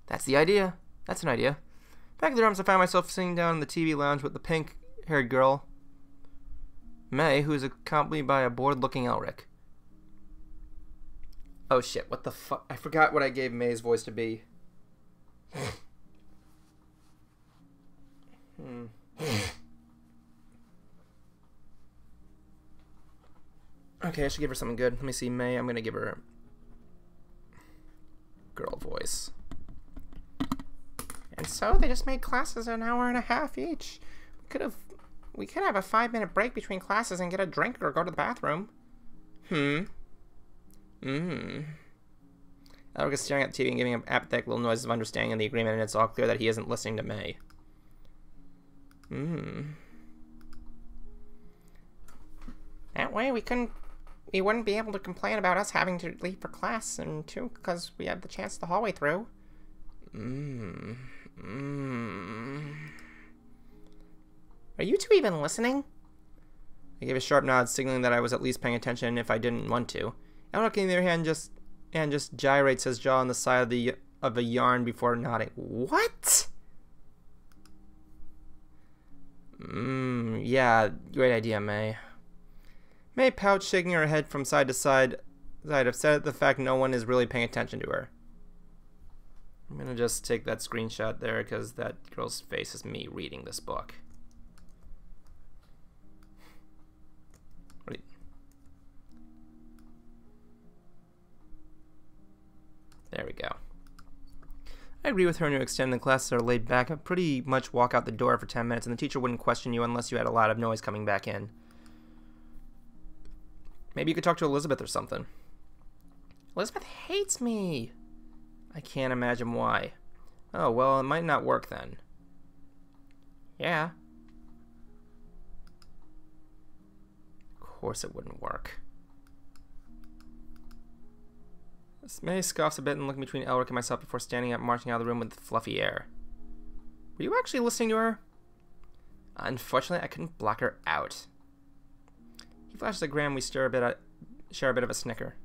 That's the idea. That's an idea. Back in the rooms, I found myself sitting down in the TV lounge with the pink-haired girl, May, who is accompanied by a bored-looking Elric. Oh shit, what the fuck? I forgot what I gave May's voice to be. Okay, I should give her something good. Let me see, May. I'm gonna give her a girl voice. And so they just made classes an hour and a half each. We could have a 5-minute break between classes and get a drink or go to the bathroom. Elric is staring at the TV and giving apathetic little noises of understanding of the agreement, and it's all clear that he isn't listening to May. That way we wouldn't be able to complain about us having to leave for class, and too, because we had the chance the hallway through. Are you two even listening? I gave a sharp nod, signaling that I was at least paying attention if I didn't want to. Elric, on the other hand, just gyrates his jaw on the side of a yarn before nodding. What? Yeah, great idea, May. May pouched, shaking her head from side to side, upset at the fact no one is really paying attention to her. I'm gonna just take that screenshot there because that girl's face is me reading this book. There we go. I agree with her to extend the classes are laid back. I pretty much walk out the door for 10 minutes and the teacher wouldn't question you unless you had a lot of noise coming back in. Maybe you could talk to Elizabeth or something. Elizabeth hates me. I can't imagine why. Oh, well, it might not work then. Yeah. Of course it wouldn't work. May scoffs a bit and looking between Elric and myself before standing up and marching out of the room with fluffy air. Were you actually listening to her? Unfortunately, I couldn't block her out. He flashes at Graham. We share a bit of a snicker.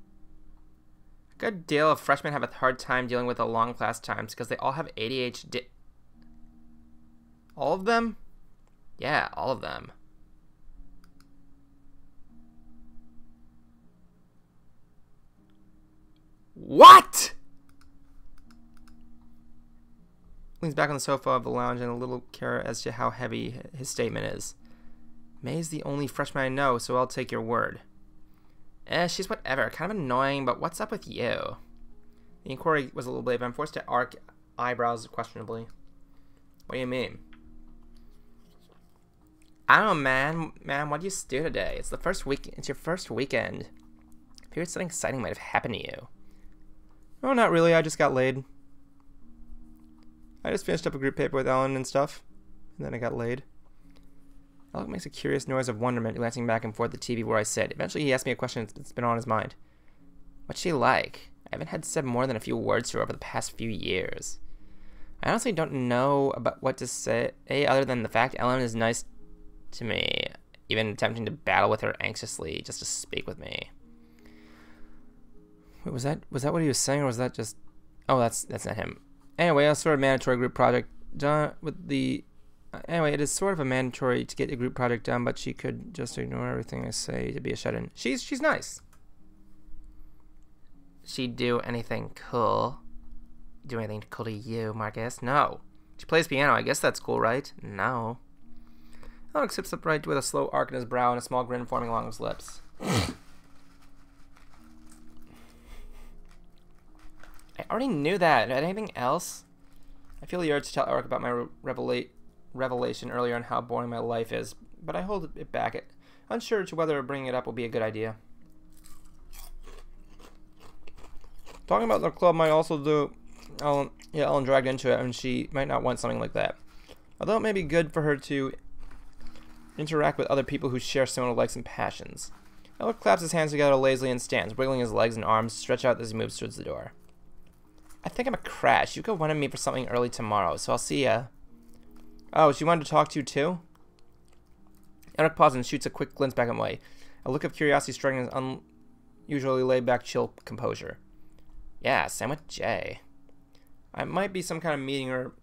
A good deal of freshmen have a hard time dealing with the long class times because they all have ADHD. All of them? Yeah, all of them. What? Leans back on the sofa of the lounge and a little care as to how heavy his statement is. May's the only freshman I know, so I'll take your word. She's whatever. Kind of annoying, but what's up with you? The inquiry was a little late, but I'm forced to arc eyebrows questionably. What do you mean? I don't know, man, what do you do today? It's your first weekend. I figured something exciting might have happened to you. Oh, not really. I just got laid. I just finished up a group paper with Ellen and stuff, and then I got laid. Alec makes a curious noise of wonderment, glancing back and forth at the TV where I sit. Eventually, he asked me a question that's been on his mind. What's she like? I haven't had said more than a few words to her over the past few years. I honestly don't know about what to say other than the fact Ellen is nice to me, even attempting to battle with her anxiously just to speak with me. Wait, was that what he was saying, or was that just... Oh, that's not him. Anyway, a sort of mandatory group project done with the Anyway, it is sort of a mandatory to get a group project done, but she could just ignore everything I say to be a shut-in. She's nice. She'd do anything cool. Do anything cool to you, Marcus? No. She plays piano. I guess that's cool, right? No. Alex sips upright with a slow arc in his brow and a small grin forming along his lips. I already knew that. Anything else? I feel the urge to tell Eric about my revelation earlier on how boring my life is, but I hold it back, unsure to whether bringing it up will be a good idea. Talking about the club might also do Ellen dragged into it, and she might not want something like that. Although it may be good for her to interact with other people who share similar likes and passions. Ellen claps his hands together lazily and stands, wiggling his legs and arms stretched out as he moves towards the door. I think I'm a crash. Yuka wanted me for something early tomorrow, so I'll see ya. Oh, she wanted to talk to you too? Eric pauses and shoots a quick glance back away. A look of curiosity striking his unusually laid-back, chill composure. Yeah, same with Jay. I might be some kind of meeting or...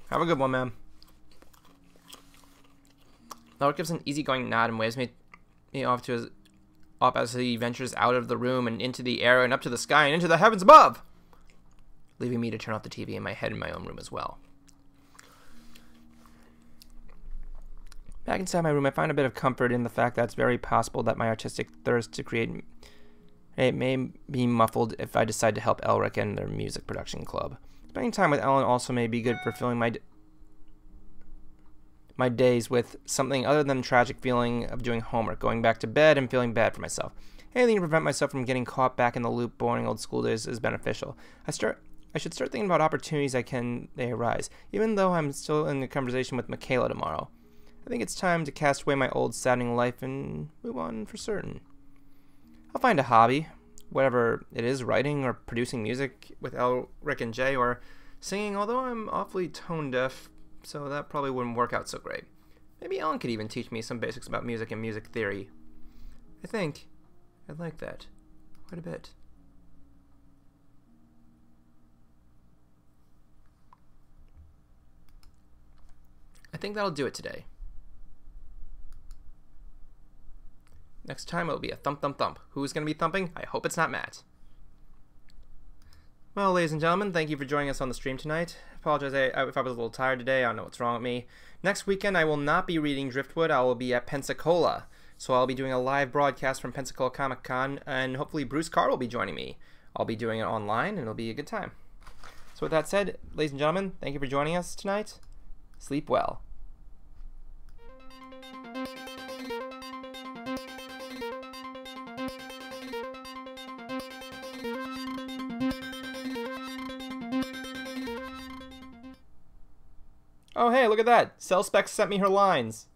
Have a good one, ma'am. Eric gives an easygoing nod and waves me off as he ventures out of the room and into the air and up to the sky and into the heavens above, leaving me to turn off the TV in my head in my own room as well. Back inside my room, I find a bit of comfort in the fact that it's very possible that my artistic thirst to create may be muffled if I decide to help Elric and their music production club. Spending time with Ellen also may be good for filling my days with something other than the tragic feeling of doing homework, going back to bed, and feeling bad for myself. Anything to prevent myself from getting caught back in the loop boring old school days is beneficial. I should start thinking about opportunities they arise, even though I'm still in the conversation with Michaela tomorrow. I think it's time to cast away my old saddening life and move on for certain. I'll find a hobby, whatever it is, writing or producing music with Elric and Jay, or singing, although I'm awfully tone deaf, so that probably wouldn't work out so great. Maybe Ellen could even teach me some basics about music and music theory. I think I'd like that quite a bit. I think that'll do it today. Next time it'll be a thump thump thump. Who's going to be thumping? I hope it's not Matt. Well, ladies and gentlemen, thank you for joining us on the stream tonight. Apologize if I was a little tired today. I don't know what's wrong with me. Next weekend, I will not be reading Driftwood. I will be at Pensacola. So I'll be doing a live broadcast from Pensacola Comic Con, and hopefully Bruce Carr will be joining me. I'll be doing it online, and it'll be a good time. So with that said, ladies and gentlemen, thank you for joining us tonight. Sleep well. Oh, hey, look at that. Cell Spec sent me her lines.